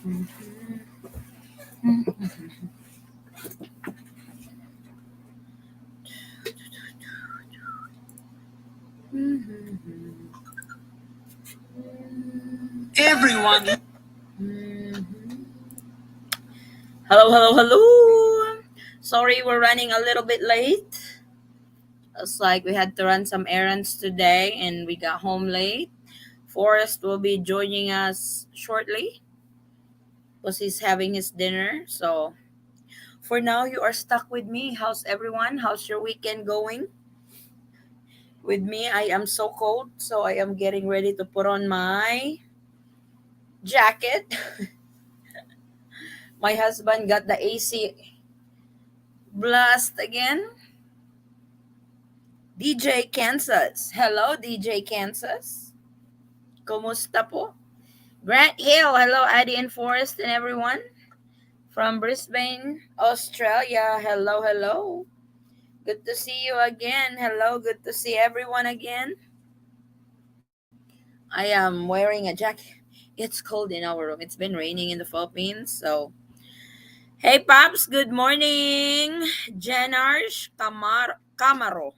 Everyone. Hello, hello, hello. Sorry, we're running a little bit late. It's like we had to run some errands today and we got home late. Forrest will be joining us shortly because he's having his dinner. So for now, you are stuck with me. How's everyone? How's your weekend going? With me, I am so cold, so I am getting ready to put on my jacket. My husband got the AC blast again. DJ Kansas. Hello, DJ Kansas. Kumusta po? Grant Hill. Hello, Addie and Forrest and everyone from Brisbane, Australia. Hello, hello. Good to see you again. Hello, good to see everyone again. I am wearing a jacket. It's cold in our room. It's been raining in the Philippines, so hey, Pops, good morning. Janarsh Camaro.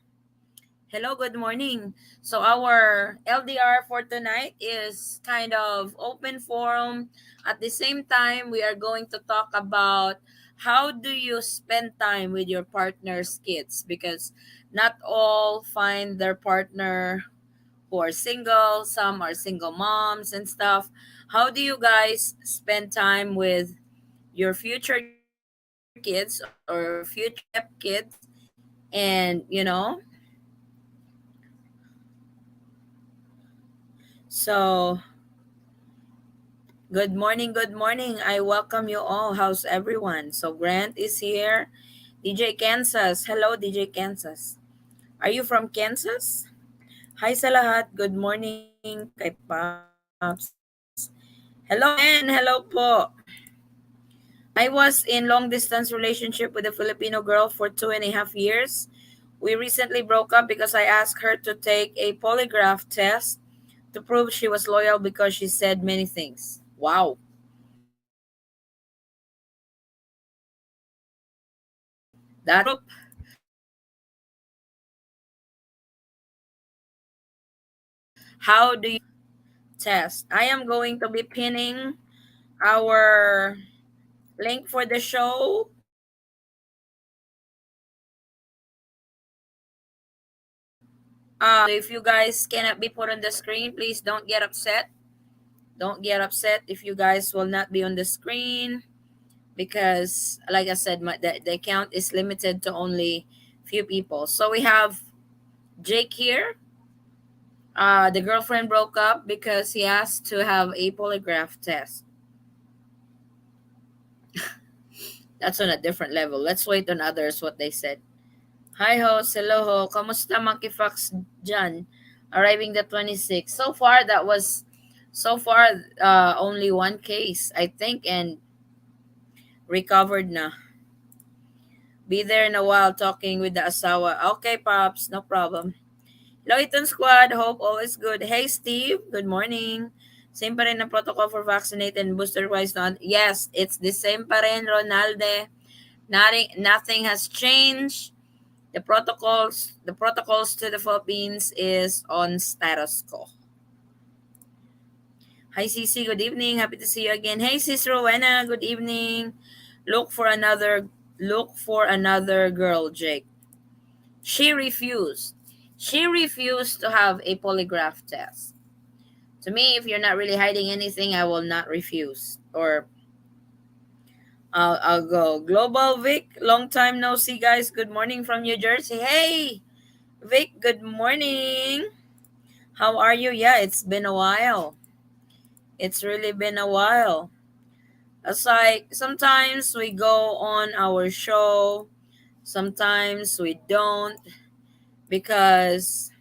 Hello, good morning. So, our LDR for tonight is kind of open forum. At the same time, we are going to talk about how do you spend time with your partner's kids, because not all find their partner who are single, some are single moms and stuff. How do you guys spend time with your future kids or future stepkids? And so good morning, good morning. I welcome you all. How's everyone? So Grant is here. DJ Kansas. Hello, DJ Kansas. Are you from Kansas? Hi sa lahat. Good morning kay Pops. Hello again. Hello po. I was in long distance relationship with a Filipino girl for 2.5 years. We recently broke up because I asked her to take a polygraph test to prove she was loyal because she said many things. Wow. That group. How do you test? I am going to be pinning our link for the show. So if you guys cannot be put on the screen, please don't get upset. Don't get upset if you guys will not be on the screen, because like I said, the account is limited to only few people. So we have Jake here. The girlfriend broke up because he asked to have a polygraph test. That's on a different level. Let's wait on others what they said. Hi ho, hello ho. Kamusta Monkey Fox Jan? Arriving the 26th. So far only one case, I think, and recovered na. Be there in a while talking with the asawa. Okay, Pops, no problem. Hello, Eton Squad. Hope all is good. Hey, Steve. Good morning. Same pa rin ang protocol for vaccinated and booster wise not. Yes, it's the same pa rin, Ronalde. Nothing has changed. The protocols to the Philippines is on status quo. Hi, Cici. Good evening. Happy to see you again. Hey, Sis Rowena. Good evening. Look for another. Look for another girl, Jake. She refused. She refused to have a polygraph test. To me, if you're not really hiding anything, I will not refuse. Or I'll go. Global Vic, long time no see, guys. Good morning from New Jersey. Hey, Vic, good morning. How are you? Yeah, it's been a while. It's really been a while. It's like sometimes we go on our show, sometimes we don't, because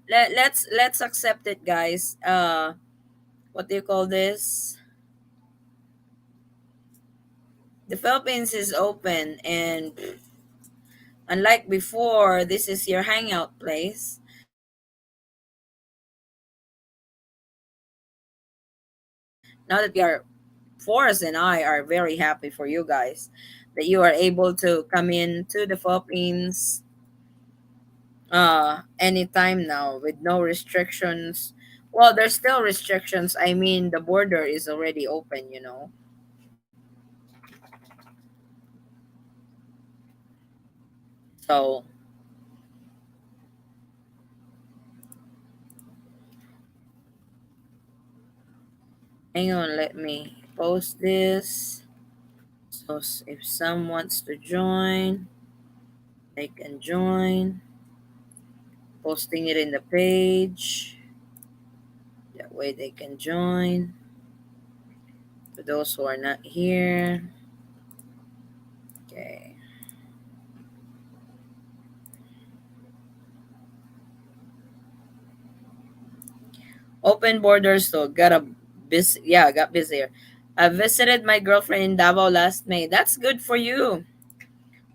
let's accept it, guys. What do you call this? The Philippines is open, and unlike before, this is your hangout place. Now, if you guys cannot be put on the screen, please don't get upset. Don't get upset if you guys will not be on the screen, because like I said, the account is limited to only few people. So we have Jake here. The girlfriend broke up because he asked to have a polygraph test to prove she was loyal because she said many things. Wow. Now that you're Forrest and I are very happy for you guys that you are able to come in to the Philippines anytime now with no restrictions. Well, there's still restrictions. I mean, the border is already open. So, hang on, let me post this. So, if some wants to join, they can join. Posting it in the page. That way they can join. For those who are not here. Okay. Open borders though. Got a busy. Yeah, I got busier. I visited my girlfriend in Davao last May. That's good for you.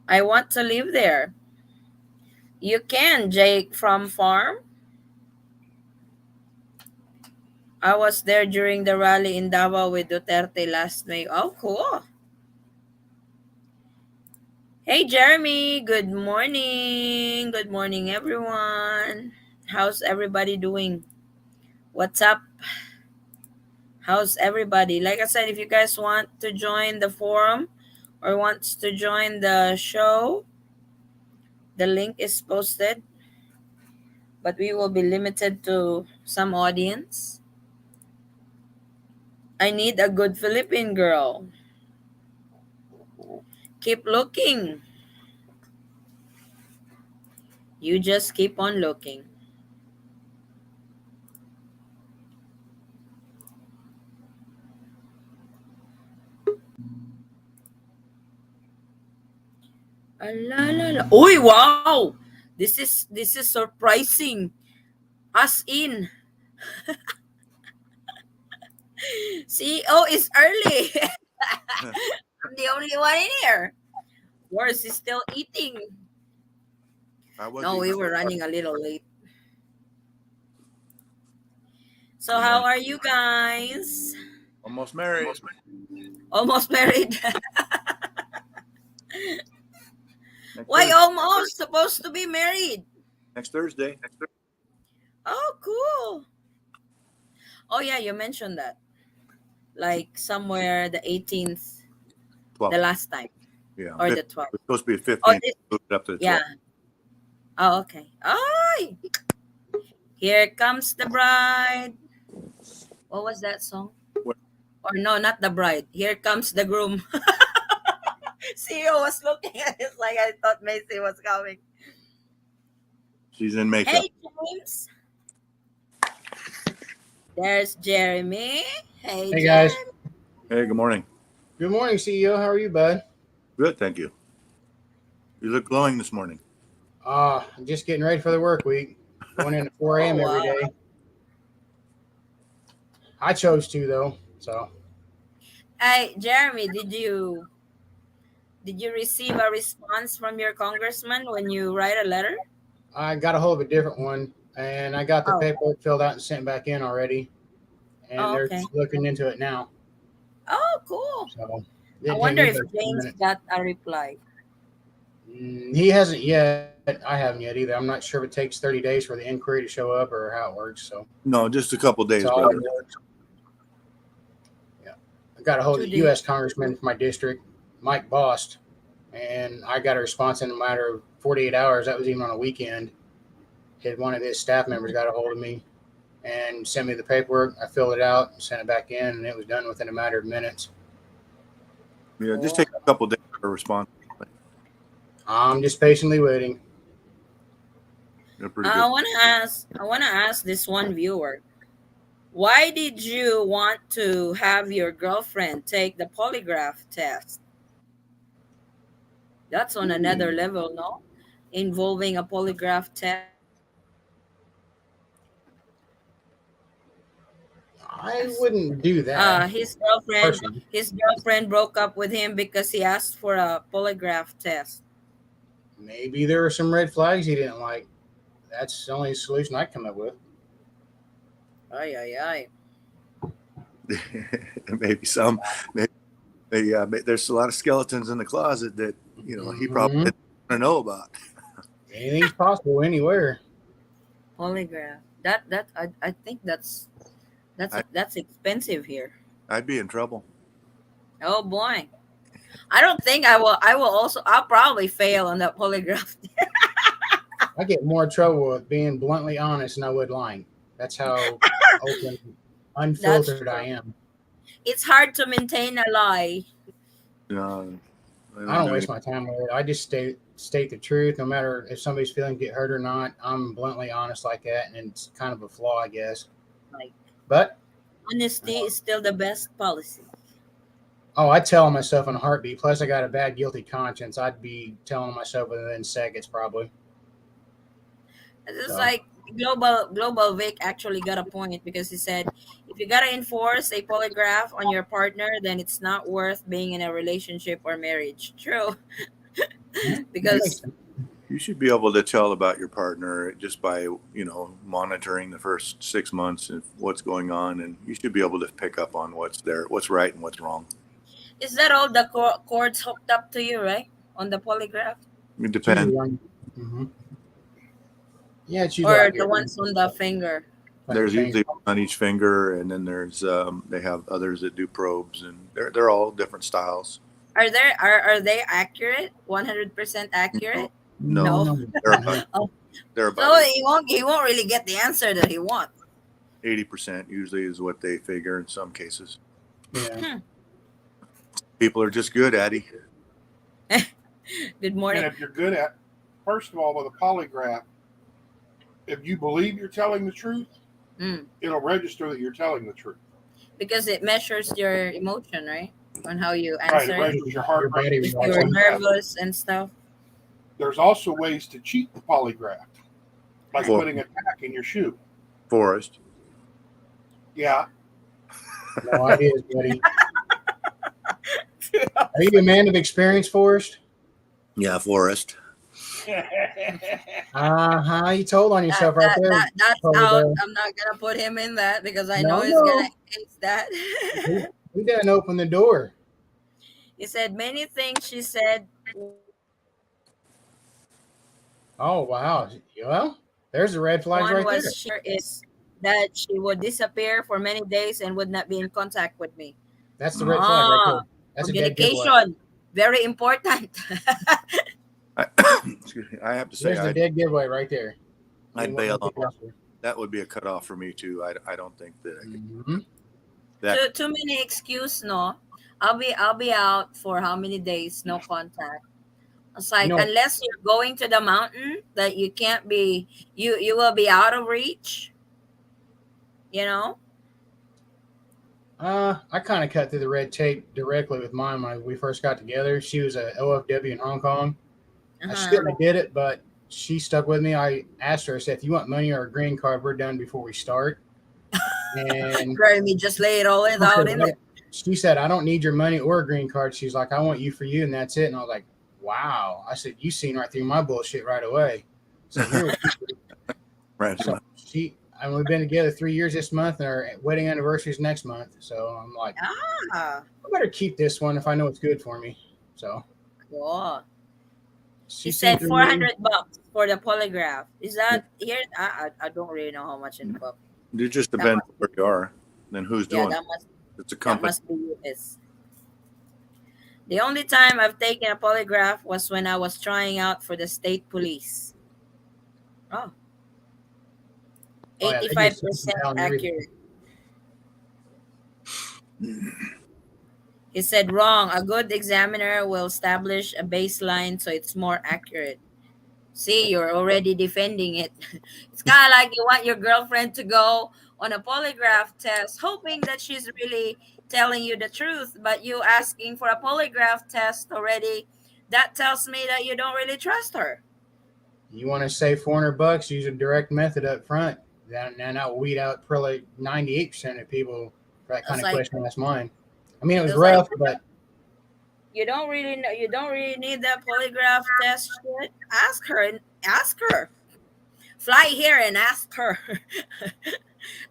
I want to live there. You can, Jake from farm. I was there during the rally in Davao with Duterte last May. Oh, cool. Hey, Jeremy. Good morning. Good morning, everyone. How's everybody doing? What's up? How's everybody? Like I said, if you guys want to join the forum or wants to join the show, the link is posted, but we will be limited to some audience. I need a good Philippine girl. Keep looking. You just keep on looking. La la la. Uy, wow! This is surprising. Us in. CEO is early. I'm the only one in here. Worse is still eating. I was No, eating. we were running a little late. So Good how morning. are you guys? Almost married. Almost married? Next Why Thursday. almost? Supposed to be married. Next Thursday. Oh, cool. Oh yeah, you mentioned that. Like somewhere the 18th, the 12th. last time, Yeah. or the 15th. 12th. It's supposed to be the Oh, 15th. Moved it up to the yeah. 12th. Oh, okay. Ay, here comes the bride. What was that song? Where- Or no, not the bride. Here comes the groom. CEO was looking at it like I thought Macy was coming. She's in makeup. Hey, James. There's Jeremy. Hey, Hey guys. Jeremy. Hey, good morning. Good morning, CEO. How are you, bud? Good, thank you. You look glowing this morning. I'm just getting ready for the work week. Going in at 4 Oh, a.m. every wow. day. I chose to though, so Hey, Jeremy, did you receive a response from your congressman when you write a letter? I got a hold of a different one, and I got the Oh, paperwork filled out and sent back in already, and oh, they're okay. looking into it now. Oh, cool. So I didn't take wonder me if but a few James minutes. got a reply. He hasn't yet. I haven't yet either. I'm not sure if it takes 30 days for the inquiry to show up or how it works. So No, just a couple it's days, all in brother. the works. Yeah, I got a hold of To the the U.S. congressman from my district, Mike Bost, and I got a response in a matter of 48 hours. That was even on a weekend. One of his staff members got a hold of me and sent me the paperwork. I filled it out and sent it back in, and it was done within a matter of minutes. Yeah, just cool. take a couple days for a response. I'm just patiently waiting. You're pretty I good. want to ask. I want to ask this one viewer. Why did you want to have your girlfriend take the polygraph test? That's on another Hmm. level, no? Involving a polygraph test. I wouldn't do that His girlfriend personally. his girlfriend broke up with him because he asked for a polygraph test. Maybe there were some red flags he didn't like. That's the only solution I come up with. Ay ay ay. Maybe some. There's a lot of skeletons in the closet that he probably Mhm. didn't want to know about. Anything's possible anywhere. Polygraph. I think I, that's expensive here. I'd be in trouble. Oh boy. I don't think I'll probably fail on that polygraph. I get more trouble with being bluntly honest than I would lying. That's how open, That's unfiltered I true. am. It's hard to maintain a lie. No, I I don't don't do waste any. my time with it. I just state the truth, no matter if somebody's feelings get hurt or not. I'm bluntly honest like that, and it's kind of a flaw, I guess. Like But honesty is still the best policy. oh, I tell myself in a heartbeat. Plus, I got a bad guilty conscience. I'd be telling myself within seconds, probably. It's just So like Global Vic actually got a point because he said if you gotta enforce a polygraph on your partner, then it's not worth being in a relationship or marriage. True, that makes because sense. You should be able to tell about your partner just by monitoring the first 6 months of what's going on, and you should be able to pick up on what's there, what's right, and what's wrong. is that all the cords hooked up to you, right? On the polygraph, It It's usually depends. one. hmm Yeah, it's usually or like the a ones on the finger? like a There's finger. usually one on each finger, and then they have others that do probes, and they're all different styles. Are they accurate? 100% No, accurate? no, No, No. no, they're about no. Oh, they're about so he won't really get the answer that he wants. 80% usually is what they figure in some cases. Yeah. Hmm. People are just good, Addy. Good And morning. if you're good at, first of all, with a polygraph, if you believe you're telling the truth, Mm. it'll register that you're telling the truth. Because it measures your emotion, right? On how you Right, it answer it. registers your heart Your rate, body If all you're like reaction. that. nervous and stuff. There's also ways to cheat the polygraph, like For putting a tack in your shoe. Forrest. Yeah. No ideas, buddy. Are you a man of experience, Forrest? Yeah, Forrest. You told on That yourself right that there, that that's Polar out. Bear. I'm not gonna put him in that because I know No, he's gonna no. hate that. We didn't open the door. He said many things she said. Oh, wow. Well, there's the red flags One right was there. is that she would disappear for many days and would not be in contact with me. That's the red flag right there. Ah, That's a dead giveaway. communication, very important. I, excuse me. I have to say, There's the dead giveaway right there. I'd You bail won't on get the answer. that. Would be a cutoff for me too. I don't think that I could. Mhm. That Too many excuse, no. I'll be out for how many days, no contact. It's You like know, unless you're going to the mountain that you can't be, you will be out of reach, you know? I kind of cut through the red tape directly with mine when we first got together. She was a OFW in Hong Kong. I Uh-huh. shouldn't have did it, but she stuck with me. I asked her, I said, if you want money or a green card, we're done before we start. And Jeremy just lay it all in I said, out in there. she said, I don't need your money or a green card. She's like, I want you for you, and that's it. And I was like, wow. I said, you seen right through my bullshit right away. So you're right. so we've been together 3 years this month, and our wedding anniversary is next month. So I'm like, Ah, I better keep this one if I know it's good for me. So cool. she He seen said through me. $400 for the polygraph. Is that here? I don't really know how much in the book. It just That depends must be, where you are. Then who's yeah, doing it? that must It's a that company. must be US. The only time I've taken a polygraph was when I was trying out for the state police. Oh, Oh yeah, they do 85% and everything. accurate. He said wrong. A good examiner will establish a baseline so it's more accurate. See, you're already defending it. It's kind of like you want your girlfriend to go on a polygraph test, hoping that she's really telling you the truth, but you asking for a polygraph test already. That tells me that you don't really trust her. You want to save $400? Use a direct method up front. Then that will weed out probably 98% of people for that kind It's of like question. That's mine. I mean, it was it's like rough, but you don't really know. You don't really need that polygraph test shit. Ask her and ask her. Fly here and ask her.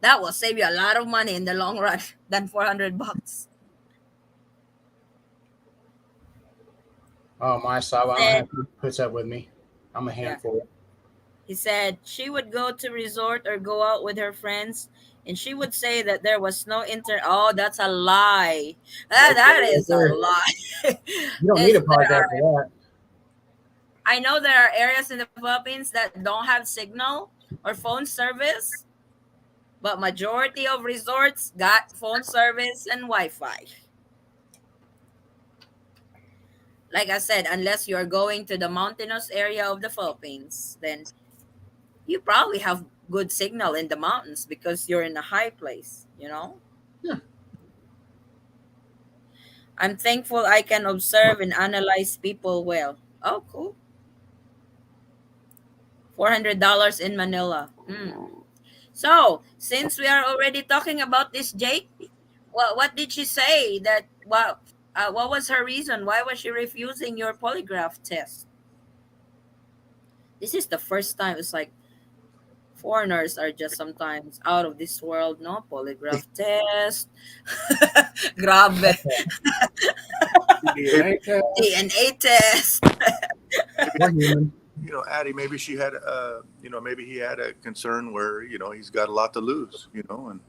That will save you a lot of money in the long run than $400. Oh, my sob, I don't Said, have who puts up with me. I'm a yeah. handful. He said she would go to resort or go out with her friends, and she would say that there was no internet. Oh, that's a lie. That's That right is a there. lie. You don't need Is a there polygraph are for that. I know there are areas in the Philippines that don't have signal or phone service, but majority of resorts got phone service and Wi-Fi. Like I said, unless you're going to the mountainous area of the Philippines, then you probably have good signal in the mountains because you're in a high place, you know? Yeah. I'm thankful I can observe and analyze people well. Oh, cool. $400 in Manila. So, since we are already talking about this, Jake, what did she say? What was her reason? Why was she refusing your polygraph test? This is the first time. It's like foreigners are just sometimes out of this world. No polygraph test. Grabe. DNA test. DNA test. We're human. Addie, maybe she had, maybe he had a concern where, he's got a lot to lose, and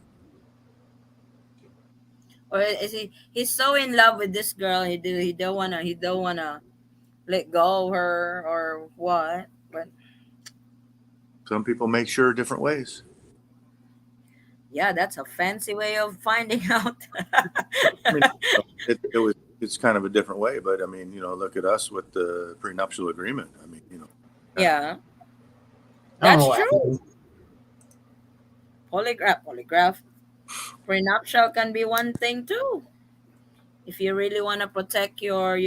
Or is he's so in love with this girl, he don't wanna let go of her or what? But some people make sure different ways. yeah, that's a fancy way of finding out. I mean, it's kind of a different way, but I mean, look at us with the prenuptial agreement. I mean, Yeah, I don't know that's what true. happened. Polygraph. Prenuptial can be one thing too. If you really want to protect your,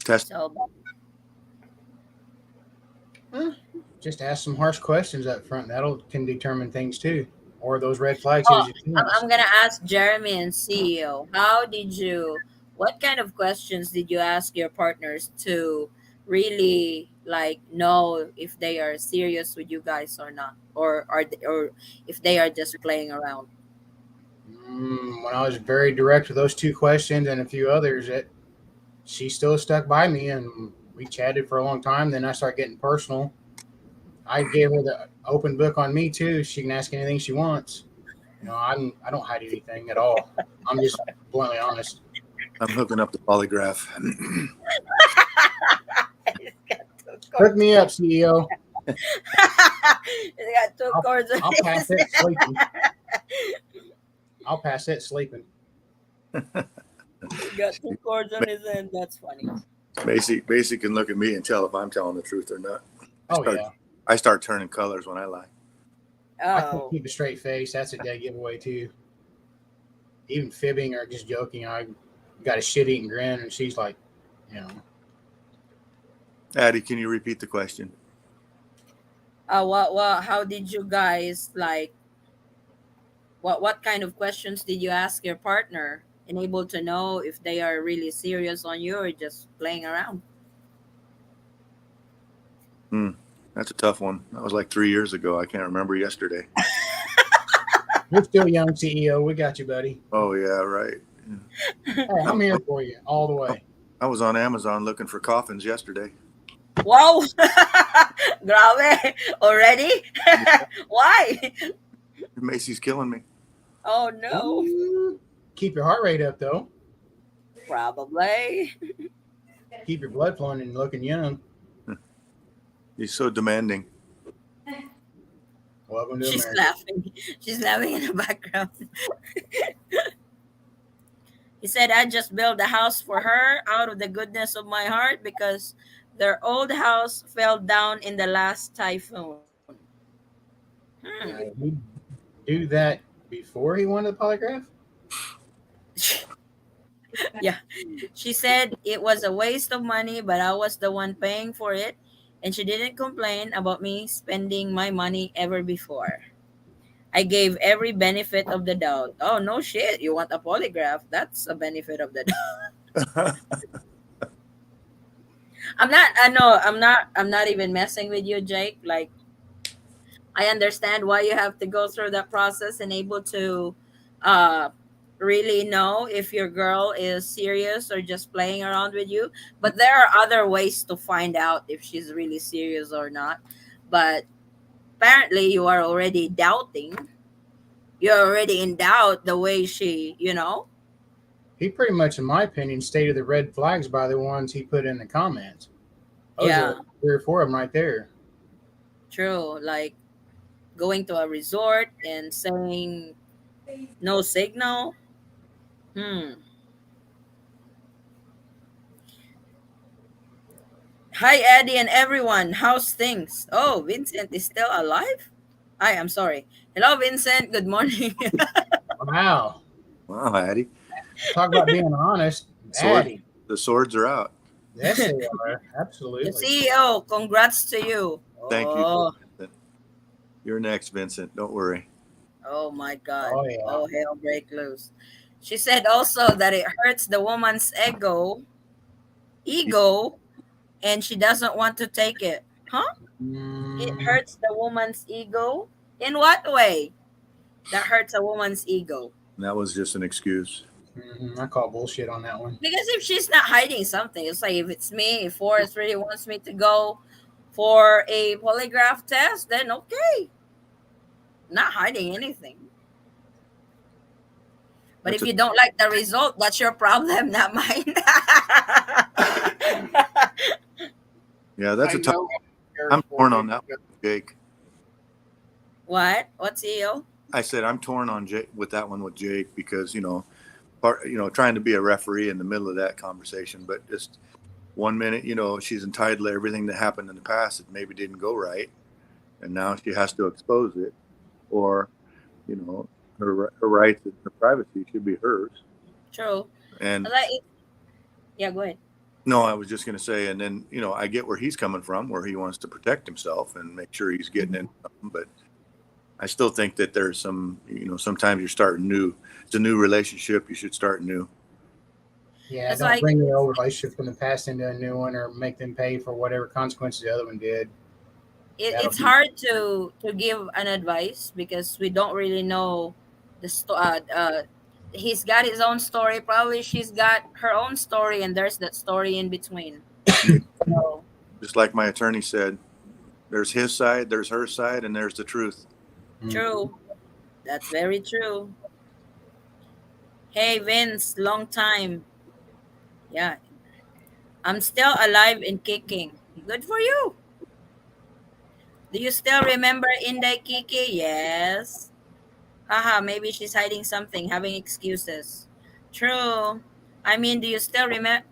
test. so Huh? Just ask some harsh questions up front. That'll can determine things too. Or those red flags he Oh, was using. I'm gonna ask Jeremy and CEO. What kind of questions did you ask your partners to really like know if they are serious with you guys or not, or if they are just playing around? When I was very direct with those two questions and a few others, she still stuck by me, and we chatted for a long time. Then I started getting personal. I gave her the open book on me too. She can ask anything she wants. I don't hide anything at all. I'm just bluntly honest. I'm hooking up the polygraph. Hook me up, CEO. They got two I'll, cords on I'll pass his it sleeping. I'll pass it sleeping. He got two cords on his end. That's funny. Basic can look at me and tell if I'm telling the truth or not. Yeah. I start turning colors when I lie. I can't Oh, keep a straight face. That's a dead giveaway too. Even fibbing or just joking, I got a shit-eating grin, and she's like, you know, Addie, can you repeat the question? how did you guys like? What kind of questions did you ask your partner and able to know if they are really serious on you or just playing around? That's a tough one. That was like 3 years ago. I can't remember yesterday. you're still young, CEO. We got you, buddy. Oh yeah, right. Hey, I'm here for you all the way. I was on Amazon looking for coffins yesterday. Wow. Grabe. Already? Why? Macy's killing me. Oh no. Keep your heart rate up, though. Probably. Keep your blood flowing and looking young. He's so demanding. Welcome to She's America. laughing. She's laughing in the background. He said, I just built a house for her out of the goodness of my heart because their old house fell down in the last typhoon. Now, he do that before he won the polygraph? Yeah. She said it was a waste of money, but I was the one paying for it. And she didn't complain about me spending my money ever before. I gave every benefit of the doubt. Oh, no shit. You want a polygraph? That's a benefit of the doubt. I know, I'm not even messing with you, Jake. Like, I understand why you have to go through that process and able to uh, really know if your girl is serious or just playing around with you. But there are other ways to find out if she's really serious or not. But apparently, you are already doubting. You're already in doubt the way she, He pretty much, in my opinion, stated the red flags by the ones he put in the comments. Those are Yeah, like 3 or 4 of them right there. true. Like going to a resort and saying no signal. Hmm. Hi, Eddie and everyone. How's things? Oh, Vincent is still alive? I'm sorry. Hello, Vincent. Good morning. Wow. Wow, Addie, Talk about being honest. sword, Addie. the swords are out. Yes, they are. The Absolutely. CEO, congrats to you. Thank you, Oh, Vincent. You're next, Vincent. Don't worry. oh my God. Oh, yeah. Oh, hell break loose. She said also that it hurts the woman's ego, and she doesn't want to take it. Huh? It Mm, hurts the woman's ego? In what way? That hurts a woman's ego. And that was just an excuse. I call bullshit on that one. Because if she's not hiding something, it's like if it's me, if Forrest really wants me to go for a polygraph test, then okay. Not hiding anything. But That's if a you don't like the result, that's your problem, not mine. yeah. That's I a tough. know he cares I'm for torn you on that because one, Jake. What? What's EO? I said I'm torn on Jake with that one with Jake because trying to be a referee in the middle of that conversation, but just 1 minute, she's entitled to everything that happened in the past that maybe didn't go right, and now she has to expose it, or her rights and her privacy should be hers. True. And Like, yeah, go ahead. no, I was just going to say, and then I get where he's coming from, where he wants to protect himself and make sure he's getting in something, but I still think that there's some, sometimes you're starting new. It's a new relationship. You should start new. Yeah, That's don't why bring the old relationship from the past into a new one or make them pay for whatever consequences the other one did. That'll it's be. hard to give an advice because we don't really know he's got his own story, probably she's got her own story, and there's that story in between. Yeah. So Just like my attorney said, there's his side, there's her side, and there's the truth. true. That's very true. Hey Vince, long time. Yeah, I'm still alive and kicking. Good for you. Do you still remember Inday Kiki? Yes. Haha, maybe she's hiding something, having excuses. True. I mean, do you still remember?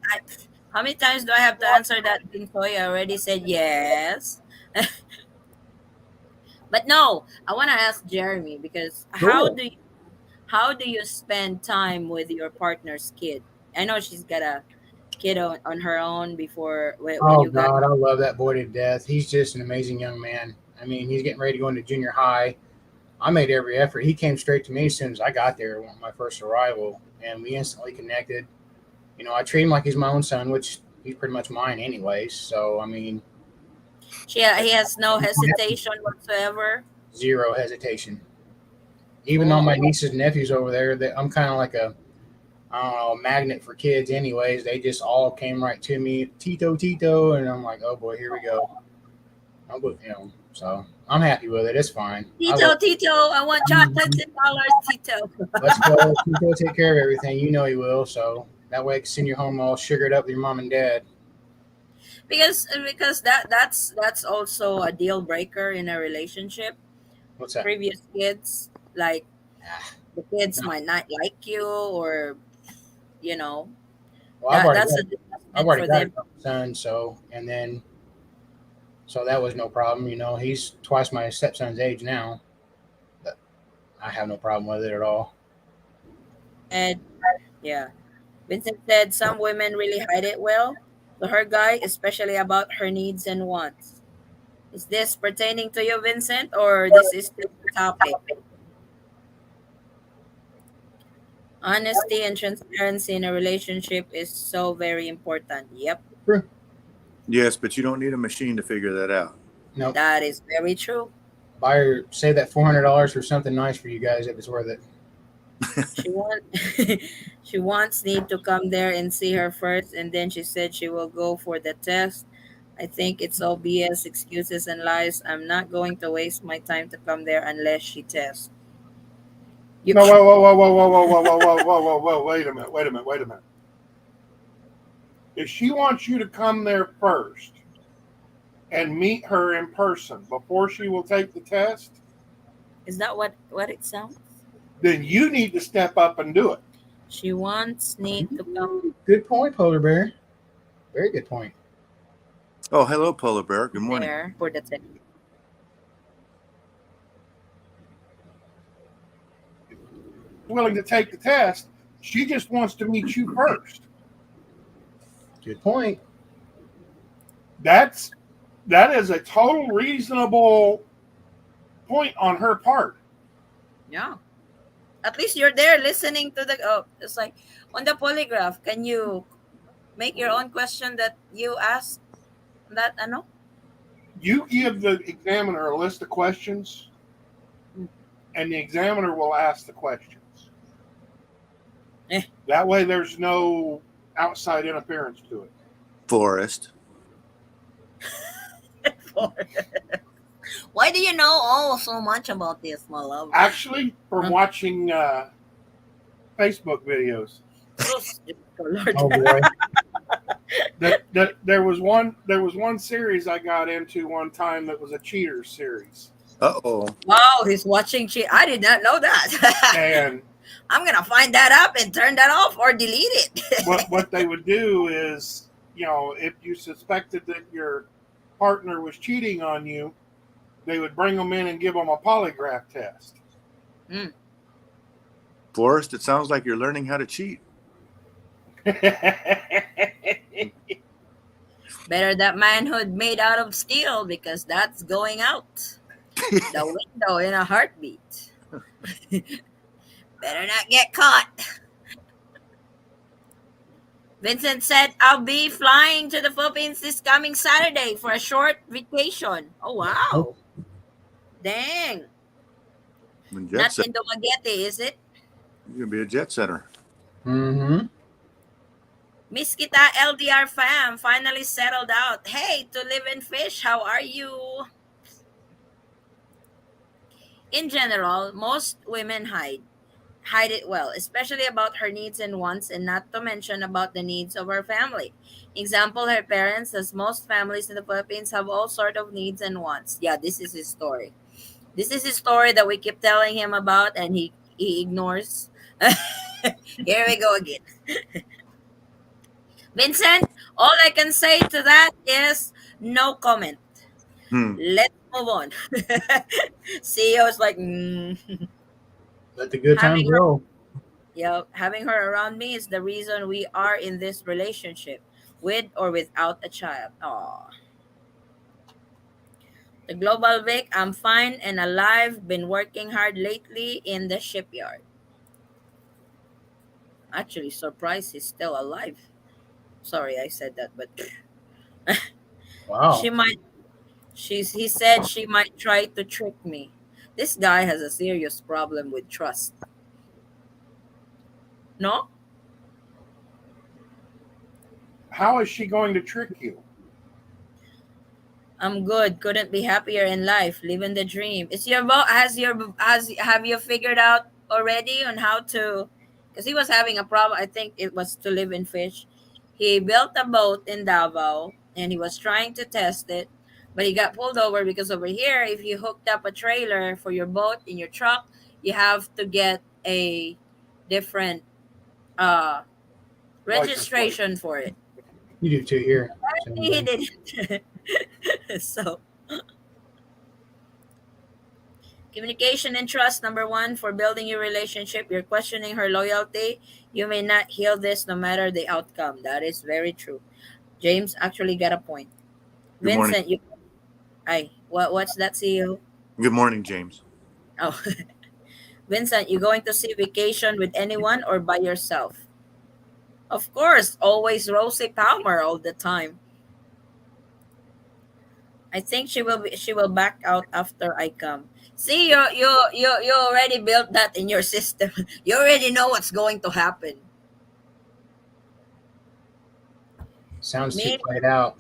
How many times do I have to answer that? Bintoy already said yes. But no, I want to ask Jeremy because Cool. how do you spend time with your partner's kid? I know she's got a kid on her own before when Oh you got. God, I love that boy to death. He's just an amazing young man. I mean, he's getting ready to go into junior high. I made every effort. He came straight to me as soon as I got there on my first arrival, and we instantly connected. I treat him like he's my own son, which he's pretty much mine anyways. So I mean, He has no hesitation whatsoever. zero hesitation. Even though my Oh, nieces and nephews over there, I'm kind of like a I don't know, magnet for kids anyways. They just all came right to me, Tito, Tito, and I'm like, oh boy, here we go. So I'm happy with it. It's fine. I Tito, love. Tito, I want chocolate $10, Tito. Let's go. Tito take care of everything. You know he will. So that way I can send you home all sugared up with your mom and dad. Because that's also a deal breaker in a relationship. What's that? Previous kids, like Ah, the kids no. might not like you, or you know Well, I've already that's got. a I've adjustment already for got a them. son. So that was no problem. He's twice my stepson's age now. But I have no problem with it at all. And yeah, Vincent said some women really hide it well to her guy, especially about her needs and wants. Is this pertaining to you, Vincent, or this is still the topic? Honesty and transparency in a relationship is so very important. Yep, Yes, but you don't need a machine to figure that out. Nope. that is very true. buy her, save that $400 for something nice for you guys if it's worth it. She want she wants me to come there and see her first, and then she said she will go for the test. I think it's all BS, excuses and lies. I'm not going to waste my time to come there unless she tests. You No, whoa, whoa, whoa, whoa, whoa, whoa, whoa, whoa, whoa, whoa, whoa, whoa, wait a minute, wait a minute, wait a minute. If she wants you to come there first and meet her in person before she will take the test, Is that what it sounds? then you need to step up and do it. She wants me to come Good point, Polar Bear. Very good point. Oh, hello, Polar Bear. Good morning. there for the test. Willing to take the test, she just wants to meet you first. Good point. That is a total reasonable point on her part. Yeah. At least you're there listening to the. Oh, it's like on the polygraph. Can you make your own question that you ask? That I know. You give the examiner a list of questions, and the examiner will ask the questions. Eh. That way, there's no outside interference to it. Forrest. Why do you know all so much about this, my love? Actually, from watching Facebook videos, Oh boy. there was one series I got into one time that was a cheaters series, Uh-oh. Wow, he's watching. I did not know that. and I'm gonna find that up and turn that off or delete it. what they would do is, if you suspected that your partner was cheating on you, they would bring them in and give them a polygraph test. Forrest, it sounds like you're learning how to cheat. Better that manhood made out of steel because that's going out the window in a heartbeat. Better not get caught. Vincent said, I'll be flying to the Philippines this coming Saturday for a short vacation. Oh, wow. Dang. When Not jet set, in Dumaguete, is it? you're going to be a jet setter. Mm-hmm. Miss Kita LDR fam finally settled out. Hey, to live and fish, how are you? In general, most women hide it well, especially about her needs and wants, and not to mention about the needs of her family. Example, her parents, as most families in the Philippines have all sort of needs and wants. Yeah, this is his story. This is his story that we keep telling him about, and he ignores. Here we go again. Vincent, all I can say to that is no comment. Hmm. Let's move on. CEO is like, Let the good times having her, roll. having her around me is the reason we are in this relationship, with or without a child. Aw. The Global Vic, I'm fine and alive. Been working hard lately in the shipyard. Actually, surprised he's still alive. Sorry, I said that, but Wow. she might. He said she might try to trick me. This guy has a serious problem with trust. No? How is she going to trick you? I'm good. Couldn't be happier in life. Living the dream. Is your boat has have you figured out already on how to? Because he was having a problem. I think it was to live in fish. He built a boat in Davao and he was trying to test it, but he got pulled over because over here, if you hooked up a trailer for your boat in your truck, you have to get a different uh License plate. registration for it. You do too here. Same He thing. didn't. So communication and trust, number one, for building your relationship. You're questioning her loyalty. You may not heal this no matter the outcome. That is very true. James actually got a point. Good morning. Vincent, what's that, CEO? Good morning, James. Oh, Vincent, you going to see vacation with anyone or by yourself? Of course, always Rosie Palmer all the time. I think she will back out after I come. See, you already built that in your system. You already know what's going to happen. Sounds too Me, played out.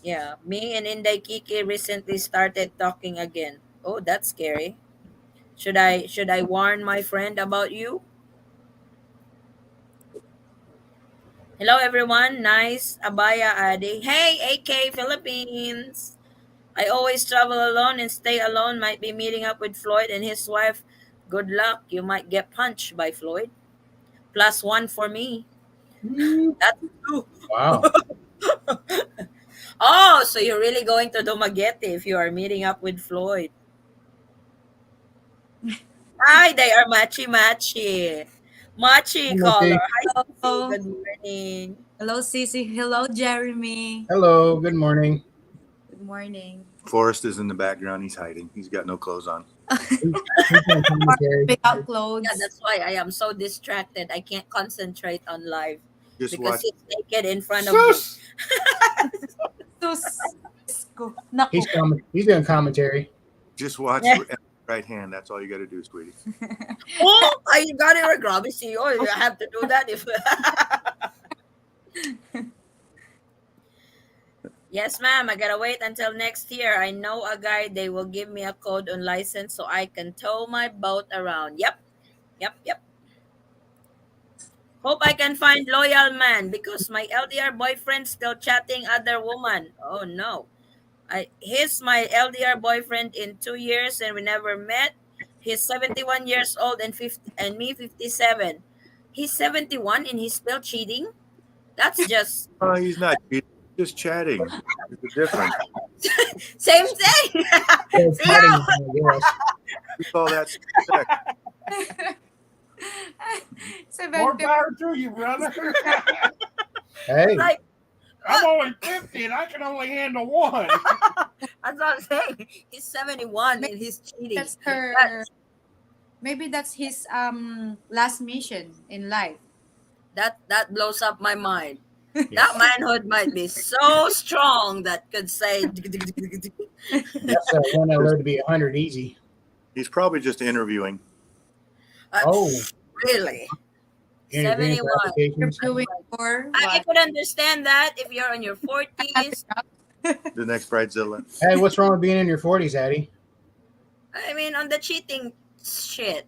yeah, me and Inday Kiki recently started talking again. Oh, that's scary. Should I warn my friend about you? Hello everyone. Nice Abaya Adi. Hey AK Philippines. I always travel alone and stay alone. Might be meeting up with Floyd and his wife. Good luck. You might get punched by Floyd. Plus one for me. Mm, That's two. wow. Oh, so you're really going to Dumaguete if you are meeting up with Floyd. Hi, they are matchy matchy. Matchy color. Timothy. Hi, Sissy. Hello. Good morning. Hello, Sissy. Hello, Jeremy. Hello. Good morning. Good morning. Forrest is in the background. He's hiding. He's got no clothes on. He's doing commentary. Without Yeah, clothes. that's why I am so distracted. I can't concentrate on live Just because watch. he's naked in front of me. Sus! Sus. Naku. He's doing commentary. Just watch right hand. That's all you got to do, sweetie. Oh, I got it. Grab it. See, oh, I have to do that if. Yes, ma'am. I gotta wait until next year. I know a guy. They will give me a code on license so I can tow my boat around. Yep, yep, yep. Hope I can find loyal man because my LDR boyfriend still chatting other woman. Oh no. He's my LDR boyfriend in 2 years and we never met. He's 71 years old and 50 and me 57. He's 71 and he's still cheating. That's just Oh, he's not cheating. He's just chatting. There's a difference. same thing. They're See fighting, how- I guess. We call that sex. More 70. power to you, brother. Hey, like I'm only 50 and I can only handle one. that's what I'm saying. He's 71 and he's cheating. That's her. Maybe that's his last mission in life. That blows up my mind. yeah. That manhood might be so strong that could say That's one that learned to be 100 easy. He's probably just interviewing. Oh, really. interviewing for 71. applications. Doing for I what? could understand that if you're in your 40s. The next Bridezilla. Hey, what's wrong with being in your 40s, Addie? I mean, on the cheating shit.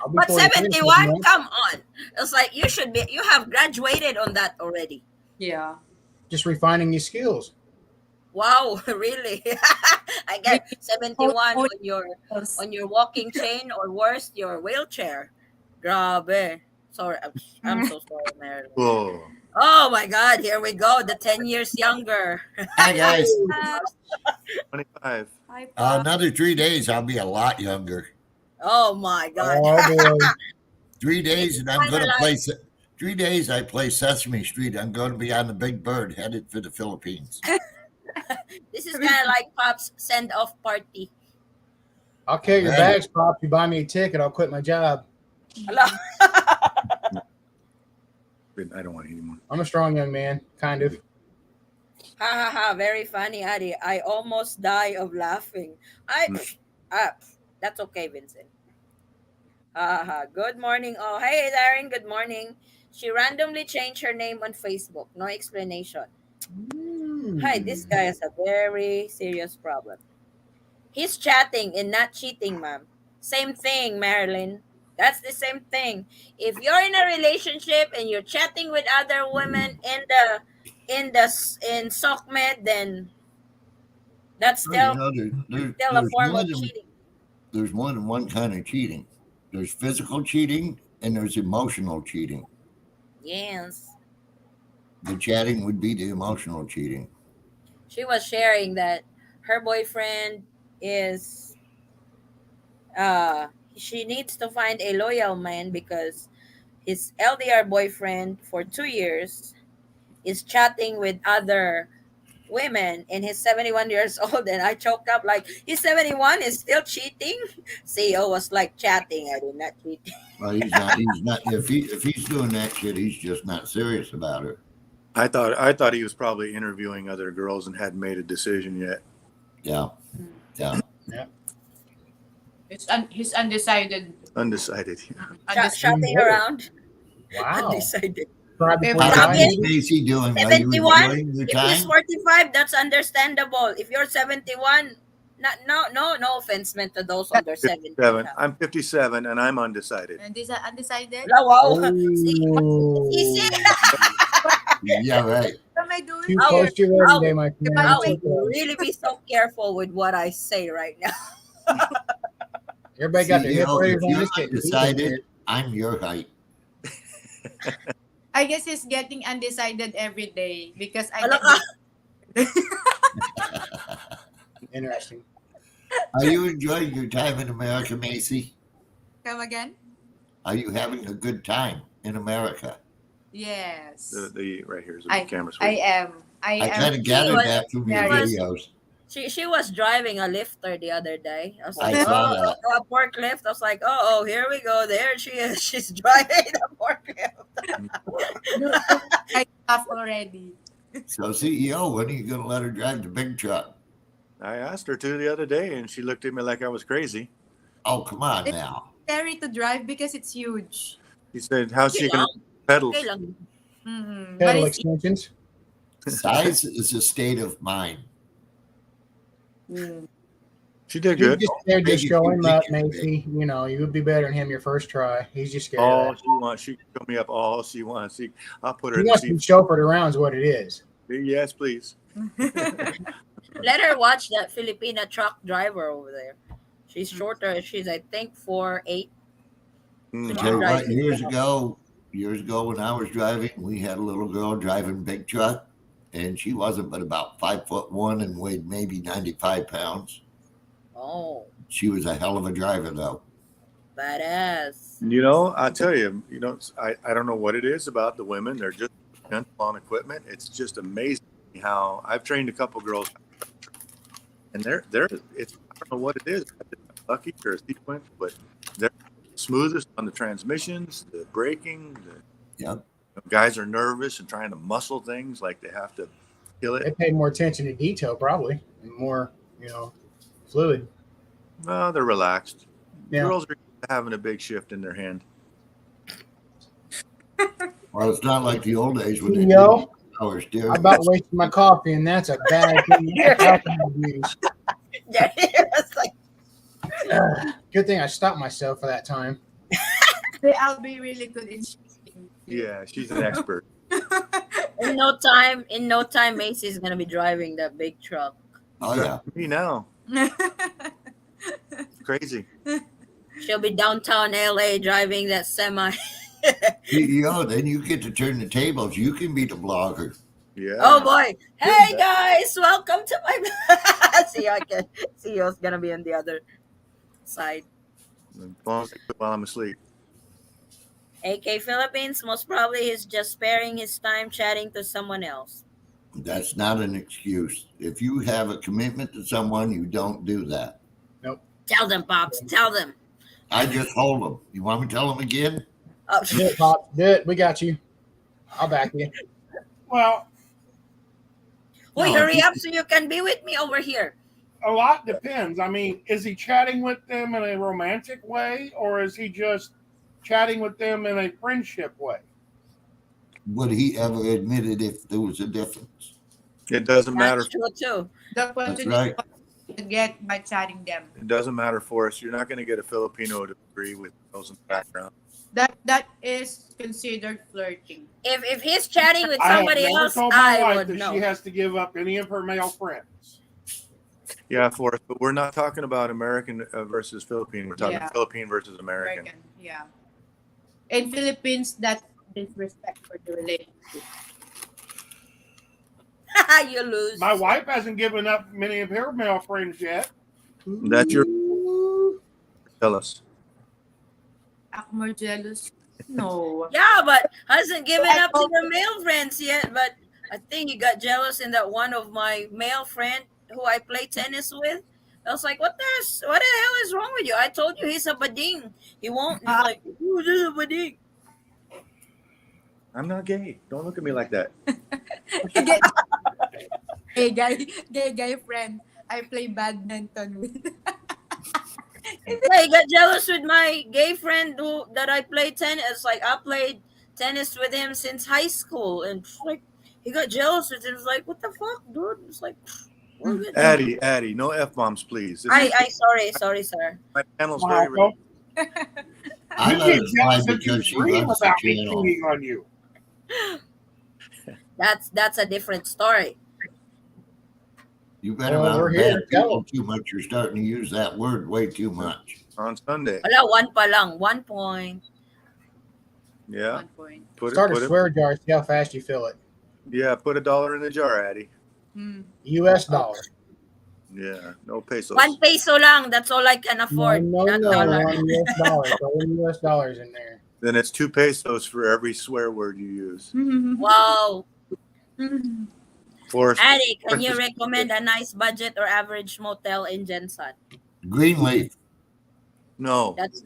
I'll be But 43 in 6 71, months. come on. It's like you have graduated on that already. Yeah. Just refining your skills. Wow, really? I get 71 on your walking chain or worse, your wheelchair. Grabe. Sorry, I'm so sorry, Marilyn. Whoa. Oh my God, here we go. The 10 years younger. Hi guys. 25. Hi, Pa. Another 3 days, I'll be a lot younger. Oh my God. Oh, boy. 3 days, and I'm Kinda going to like- play. 3 days, I play Sesame Street. I'm going to be on the Big Bird, headed for the Philippines. This is kind of like Pop's send off party. I'll carry your Hey. bags, Pop. You buy me a ticket, I'll quit my job. Hello. I don't want any more. I'm a strong young man, kind of. Ha ha ha, very funny, Adi. I almost die of laughing. That's okay, Vincent. Ha ha ha. Good morning. Oh, hey, Darren. Good morning. She randomly changed her name on Facebook. No explanation. Hi, this guy has a very serious problem. He's chatting and not cheating, ma'am. Same thing, Marilyn. That's the same thing. If you're in a relationship and you're chatting with other women in SOCMED, then that's Well, still there's a form more of than cheating. there's more than one kind of cheating. There's physical cheating and there's emotional cheating. Yes. The chatting would be the emotional cheating. She was sharing that her boyfriend is she needs to find a loyal man because his LDR boyfriend for 2 years is chatting with other women and he's 71 years old, and I choked up like he's 71 is still cheating. CEO was like chatting, I did not cheat. Well, he's not. He's not. If he's doing that shit, he's just not serious about it. I thought he was probably interviewing other girls and hadn't made a decision yet. Yeah. Mm. Yeah. Yeah. He's undecided. Undecided. Shopping around. Wow. Undecided. Try before you How's buy, Jogging. Miss maybe? Macy doing? Are you 71. enjoying your If he's time? 45, that's understandable. If you're 71, not, no offense meant to those under 70. 57. I'm 57 and I'm undecided. And these are undecided. Oh, wow. See, easy. Oh, Yeah, right. What am I doing too I here? close to your wedding I, day, my By I friend. the Too would close. really be so careful with what I say right now. Everybody got their hip CEO, raised if on you're this shit. undecided, I'm your height. I guess he's getting undecided every day because I Wala get ka. Interesting. Are you enjoying your time in America, Macy? come again. Are you having a good time in America? Yes, The right here is I a camera I switch. am. I I am. kind of gathered was- that from your she was- videos. She was driving a lifter the other day. I was I like, saw oh, that. a forklift. I was like, oh, here we go. There she is. She's driving a forklift. No, I laugh already. So, CEO, when are you going to let her drive the big truck? I asked her to the other day and she looked at me like I was crazy. Oh, come on It's- now. Scary to drive because it's huge. She said, how's she Okay going to pedal? Okay lang. Mm-hmm. But Pedal it's extensions. Size is a state of mind. mm, She did You good. just scared to Maybe show you him think up, you're big. Macy. You know, you would be better than him your first try. He's just scared All of she wants, she can show me up all she wants. I'll put that. her He in the wants to be seat. chauffeured around is what it is. Yes, please. Let her watch that Filipina truck driver over there. She's shorter. She's, I think, 4'8". I Mm. tell you what, Driving. years ago when I was driving, we had a little girl driving big truck, and she wasn't but about 5'1" and weighed maybe 95 pounds. Oh, She was a hell of a driver, though. badass. You know, I tell you, I don't know what it is about the women. They're just gentle on equipment. It's just amazing how I've trained a couple girls, and it's I don't know what it is. Lucky or a sequence, but they're smoothest on the transmissions, the braking. Yep. Guys are nervous and trying to muscle things like they have to kill They it. pay more attention to detail, probably, and more, fluid. No, they're relaxed. Yeah. Girls are having a big shift in their hand. Well, it's not like the old days when they CEO, hours, I dear. about wasted my coffee, and that's a bad thing. That's alcohol abuse. Yeah, it's like, Good thing I stopped myself for that time. I'll be really good in shaking. Yeah, she's an expert. in no time, Macy's gonna be driving that big truck. Oh, yeah. Me now. Crazy. She'll be downtown LA driving that semi. CEO, then you get to turn the tables. You can be the blogger. Yeah. Oh boy! Hey guys, welcome to my. CEO's gonna be on the other side. As long as I quit while I'm asleep. AK Philippines, most probably he's just sparing his time chatting to someone else. That's not an excuse. If you have a commitment to someone, you don't do that. Tell them, Pops. Tell them. I just hold them. You want me to tell them again? Oh, Do it, Pop. Do it. We got you. I'll back you. Well, Wait, No, hurry he- up so you can be with me over here. a lot depends. I mean, is he chatting with them in a romantic way, or is he just chatting with them in a friendship way? Would he ever admit it if there was a difference? It doesn't matter. That's true too. The That's question right. is to get by chatting them. It doesn't matter for us. You're not going to get a Filipino to agree with those in the background. That is considered flirting. If he's chatting with I have somebody never else, told my I wife would that know. she has to give up any of her male friends. Yeah, for us. But we're not talking about American versus Philippine. We're talking Yeah. Philippine versus American. American, yeah. In Philippines, that disrespect for the relationship. You lose. My wife hasn't given up many of her male friends yet. That's your. Tell us. Ako more jealous. No. Yeah, but hasn't given up to the male friends yet. But I think he got jealous in that one of my male friend who I play tennis with. I was like, what the hell is wrong with you? I told you he's a bading. He won't. He's like, who's this a bading? I'm not gay. Don't look at me like that. Gay guy friend. I play badminton with. Yeah, he got jealous with my gay friend that I played tennis. Like I played tennis with him since high school, and like he got jealous with him. It's like, what the fuck, dude? It's like we're good. Addie, no f bombs, please. This is Sorry, sir. my channel's very. Marco, I you let get her slide jealous if you because she dream runs the about me channel. cheating on you. That's a different story. You've been Well, around we're here bad to tell people too much. You're starting to use that word way too much. On Sunday. Wala, one pa lang, 1 point. Yeah. 1 point. Start a swear jar. See how fast you fill it. Yeah, put $1 in the jar, Addie. U.S. dollar. Yeah, no pesos. 1 peso lang. That's all I can afford. No, not dollar. $1 U.S. dollar. Throw in U.S. dollars in there. Then it's 2 pesos for every swear word you use. Wow. Forrest, Addie, can you recommend a nice budget or average motel in Jensen? Greenleaf. no. That's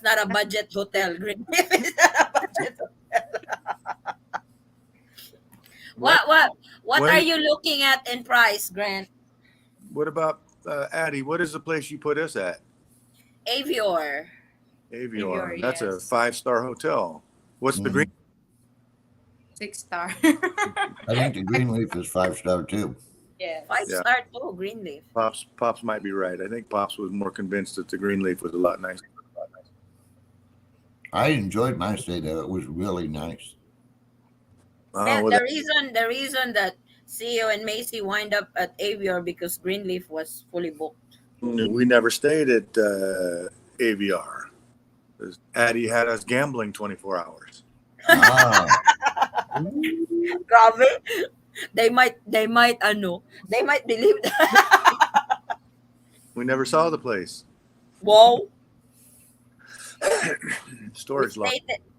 not a budget hotel. Greenleaf is not a budget hotel. What When- are you looking at in price, Grant? What about Addie? What is the place you put us at? Avior. Avior. Avior, That's a yes. 5-star hotel. What's the green? 6 star. I think the Greenleaf is 5-star too. Yes. 5-star too, Greenleaf. Pops might be right. I think Pops was more convinced that the Greenleaf was a lot nicer. I enjoyed my stay there. It was really nice. Yeah, Well, the reason that CEO and Macy wind up at Avior because Greenleaf was fully booked. we never stayed at AVR. Addie had us gambling 24 hours. Ah, Grabe. They might believe that. We never saw the place. Whoa. Storage locker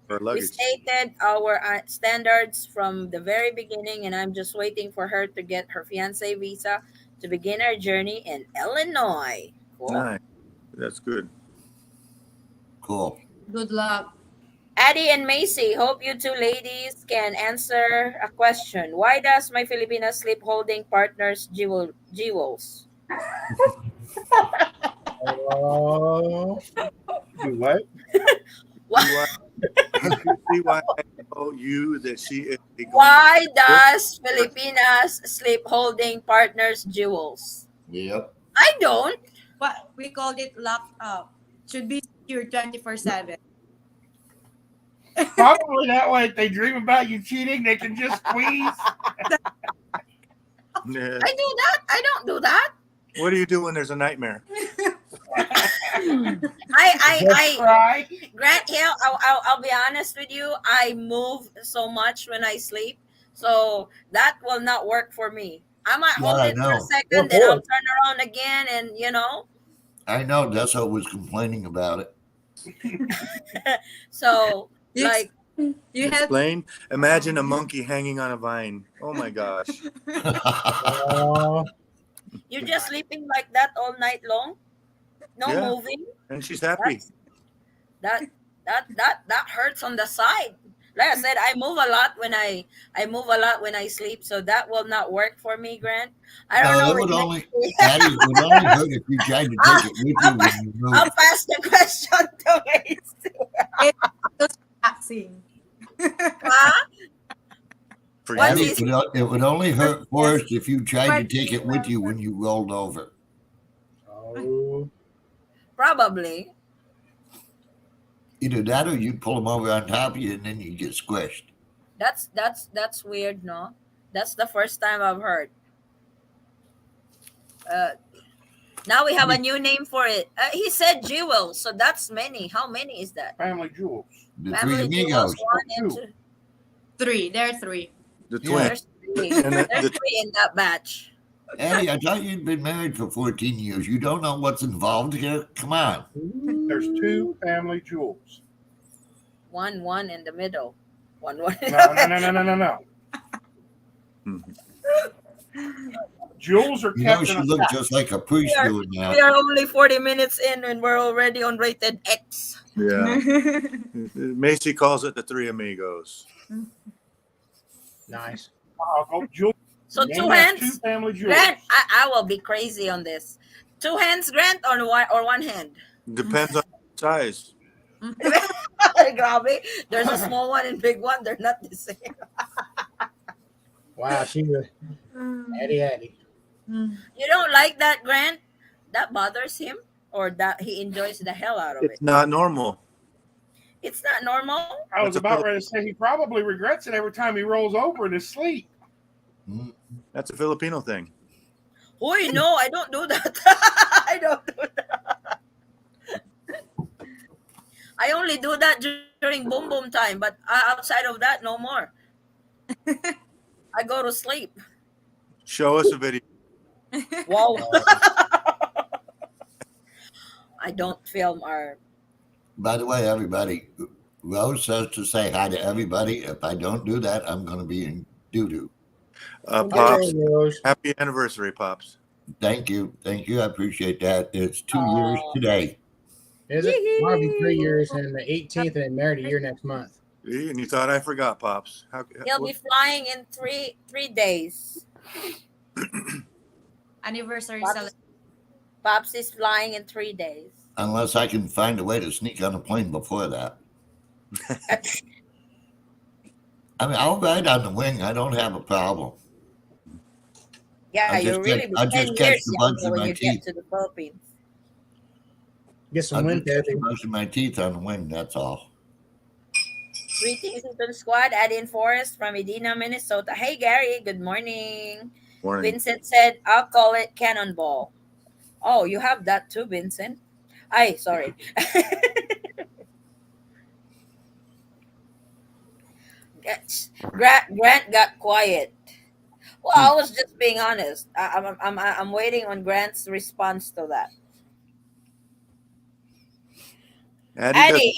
for We luggage. stated our standards from the very beginning, and I'm just waiting for her to get her fiancé visa to begin our journey in Illinois. Cool. Nice. That's good. cool. Good luck. Addie and Macy, hope you two ladies can answer a question. Why does my Filipina sleep holding partners jewels? Oh, Do what? See why I told you that she is a Why does Filipinas sleep holding partners jewels? Yep. I don't. What we called it locked up. Should be secured 24/7. Probably that way. If they dream about you cheating, they can just squeeze. Yeah. I do that. I don't do that. What do you do when there's a nightmare? I Right? Grant Hill, I'll be honest with you. I move so much when I sleep, so that will not work for me. I might hold Yeah, I it for a know. second, then I'll turn around again, and I know Dessa was complaining about it. So You like You have Explain. Imagine a monkey hanging on a vine. Oh my gosh. oh, you're just sleeping like that all night long, no Yeah. moving. And she's happy. That hurts on the side. Like I said, I move a lot when I sleep, so that will not work for me, Grant. I don't know. No, it would only, Daddy, it would only hurt if you tried to take it with you when you I'll move. pass the question to Mace. vaccine. Huh? For What you. is- It would only hurt worse if you tried to take it with you when you rolled over. oh, Probably. Either that or you pull them over on top of you and then you get squished. That's weird, no? That's the first time I've heard. Now we have a new name for it. He said jewels, so that's many. How many is that? Family jewels. The three Family amigos. jewels, 1 and 2. 3. There are 3. The Yeah. twin. There's 3. And There's the 3 in that batch. Eddie, I thought you'd been married for 14 years. You don't know what's involved here? Come on. There's 2 family jewels. One in the middle. One. No. Mhm. Jewels are You know, kept in she a looked sack. just like a We priest are doing we that. are only 40 minutes in and we're already on rated X. Yeah. Macy calls it the Three Amigos. Nice. Jewels. So Name two me two hands. family jewels. Grant, I will be crazy on this. Two hands, Grant, or one hand. Depends on size. Grabe. There's a small one and big one. They're not the same. Wow, she was Addie. You don't like that, Grant? That bothers him, or that he enjoys the hell out of It's it? not normal. It's not normal. I was That's a about Filip- ready to say he probably regrets it every time he rolls over in his sleep. Mm. That's a Filipino thing. Oh, no, I don't do that. I don't do that. I only do that during boom boom time, but outside of that, no more. I go to sleep. Show us a video. Wow. I don't film our. By the way, everybody, Rose says to say hi to everybody. If I don't do that, I'm going to be in doo doo. Pops, Hello, Rose. happy anniversary, Pops. Thank you. Thank you. I appreciate that. It's 2 years Oh, today. Is it? I'll be 3 years and the 18th, and then married a year next month. See, and you thought I forgot, Pops. he'll be flying in three days. Anniversary Pops, celebration. Pops is flying in 3 days. Unless I can find a way to sneak on a plane before that. I mean, I'll ride on the wing. I don't have a problem. Yeah, I'll you'll just really catch, be I'll 10 just catch years the younger bugs in when my you get teeth. to the Philippines. Get some I'll wind just catch the therapy. bugs in my teeth on the wing. That's all. Greetings to the squad. Adin Forrest from Medina, Minnesota. Hey, Gary. Good morning. Morning. Vincent said, I'll call it cannonball. Oh, you have that too, Vincent. Ay, sorry. Grant got quiet. Well, I was just being honest. I'm waiting on Grant's response to that. Addie,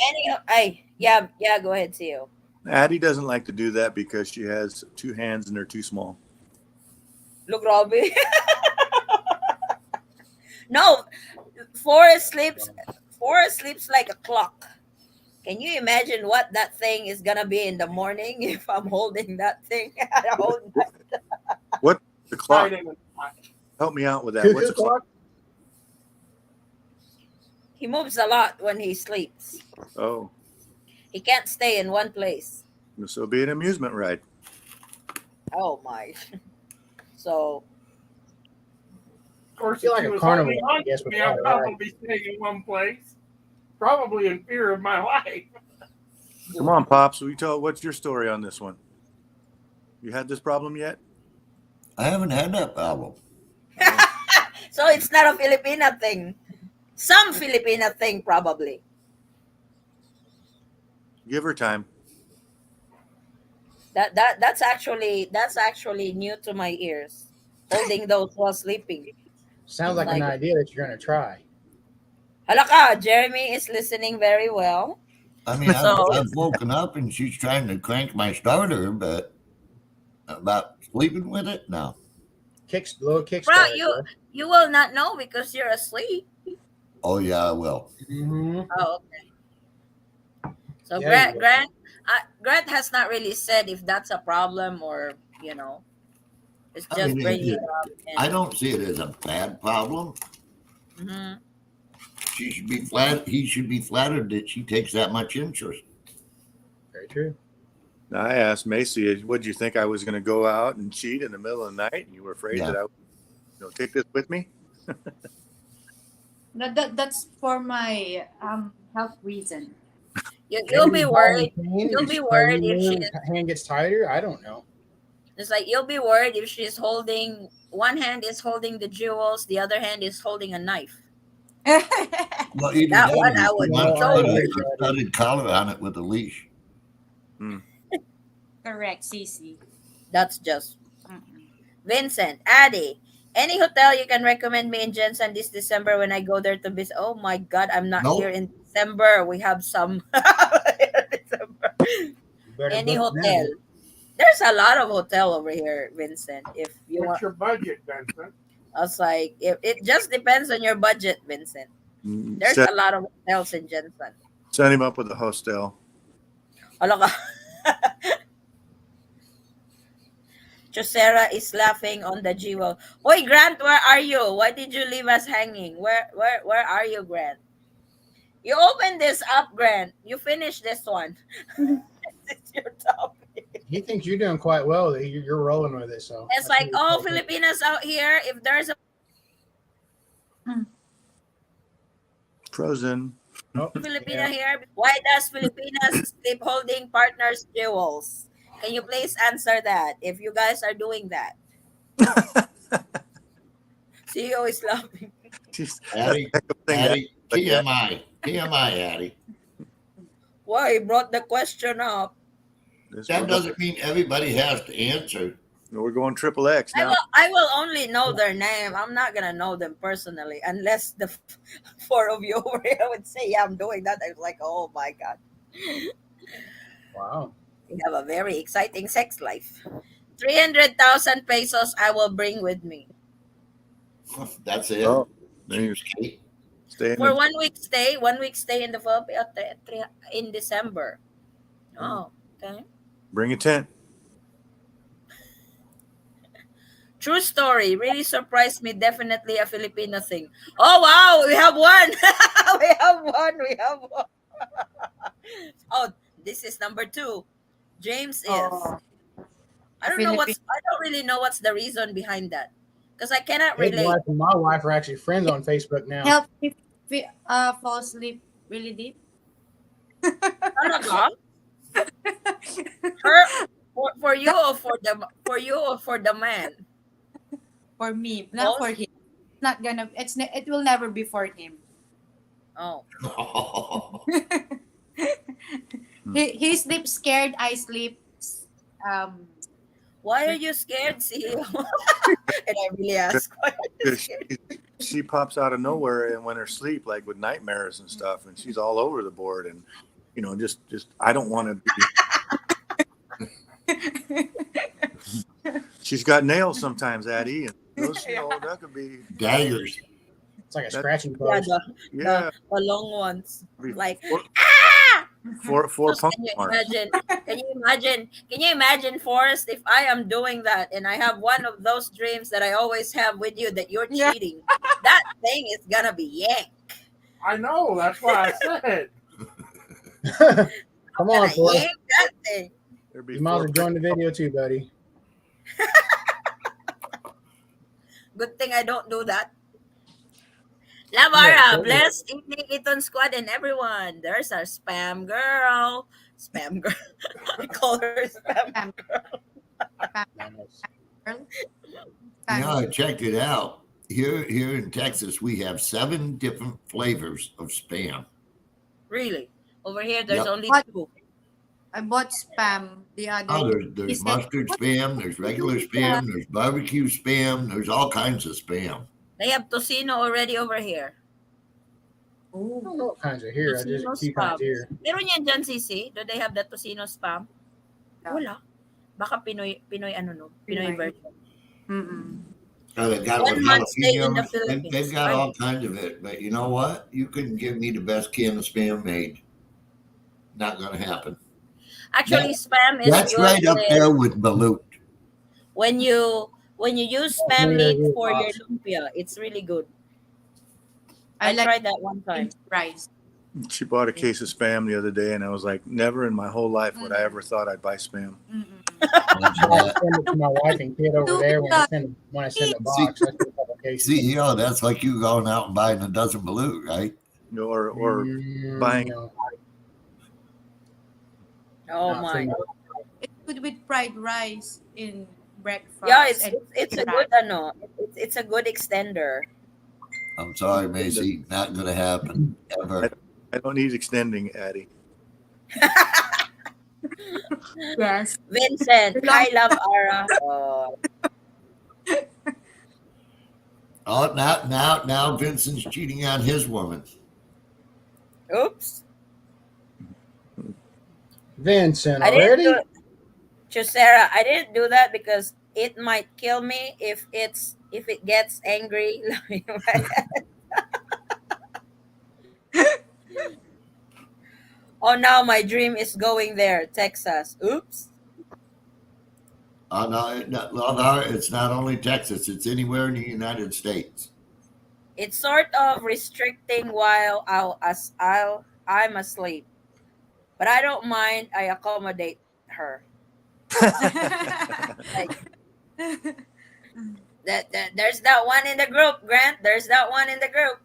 yeah, go ahead, Theo. Addie doesn't like to do that because she has two hands and they're too small. Look, Robbie. No, Forrest sleeps like a clock. Can you imagine what that thing is gonna be in the morning if I'm holding that thing all night? What's the clock? Friday night. Help me out with that. Cuckoo What's a clock? He moves a lot when he sleeps. Oh, He can't stay in one place. this will be an amusement ride. Oh my. So Of course, I feel if like he a was carnival, holding I on guess, to with me, all I'd the probably be staying in one place, probably in fear of my life. Come on, Pops. Will you tell what's your story on this one? You had this problem yet? I haven't had that problem. so it's not a Filipina thing. Some Filipina thing probably. Give her time. That's actually new to my ears. Holding those while sleeping. Sounds like Like, an idea that you're going to try. halaka, Jeremy is listening very well. I mean, So I've woken up and she's trying to crank my starter, but about sleeping with it, no. Little bro, Kickstarter. you will not know because you're asleep. Oh yeah, I will. Mm-hmm. Oh, okay. So Yeah, Grant has not really said if that's a problem or it's I just mean, bringing it up. I don't see it as a bad problem. Mhm. She should be flat. He should be flattered that she takes that much interest. Very true. I asked Macy, "What did you think I was going to go out and cheat in the middle of the night?" And you were afraid Yeah. that I would, take this with me. That's for my health reason. You'll be worried. Pain, You'll if be she- worried if your she's. hand gets tighter. I don't know. It's like you'll be worried if she's holding one hand is holding the jewels, the other hand is holding a knife. Well, either That that, one or I you would be want so to worried. put a studded collar on it with a leash. Correct, Cece. That's just Mm-mm. Vincent, Addie. Any hotel you can recommend me in Jensen this December when I go there to visit? Oh my God, I'm not Nope. here in December. We have some December. You better Any book now. hotel. There's a lot of hotel over here, Vincent. If you What's want, your budget, Vincent? I was like, it just depends on your budget, Vincent. There's Set, a lot of hotels in Jensen. set him up with a hostel. Hala ka. Chosera is laughing on the Jewel. Hoy, Grant, where are you? Why did you leave us hanging? Where are you, Grant? You open this up, Grant. You finish this one. It's your topic. He thinks you're doing quite well. You're rolling with it. So It's like, oh, Filipinas out here. If there's a Frozen. Oh, Filipina yeah. here, why does Filipinas keep holding partners' jewels? Can you please answer that? If you guys are doing that, CEO is laughing. Jeez, Addie, that's a thing Addie, but yeah. TMI, Addie. Why he brought the question up? That doesn't mean everybody has to answer. We're going triple X now. I will only know their name. I'm not gonna know them personally unless the four of you over here would say, "Yeah, I'm doing that." I was like, "Oh my god, Wow. we have a very exciting sex life." 300,000 pesos I will bring with me That's it. Oh, there you Cheapskate. stay in for the, 1 week stay. 1 week stay in the Philippines in December. Oh, okay. bring a tent. True story. Really surprised me. Definitely a Filipino thing. Oh wow, we have one. We have one. We have one. Oh, this is number 2. James is. Oh, I don't know what's. I don't really know what's the reason behind that, because I cannot His relate. wife and my wife are actually friends on Facebook now. help me fall asleep really deep. Talaga? Her for you or for the man? For me, not for him. Not gonna. It will never be for him. Oh, He sleeps scared. I sleep. why are you scared, CEO? And I really ask, why are you 'Cause scared? she pops out of nowhere and when her sleep, like with nightmares and stuff, and she's all over the board. And just I don't want to be. She's got nails sometimes, Addie, and those, that could be. Daggers. It's like a That- scratching Yeah, post. Yeah, the long ones. Like, four so punk can you marks. imagine? Can you imagine, Forrest, if I am doing that and I have one of those dreams that I always have with you that you're Yeah. cheating? That thing is gonna be yank. I know. That's why I said. Come on, Gonna Forrest. yank that thing. There'd be You might as four well join the video too, buddy. Good thing I don't do that. Lavara, totally. blessed evening, Eton Squad, and everyone. There's our spam girl. Spam girl. I call her spam. Nice. I checked it out. Here in Texas, we have 7 different flavors of spam. Really? Over here, there's Yep. only What? 2. I bought spam the other Oh, day. there's He said, mustard spam, there's regular spam, there's barbecue spam, there's all kinds of spam. They have tocino already over here. "Oh, All kinds of here. I just Tocino a few kinds spam. here. Meron yan dyan, Sisi? Do they have the tocino spam? Yeah. Wala. Baka Pinoy Pinoy. version. mm-mm." They got 1 with month stay in the jalapenos. Philippines. They've got Right. all kinds of it. But you know what? You couldn't give me the best can of spam made. Not going to happen. Actually, spam is That's good right up with- there with balut. when you use spam Yeah, meat yeah, for your awesome. lumpia. It's really good. I I like tried that one time. rice. She bought a case of spam the other day, and I was like, never in my whole life would I ever thought I'd buy spam. Mm-mm. That's I that. send it to my wife and kid over there when I send the box. That's the publication. See, that's like you going out and buying a dozen balut, right? Or buying- no, Oh not my. for me. It's good with fried rice in breakfast. Yeah, it's and a rice. good it's a good extender. I'm sorry, Macy. Not going to happen ever. I don't need extending, Addie. Yes. Vincent, I love Ara. Oh, Oh, now Vincent's cheating on his woman. oops. Vincent I didn't already? do it. Sarah, I didn't do that because it might kill me if it gets angry. Oh, now my dream is going there, Texas. Oops. No, it's not only Texas; it's anywhere in the United States. It's sort of restricting while I'm asleep, but I don't mind. I accommodate her. Like that. There's that one in the group, Grant. There's that one in the group.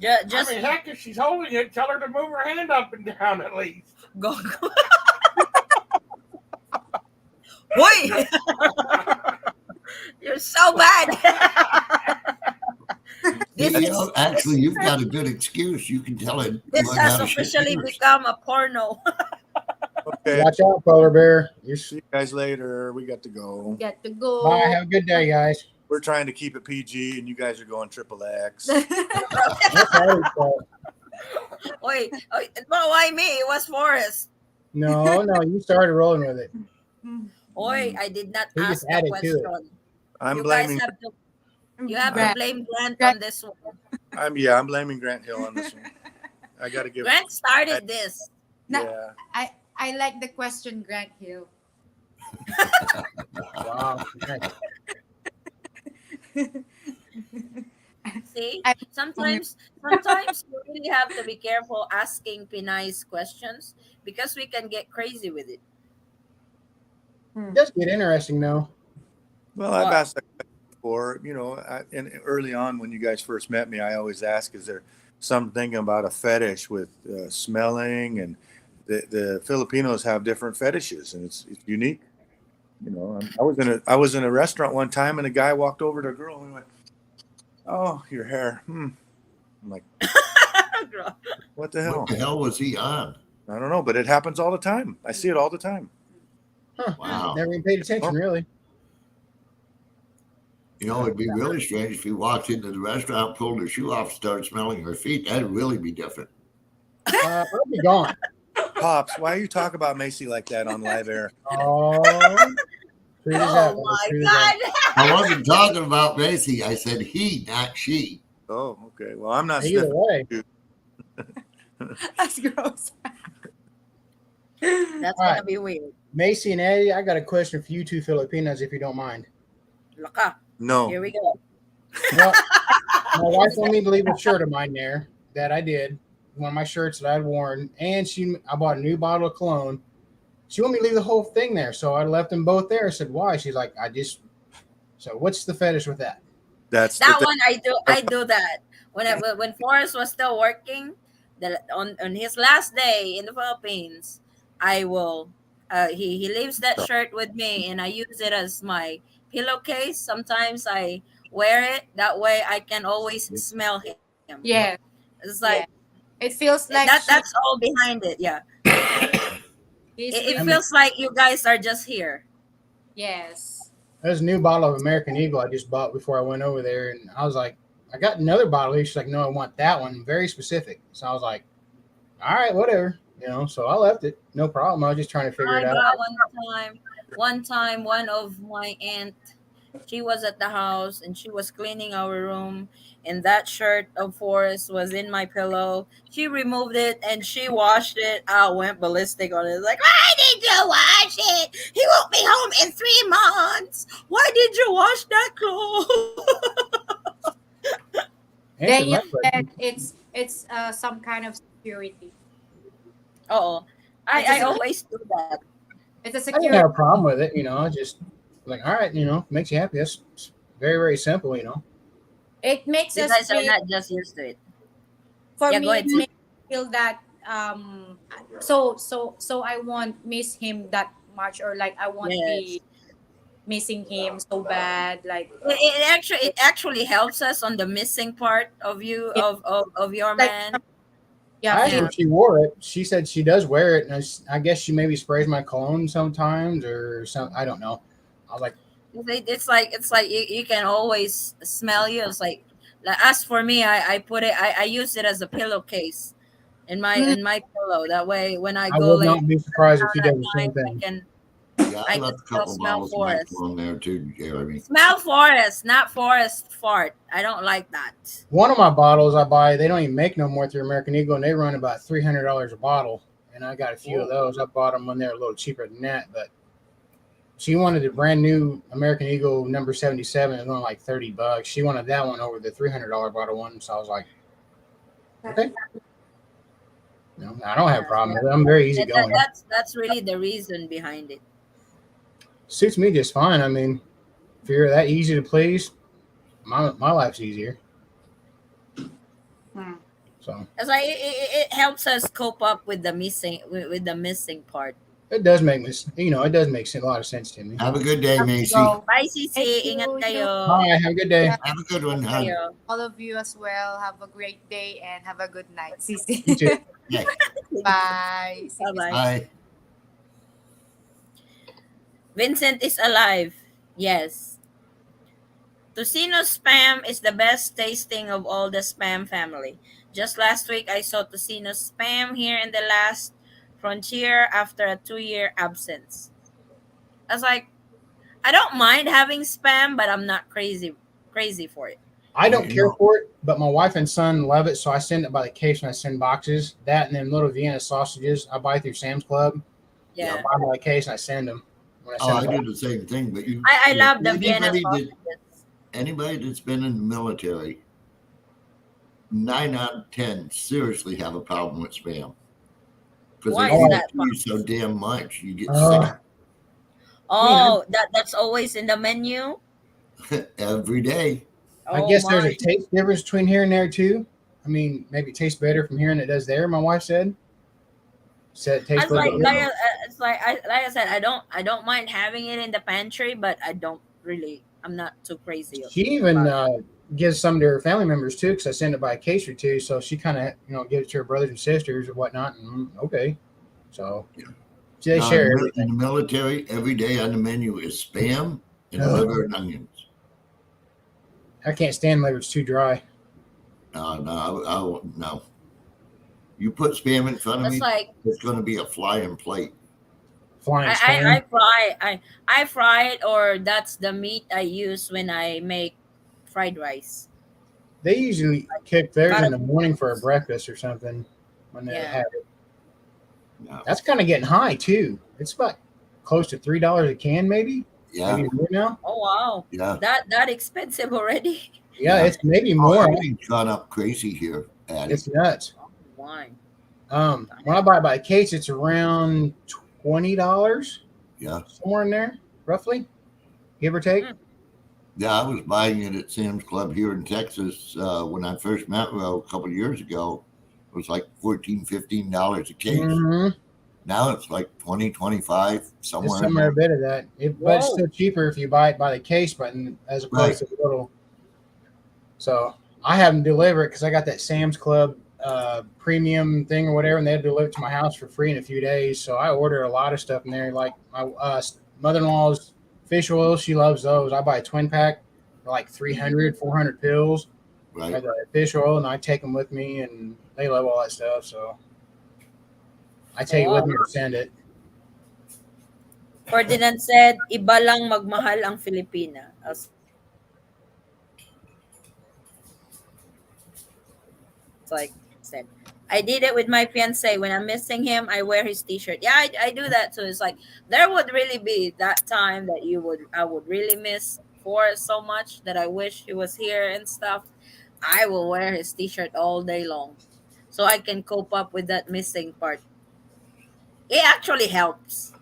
I Just mean, heck, if she's holding it, tell her to move her hand up and down at least. go. Boy, you're so bad. this is Actually, you've got a good excuse. You can tell it. this Learn how has to shift officially gears. become a porno. Okay. Watch out, polar bear. See you guys later. We got to go. Get to go. Bye. Have a good day, guys. We're trying to keep it PG, and you guys are going triple X. That's Harry's fault. Wait, but why me? It was Forrest. No, you started rolling with it. Oi, I did not He ask just the added to it. question. I'm You blaming. guys have to Grant. blame Grant on this one. I'm blaming Grant Hill on this one. I got to give. Grant started this. No. Yeah. I like the question, Grant Hill. Wow. Nice. See, I- sometimes you really have to be careful asking Pinay's questions because we can get crazy with it. It does get interesting, though. Well, I've What? asked that question before. And early on when you guys first met me, I always ask, "Is there something about a fetish with smelling?" And the Filipinos have different fetishes, and it's unique. I was in a restaurant one time, and a guy walked over to a girl and we went, "Oh, your hair." I'm like, "What the hell?" What the hell was he on? I don't know, but it happens all the time. I see it all the time. Huh. Wow. Never even paid attention, really. It'd be really strange if he walked into the restaurant, pulled her shoe off, started smelling her feet. That'd really be different. I'll be gone. Pops, why you talk about Macy like that on live air? Oh, treat us Oh out, boys. my Treat us out. God! I wasn't talking about Macy. I said he, not she. Oh, okay. Well, I'm not Either sniffing. way, That's gross. That's All right. gonna be weird. Macy and Eddie, I got a question for you two Filipinos, if you don't mind. Laka, No. here we go. Well, my wife wanted me to leave a shirt of mine there that I did, one of my shirts that I'd worn, and I bought a new bottle of cologne. She wanted me to leave the whole thing there, so I left them both there. I said, "Why?" She's like, So what's the fetish with that? That's That the one I do that when Forrest was still working. On his last day in the Philippines, I will. He leaves that shirt with me, and I use it as my pillowcase. Sometimes I wear it that way. I can always smell him. Yeah. It's like Yeah. It feels like that's all behind it. Yeah, he's it with- feels like you guys are just here. yes. There's a new bottle of American Eagle I just bought before I went over there, and I was like, I got another bottle here. She's like, "No, I want that one, very specific." So I was like, "All right, whatever." So I left it, no problem. I was just trying to figure I it out. got one time, one of my aunt, she was at the house and she was cleaning our room, and that shirt of Forrest was in my pillow. She removed it and she washed it. I went ballistic on it. Like, why did you wash it? He won't be home in 3 months. Why did you wash that clothes? Answer Then you my question. said it's some kind of security. Oh, I always do that. It's a I didn't security. have a problem with it. I just like, all right, makes you happy. That's very, very simple. It makes You us guys are feel, not just used to it. for Yeah, me go ahead, it sis. makes me feel that so I won't miss him that much, or like I won't be missing him so bad, like It actually helps us on the missing part of you of your Like, man. I yeah, asked her if she wore it. She said she does wear it, and I guess she maybe sprays my cologne sometimes or some. I don't know. I was like, It's like you can always smell you. It's like as for me, I put it. I use it as a pillowcase, in my pillow. That way, when I I go would lay not be surprised if she down does at the night, same thing. Yeah, I I can left a still couple of smell bottles of my forest. phone there too, Jeremy. Smell forest, not forest fart. I don't like that. One of my bottles I buy, they don't even make no more through American Eagle, and they run about $300 a bottle. And I got a few of Whoa. those. I bought them when they were a little cheaper than that. But she wanted a brand new American Eagle number 77. It was only like $30. She wanted that one over the $300 bottle one. So I was like, okay. No, I don't have a Yeah, problem with it. I'm very easygoing. that's really the reason behind it. Suits me just fine. I mean, if you're that easy to please, my life's easier. Hmm. So It's like it helps us cope up with with the missing part. it does make me, it does make a lot of sense to me. Have a good day, Have to Macy. go. Bye, Thank Sisi. Ingat you. You kayo. Bye. Have a good day. Have a good one, Ingat hon. kayo. all of you as well. Have a great day and have a good night. Sisi. You too. Yeah. Bye. See you. Bye-bye. Bye. Vincent is alive. Yes. Tocino spam is the best tasting of all the spam family. Just last week, I saw tocino spam here in the last frontier after a 2-year absence. I was like, I don't mind having spam, but I'm not crazy for it. I don't You care know, for it, but my wife and son love it, so I send it by the case when I send boxes. That and then little Vienna sausages I buy through Sam's Club. I Yeah. buy them by the case and I send them when I oh, send I them. do the same thing, but I love the Vienna anybody sausages. anybody that's been in the military, 9 out of 10 seriously have a problem with spam because Why they is give that? it to you so damn much, you get Uh, I mean, Oh, that's always in the menu. sick every day. I Oh guess there's my! a taste difference between here and there too. I mean, maybe it tastes better from here than it does there. My wife said it I tastes was a little like, bit different. it's like I said, I don't mind having it in the pantry, but I don't really. I'm not too crazy She even about it. gives some to her family members too, because I send it by a case or two. So she kind of gives it to her brothers and sisters or whatnot. And okay, so Yeah. they Now, in share in the everything. military, every day on the menu is spam and Ugh, liver and onions. I can't stand liver; it's too dry. No. You put spam in front of That's me, like it's going to be a flying plate. Flying I spam. fry I fry it, or that's the meat I use when I make fried rice. They usually cook theirs in the morning for a Carapace. breakfast or something when they Yeah. have it. No. That's kind of getting high too. It's about close to $3 a can, maybe Yeah. more now. Oh wow, Yeah. that expensive already? Yeah, Yeah. it's maybe Oh, more. everything's gone up crazy here, Addie. It's nuts. Oh my! When I buy it by the case, it's around $20 Yeah. somewhere in there, roughly, give or take. Mm. Yeah, I was buying it at Sam's Club here in Texas when I first met Ro a couple of years ago. It was like $14, $15 a case. Mm-hmm. Now it's like 20, 25, It's somewhere in somewhere a there. bit of that, but it's Whoa! still cheaper if you buy it by the case, but as Right. opposed to the little. So I have them deliver it because I got that Sam's Club premium thing or whatever, and they deliver it to my house for free in a few days. So I order a lot of stuff in there, like my mother-in-law's fish oil. She loves those. I buy a twin pack for like 300, 400 pills. I Right. got fish oil, and I take them with me, and they love all that stuff. So I take it with Wow. me or send it. Ferdinand said, "Iba lang magmahal ang Filipina." As like said, I did it with my fiance. When I'm missing him, I wear his T-shirt. Yeah, I do that too. It's like there would really be that time that I would really miss Forrest so much that I wish he was here and stuff. I will wear his T-shirt all day long, so I can cope up with that missing part. It actually helps.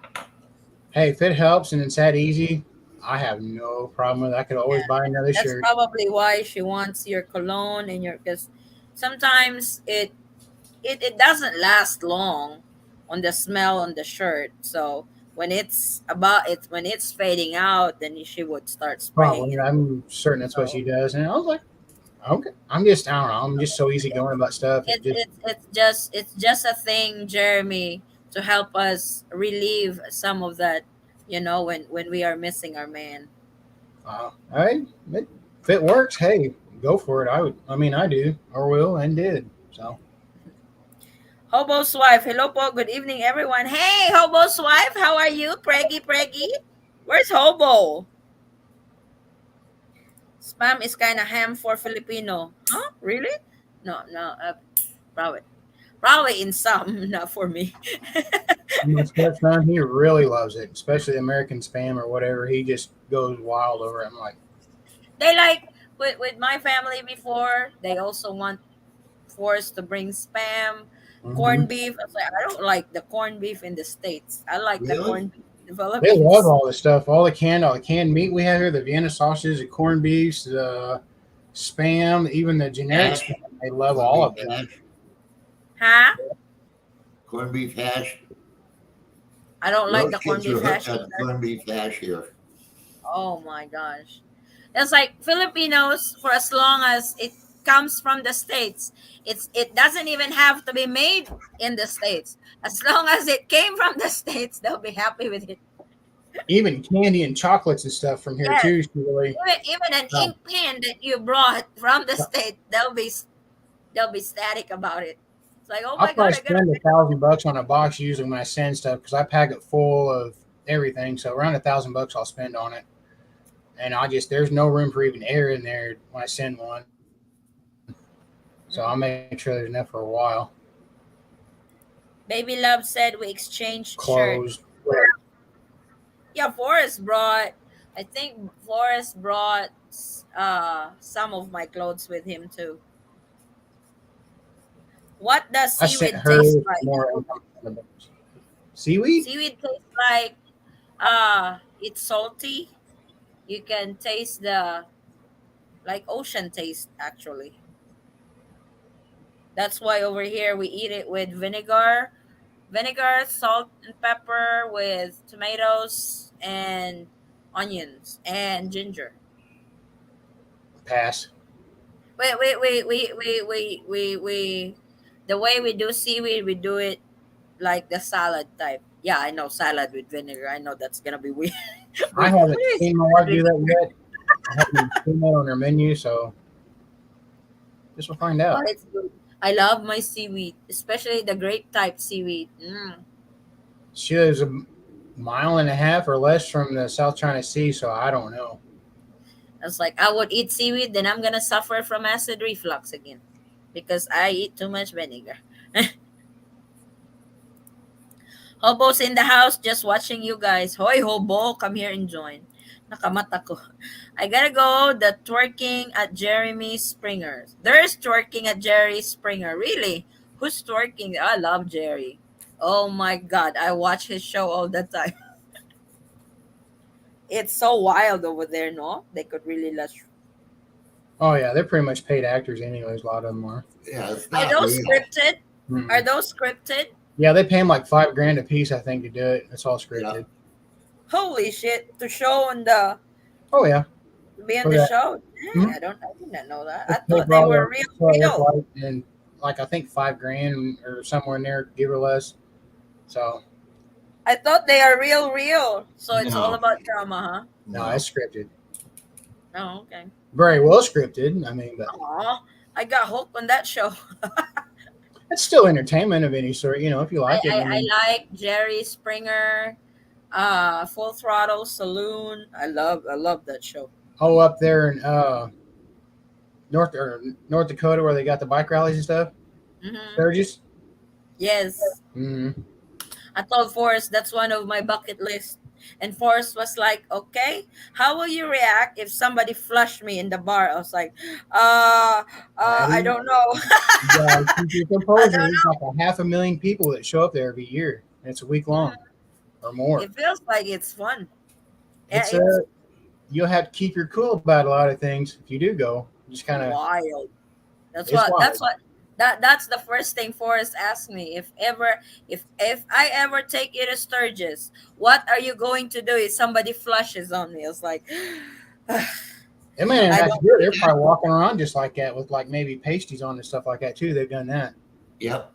Hey, if it helps and it's that easy, I have no problem with it. I could always buy another That's shirt. probably why she wants your cologne and your, because sometimes it doesn't last long on the smell on the shirt. So when it's fading out, then she would start spraying Probably. it. I'm certain that's what So she does. And I was like, okay. I don't know. I'm just so easy going about stuff. It just, it's just a thing, Jeremy, to help us relieve some of that, when we are missing our man. hey, if it works, hey, go for it. I would. I mean, I do or will and did. So Hobo's wife. Hello po. Good evening, everyone. Hey, Hobo's wife. How are you? Preggy, Preggy. Where's Hobo? Spam is kind of ham for Filipino. Huh? Really? No, no. Probably, probably in some, not for me. My stepson, he really loves it, especially American Spam or whatever. He just goes wild over it. I'm like, They like with my family before. They also want forced to bring spam, hmm corned beef. I was like, I don't like the corned beef in the States. I like the Really? corned beef in the they love Philippines. all the stuff, all the canned meat we have here, the Vienna sausages, the corned beefs, the Spam, even the generic Hash, Spam. They love corned all beef of it. hash, Huh? corned beef hash. I don't like Those the corned kids are beef hooked hash on either. corned beef hash here. Oh my gosh. It's like Filipinos, for as long as it comes from the States, it doesn't even have to be made in the States. As long as it came from the States, they'll be happy with it. Even candy and chocolates and stuff from here Yes. too. She really, Even an um, ink pen that you brought from the state, they'll be static about it. It's like, oh I'll my god, probably I gotta spend finish. $1,000 on a box usually when I send stuff because I pack it full of everything. So around $1,000 I'll spend on it, and I just there's no room for even air in there when I send one. So I'll Mm. make sure there's enough for a while. Baby Love said we exchange shirt. Clothes. Yeah, I think Forrest brought some of my clothes with him too. What does I sent seaweed her taste like? more seaweed. Seaweed tastes like it's salty. You can taste the like ocean taste actually. That's why over here we eat it with vinegar, salt and pepper with tomatoes and onions and ginger. Pass. We the way we do seaweed, we do it like the salad type. Yeah, I know salad with vinegar. I know that's gonna be weird. I what haven't is seen my salad wife with do that vinegar? yet. I haven't seen that on her menu, so guess we'll find Oh, out. it's good. I love my seaweed, especially the grape type seaweed. Mm. She lives a mile and a half or less from the South China Sea, so I don't know. I was like, I would eat seaweed, then I'm gonna suffer from acid reflux again because I eat too much vinegar. Hobo's in the house just watching you guys. Hoy, Hobo, come here and join. Nakamata ko. I gotta go. The twerking at Jeremy Springer's. There's twerking at Jerry Springer. Really? Who's twerking? I love Jerry. Oh my god, I watch his show all the time. It's so wild over there, no? They could really let. Oh yeah, they're pretty much paid actors anyways. A lot of them are. Yeah, it's Are not those real. scripted? Are Mm-mm. those scripted? Yeah, they pay them like $5,000 a piece, I think, to do it. It's all Yeah. scripted. Holy shit! To show on the Oh yeah, to be on for the that. show. Dang, Mm-hmm. I did not know that. They I pay thought for they all were the real, what it look real. like, and like I think $5,000 or somewhere in there, give or less. So I thought they are real, real. So it's all No, about drama, no, no. it's scripted. huh? Oh, okay. Very well scripted. I mean, but Aw, I got hooked on that show. it's still entertainment of any sort. You know, if you I, like it. I, I mean, I like Jerry Springer, Full Throttle Saloon. I love that show. oh, up there in North Dakota where they got the bike rallies and stuff. Hmm. Sturgis. Yes, Mm-hmm. I told Forrest that's one of my bucket list. And Forrest was like, okay, how will you react if somebody flushed me in the bar? I was like, uh, I Maddie, don't know. you gotta keep your I composure. don't There's like 500,000 people that show up there every year, and it's a week know. Mhm. long or more. It feels like it's fun. Yeah, It's it's you'll have to keep your cool about a lot of things if you do go. Just kind of wild. That's it's what that's wild. what that's the first thing Forrest asked me. If I ever take you to Sturgis, what are you going to do if somebody flushes on me? I was like, They may not I have to don't do it. They're probably walking around just like that with like maybe pasties on and stuff like that too. They've done that. Yep.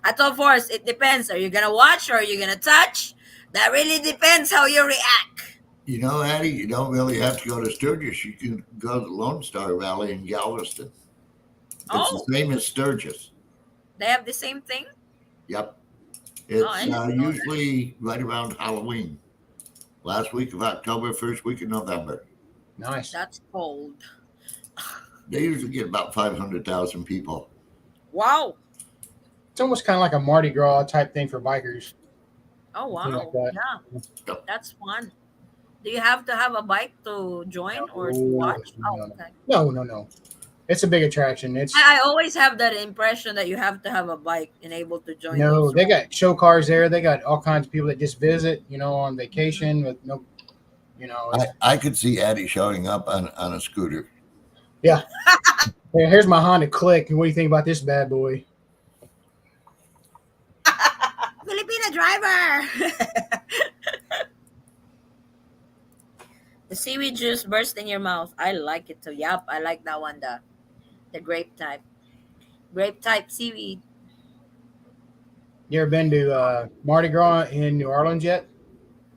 I told Forrest it depends. Are you gonna watch or are you gonna touch? That really depends how you react. You know, Addie, you don't really have to go to Sturgis. You can go to the Lone Star Valley in Galveston. It's the Oh, same as Sturgis. They have the same thing? Yep. Oh, I It's didn't know that. usually right around Halloween. Last week of October, first week of November. Nice. That's cold. They usually get about 500,000 people. Wow. It's almost kind of like a Mardi Gras type thing for bikers. Oh, Thing like wow. that. Yeah, Yep. that's fun. Do you have to have a bike to join or to No, watch? Oh, no, okay. no. It's a big attraction. It's I always have that impression that you have to have a bike and able to join no, those they rides. got show cars there. They got all kinds of people that just visit, on Mhm. vacation with no, I, it's I could see Addie showing up on a scooter. yeah. Here's my Honda Click, and what do you think about this bad boy? Filipina driver. The seaweed juice burst in your mouth. I like it too. Yup, I like that one. The grape type. Grape type seaweed. You ever been to Mardi Gras in New Orleans yet?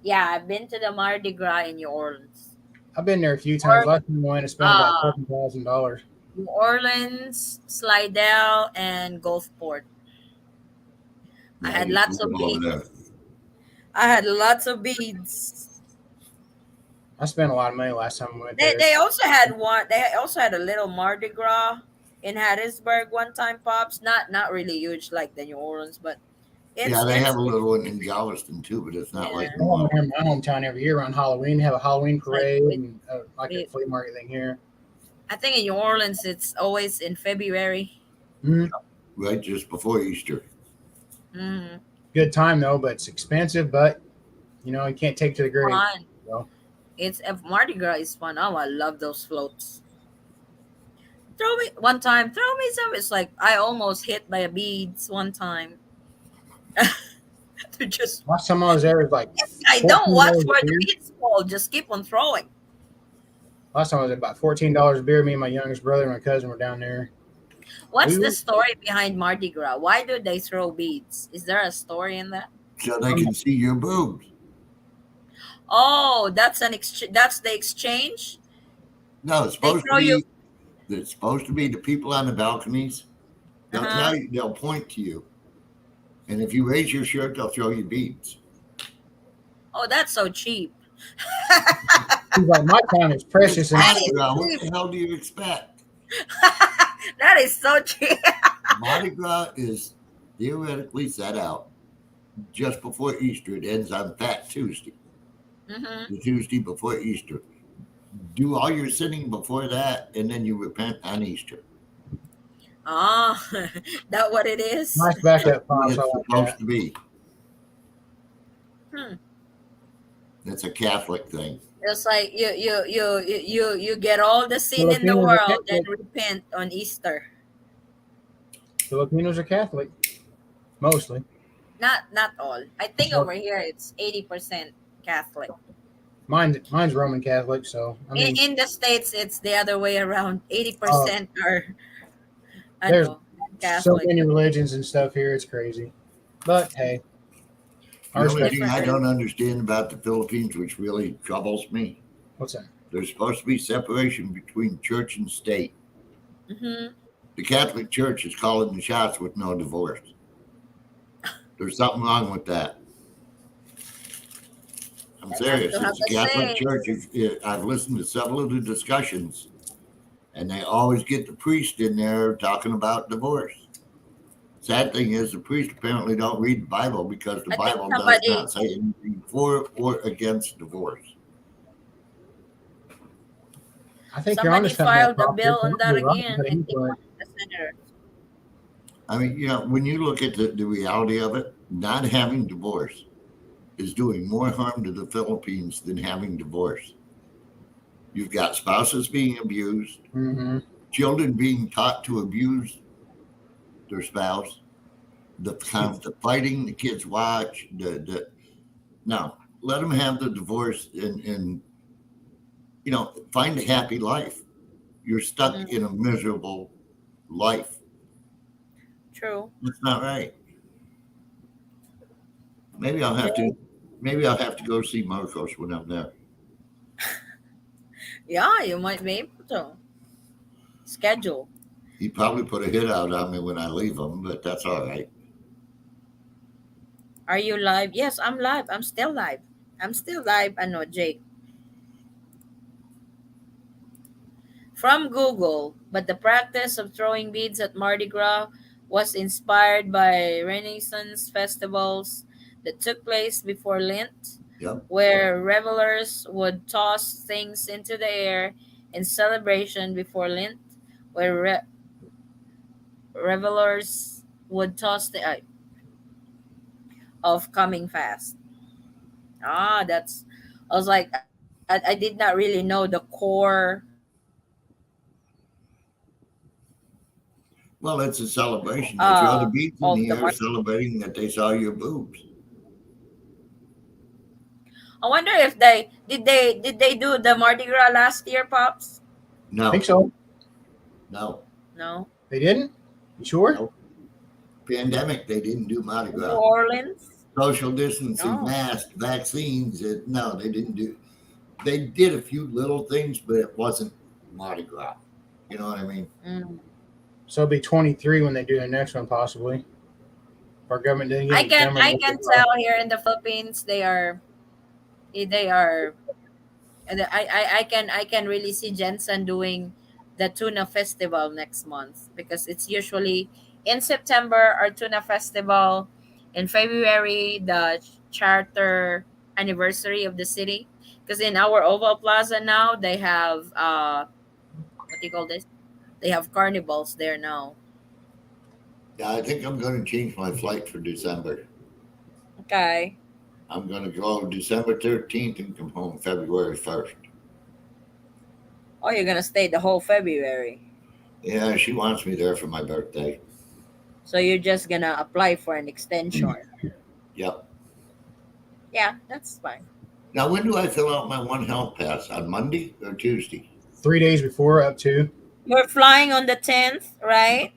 Yeah, I've been to the Mardi Gras in New Orleans. I've been there a few times. Or Last time I went, I spent about uh $7,000. New Orleans, Slidell, and Gulfport. I Yeah, I had used to lots of live over there. beads. I had lots of beads. I spent a lot of money last time I went They there. they also had one. They also had a little Mardi Gras in Hattiesburg one time, pops. Not really huge like the New Orleans, but Yeah, they it's have a little one in Galveston too, but it's not like yeah. I New have one Orleans. here in my hometown every year around Halloween. They have a Halloween It's like parade and like a it, flea market thing here. I think in New Orleans it's always in February. Mhm. Right just before Easter. Mm-hmm. Good time though, but it's expensive. But you can't take it to the grave. Fun. So It's Mardi Gras is fun. Oh, I love those floats. Throw me one time. Throw me some. It's like I almost hit by a beads one time. To just last time I was there was like I don't watch $14 a where the beer. beads fall. Just keep on throwing. Last time I was at about $14 a beer. Me and my youngest brother and my cousin were down there. What's We the were, story behind Mardi Gras? Why do they throw beads? Is there a story in that? So they can see your boobs. Oh, that's that's the exchange. No, it's They supposed to throw you. be it's supposed to be the people on the balconies. Uh They'll huh. tell you, they'll point to you. And if you raise your shirt, they'll throw you beads. Oh, that's so cheap. he's like, my time is It's precious, and That Mardi is Gras. What cheap. the hell do you expect? That is so cheap. Mardi Gras is theoretically set out just before Easter. It ends on Fat Tuesday, Mm-hmm. the Tuesday before Easter. Do all your sinning before that, and then you repent on Easter. Oh, that what it is? nice backup What pops. I it's like supposed that. to be. Hmm. It's a Catholic thing. It's like you get all the sin in the Filipinos are world, then Catholic. repent on Easter. Filipinos are Catholic, mostly. Not all. I think Well, over here it's 80% Catholic. mine's Roman Catholic, so I mean, In the States, it's the other way around. uh, 80% are there's ano, so Catholic. many religions and stuff here. It's crazy, but hey, I The only respect. thing Different. I don't understand about the Philippines, which really troubles me, What's that? there's supposed to be separation between church and state. Mm-hmm. The Catholic Church is calling the shots with no divorce. There's something wrong with that. I'm They have serious. to have It's the a Catholic say. Church. I've listened to several of the discussions, and they always get the priest in there talking about divorce. Sad thing is, the priest apparently don't read the Bible because the I think Bible does somebody not say anything for or against divorce. I think you're onto somebody something there, filed a Pop. There's bill on that something right. again. Got I an think one influence. of the senators. I mean, when you look at the reality of it, not having divorce is doing more harm to the Philippines than having divorce. You've got spouses being abused, Mm-hmm. children being taught to abuse their spouse, the fighting the kids watch. No, let them have the divorce and find a happy life. You're stuck Mm, in a miserable life. true. That's not right. Maybe I'll have Yeah. to. Maybe I'll have to go see Marcos when I'm there. Yeah, you might be able to schedule. He probably put a hit out on me when I leave him, but that's all right. Are you live? Yes, I'm live. I'm still live. I'm still live. I know, Jake. From Google, but the practice of throwing beads at Mardi Gras was inspired by Renaissance festivals that took place before Lent, Yep. where revelers would toss things into the air in celebration before Lent, where revelers would toss the of coming fast. Ah, that's. I was like, I did not really know the core Well, it's a celebration. They of throw the the Mardi beads in the air celebrating that they saw your boobs. I wonder if they do the Mardi Gras last year, pops? I think No, so. no, No, They didn't? You sure? no. Pandemic, they didn't do Mardi New Gras. Orleans. Social distancing, No. masks, vaccines. No, they didn't do. They did a few little things, but it wasn't Mardi Gras. You know what I mean? Mm. So it'll be 23 when they do the next one, possibly. If our government didn't get I any can dumber. I can tell here in the Philippines they are and I can really see Jensen doing the tuna festival next month because it's usually in September our tuna festival, in February the charter anniversary of the city, because in our Oval Plaza now they have what do you call this? They have carnivals there now. Yeah, I think I'm going to change my flight for December. Okay. I'm going to go December 13th and come home February 1st. Oh, you're gonna stay the whole February. Yeah, she wants me there for my birthday. So you're just gonna apply for an extension. Yep. Yeah, that's fine. Now, when do I fill out my One Health Pass? On Monday or Tuesday? 3 days before, up to. You're flying on the 10th, right?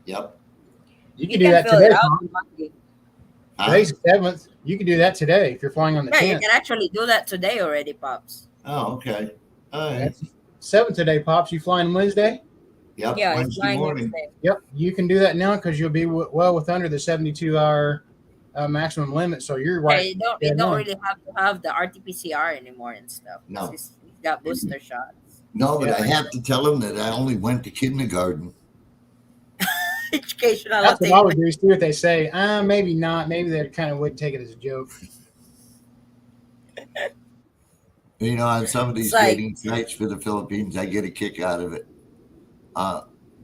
Yep. You You can do can that fill it today, out Pop. on Monday. Huh? Today's the 7th. You can do that today if you're flying on the Yeah, you 10th. can actually do that today already, Pops. Oh, okay. All right. That's 7th today, Pops. You flying Wednesday? Yep. Yeah, he's Wednesday flying morning. Wednesday. Yep. You can do that now because you'll be well with under the 72-hour maximum limit. So you're Yeah, right. you Yeah, don't no. really have to have the RT-PCR anymore and stuff. No. He's got booster shots. No, but Yeah. I have to tell him that I only went to kindergarten. Educational That's what I would attainment. do. See what they say. Maybe not. Maybe they kind of would take it as a joke. You know, on some of It's these like, dating sites for the Philippines, I get a kick out of it.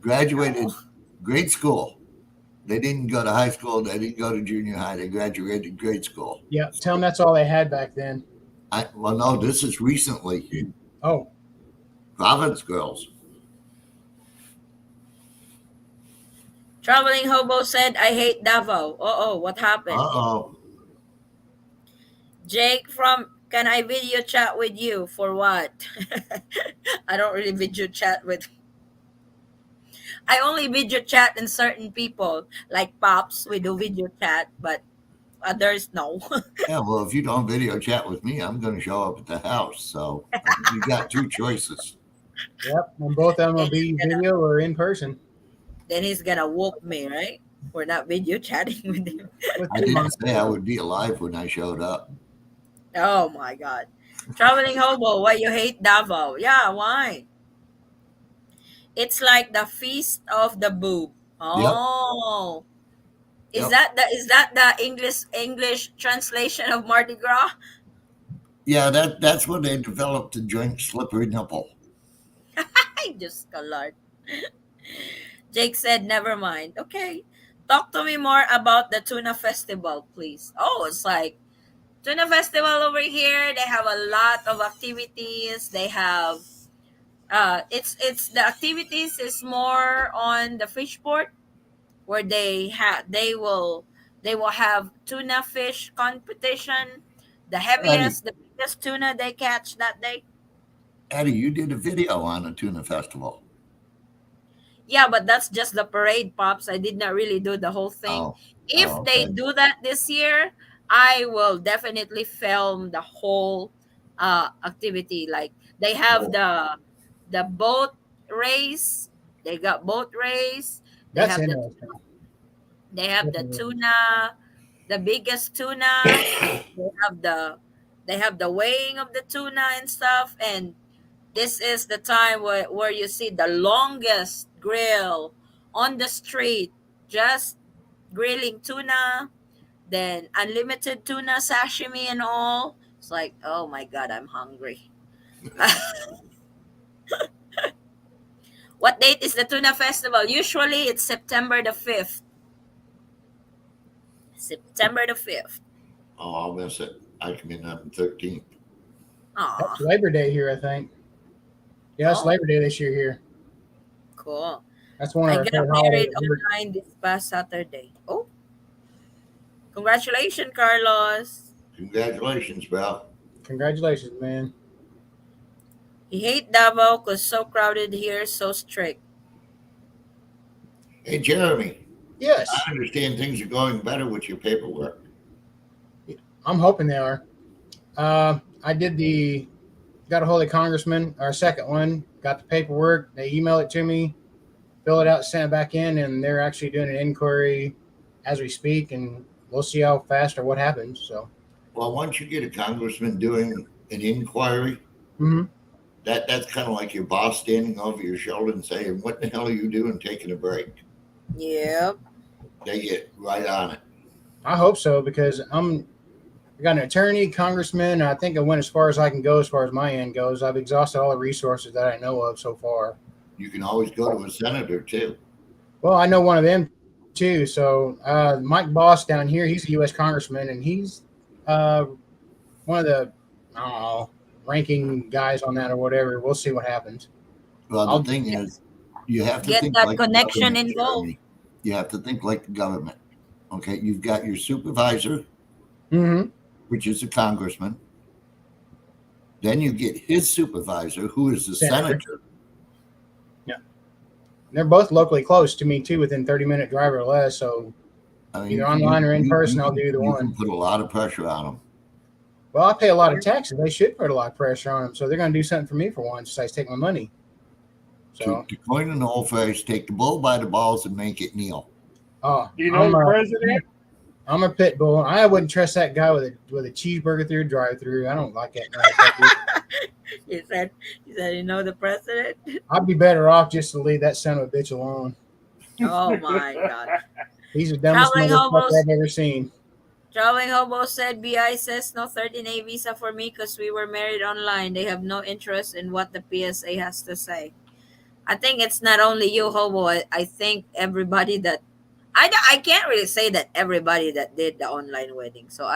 Graduated oh, grade school. They didn't go to high school. They didn't go to junior high. They graduated grade school. Yeah. Tell them that's all they had back then. Well, no, this is recently. Oh, Province girls. traveling hobo said, "I hate Davao." Oh, what Uh happened? oh. Jake from Can I video chat with you for what? I don't really video chat with. I only video chat in certain people like Pops. We do video chat, but others no. Yeah, well, if you don't video chat with me, I'm going to show up at the house. So you got two choices. yep. And both of them will then he's be gonna video or in person. then he's gonna whoop me, right? We're not video chatting with him. With I two didn't months. say I would be alive when I showed up. Oh my god. Traveling hobo, why you hate Davao? Yeah, why? It's like the feast of the boob. Yep. Oh. Yep. Is that the English translation of Mardi Gras? Yeah, that's when they developed the joint slippery nipple. I just colored. Jake said, never mind. Okay. Talk to me more about the tuna festival, please. Oh, it's like tuna festival over here. They have a lot of activities. They have it's the activities is more on the fish port where they will have tuna fish competition. The Eddie, heaviest, the biggest tuna they catch that day. Eddie, you did a video on the tuna festival. Yeah, but that's just the parade, Pops. I did not really do the whole thing. Oh, If oh, they okay. do that this year, I will definitely film the whole activity. Like they have Well, the boat race They got boat race. They That's have interesting. the Definitely. tuna, the biggest tuna. They have the weighing of the tuna and stuff. And this is the time where you see the longest grill on the street, just grilling tuna, then unlimited tuna sashimi and all. It's like, oh my god, I'm hungry. What date is the tuna festival? Usually it's September the 5th. September the 5th. Oh, I'll miss it. I come in on the 13th. That's Aw. Labor Day here, I think. Yeah, it's Oh, Labor Day this year here. cool. That's one of I our got favorite married holidays. online this past Saturday. Oh, congratulations, Carlos. Congratulations, Val. Congratulations, man. He hate Davao because so crowded here, so strict. Hey, Jeremy, Yes, I understand things are going better with your paperwork. I'm hoping they are. I did got a hold of Congressman, our second one, got the paperwork. They emailed it to me, fill it out, sent it back in, and they're actually doing an inquiry as we speak, and we'll see how fast or what happens. So, Well, once you get a congressman doing an inquiry, mhm. that's kind of like your boss standing over your shoulder and saying, "What the hell are you doing taking a break?" Yep. They get right on it. I hope so because I got an attorney, congressman. I think I went as far as I can go as far as my end goes. I've exhausted all the resources that I know of so far. You can always go to a senator too. Well, I know one of them too. So Mike Boss down here, he's a U.S. congressman, and he's uh, one of the I don't know ranking guys on that or whatever. We'll see what happens. Well, the I'll thing is, you have to Get think that like the connection government, involved. Jeremy. You have to think like the government. Okay, you've got your supervisor, mm-hmm. which is a congressman. Then you get his supervisor, who is the Senator. senator. Yeah, they're both locally close to me too, within 30-minute drive or less. So I either mean, online or in person, I'll do either you one. can put a lot of pressure on them. Well, I pay a lot of taxes. They should put a lot of pressure on them, so they're going to do something for me for once. Besides take my money. So, To coin an old phrase, take the bull by the balls and make it kneel. oh, Do you know the president? I'm a pit bull. I wouldn't trust that guy with a cheeseburger through a drive-through. I don't like that guy. You know the president? I'd be better off just to leave that son of a bitch alone. Oh my god. He's the dumbest Traveling motherfucker hobos I've ever seen. Traveling hobo said BI says no 13A visa for me because we were married online. They have no interest in what the PSA has to say. I think it's not only you, hobo. I think everybody that I can't really say that everybody that did the online wedding. So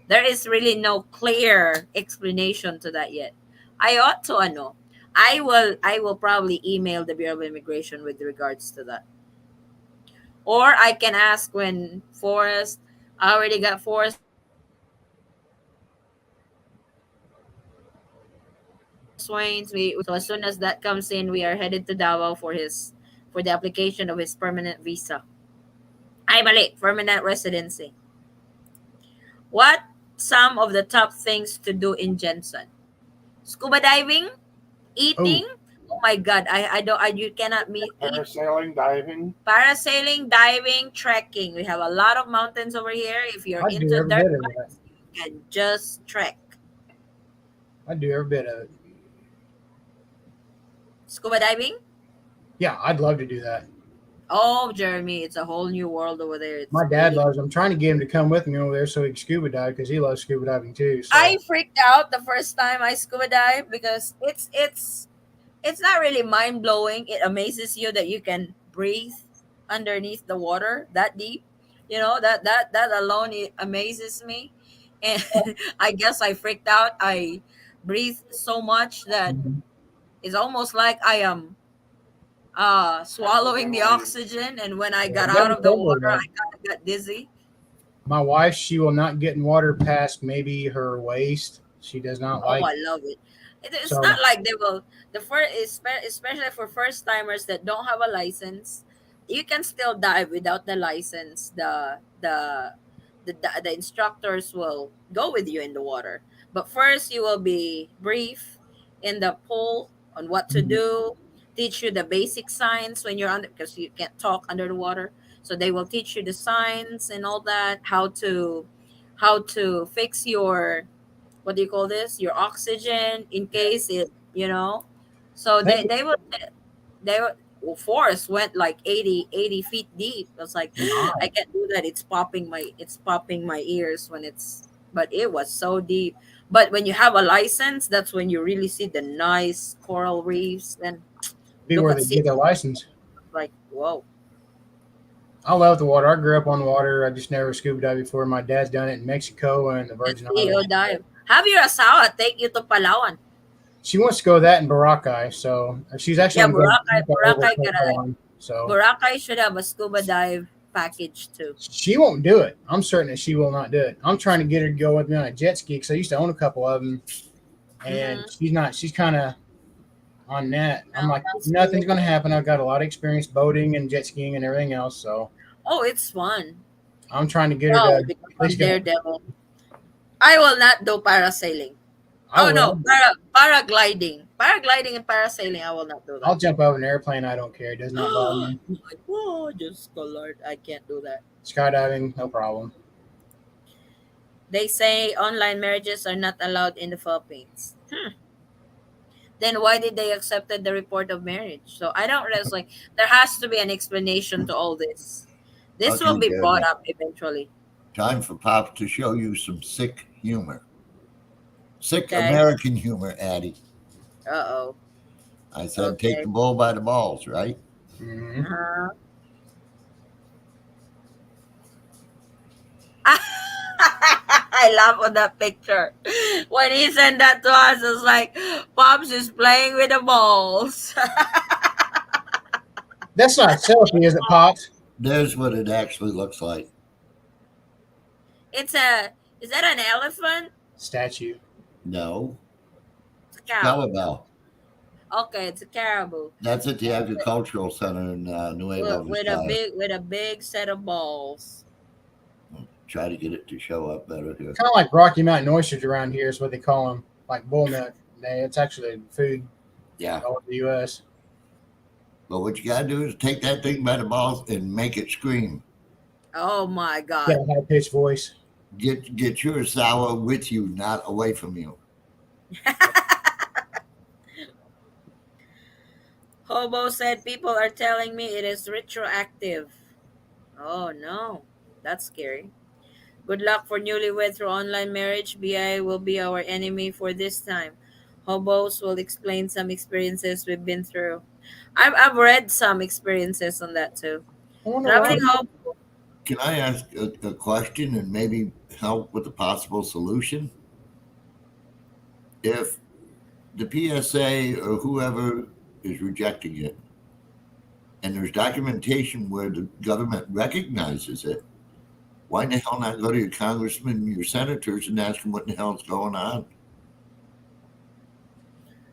there is really no clear explanation to that yet. I ought to know. I will probably email the Bureau of Immigration with regards to that. Or I can ask when Forrest I already got Forrest Swains. So as soon as that comes in, we are headed to Davao for the application of his permanent visa. Ay, mali, permanent residency. What some of the top things to do in Jensen? Scuba diving, Oh, eating. Oh my God, I don't. You cannot eat. Parasailing, diving. Parasailing, diving, trekking. We have a lot of mountains over here. If you're I'd do into every dirt bit of that. bikes, you can just trek. I'd do every bit of it. Scuba diving. Yeah, I'd love to do that. Oh, Jeremy, it's a whole new world over there. It's My dad really. loves. I'm trying to get him to come with me over there so he can scuba dive because he loves scuba diving too. I So, freaked out the first time I scuba dive because it's not really mind blowing. It amazes you that you can breathe underneath the water that deep. That alone it amazes me, and I guess I freaked out. I breathed so much that mhm. it's almost like I am swallowing the oxygen, and when I Yeah, got you got out to be of the careful with water, that. I kind of got dizzy. My wife, she will not get in water past maybe her waist. She does not Oh, like. I love it. It's So, not like they will the first, especially for first timers that don't have a license. You can still dive without the license. The instructors will go with you in the water, but first you will be brief in the pool on what to mhm. do, teach you the basic signs when you're under, because you can't talk under the water. So they will teach you the signs and all that, how to fix your, what do you call this, your oxygen in case it, so I think they were, well, forest went like 80 feet deep. I was like, I my, can't do that. It's popping my ears when it's, but it was so deep. But when you have a license, that's when you really see the nice coral reefs and be look where at they sea get their license. like, whoa. I love the water. I grew up on the water. I just never scuba dived before. My dad's done it in Mexico and the The Virgin CEO Islands. dive. Have your asawa take you to Palawan. She wants to go that in Boracay, so she's Yeah, actually going to Boracay. go over Boracay gotta. Palawan. So Boracay should have a scuba dive package too. she won't do it. I'm certain that she will not do it. I'm trying to get her to go with me on a jet ski because I used to own a couple of them, and Mm-hmm. she's not. She's kind of on that. I'm No, like, not nothing's scared. going to happen. I've got a lot of experience boating and jet skiing and everything else, so Oh, it's fun. I'm trying to get her to Probably become at a least go. daredevil. I will not do parasailing. I Oh no, will. paragliding. Paragliding and parasailing, I will not do I'll that. jump over an airplane. I don't care. It does not bother me. Like, whoa, just oh Lord, I can't do that. Skydiving, no problem. They say online marriages are not allowed in the Philippines. Then why did they accepted the report of marriage? So I don't realize, like, there has to be an explanation to all this. This will Okay, be brought Gabby. up eventually. Time for Pops to show you some sick humor. Sick Okay. American humor, Addie. Uh oh. I said take Okay. the bull by the balls, right? Hmm. Uh-huh. I laugh on that picture. When he sent that to us, it was like, Pops is playing with the balls. That's not selfie, is it, Pops? There's what it actually looks like. It's a, is that an elephant? Statue. No, It's a cow. cowbell. Okay, it's a caribou. That's at the Agricultural Center in Nuevo Vizcaya. With a big set of balls. Try to get it to show up better here. Kind of like Rocky Mountain oysters around here is what they call them, like bullnut. It's actually food Yeah. all over the U.S. But what you gotta do is take that thing by the balls and make it scream. Oh my Got God. a high pitched voice. Get your sour with you, not away from you. Hobo said people are telling me it is retroactive. Oh no, that's scary. Good luck for newlywed through online marriage. BI will be our enemy for this time. Hobos will explain some experiences we've been through. I've read some experiences on that too. I wonder why. Traveling hobo. Can I ask a question and maybe help with a possible solution? If the PSA or whoever is rejecting it, and there's documentation where the government recognizes it, why in the hell not go to your congressmen and your senators and ask them what the hell's going on?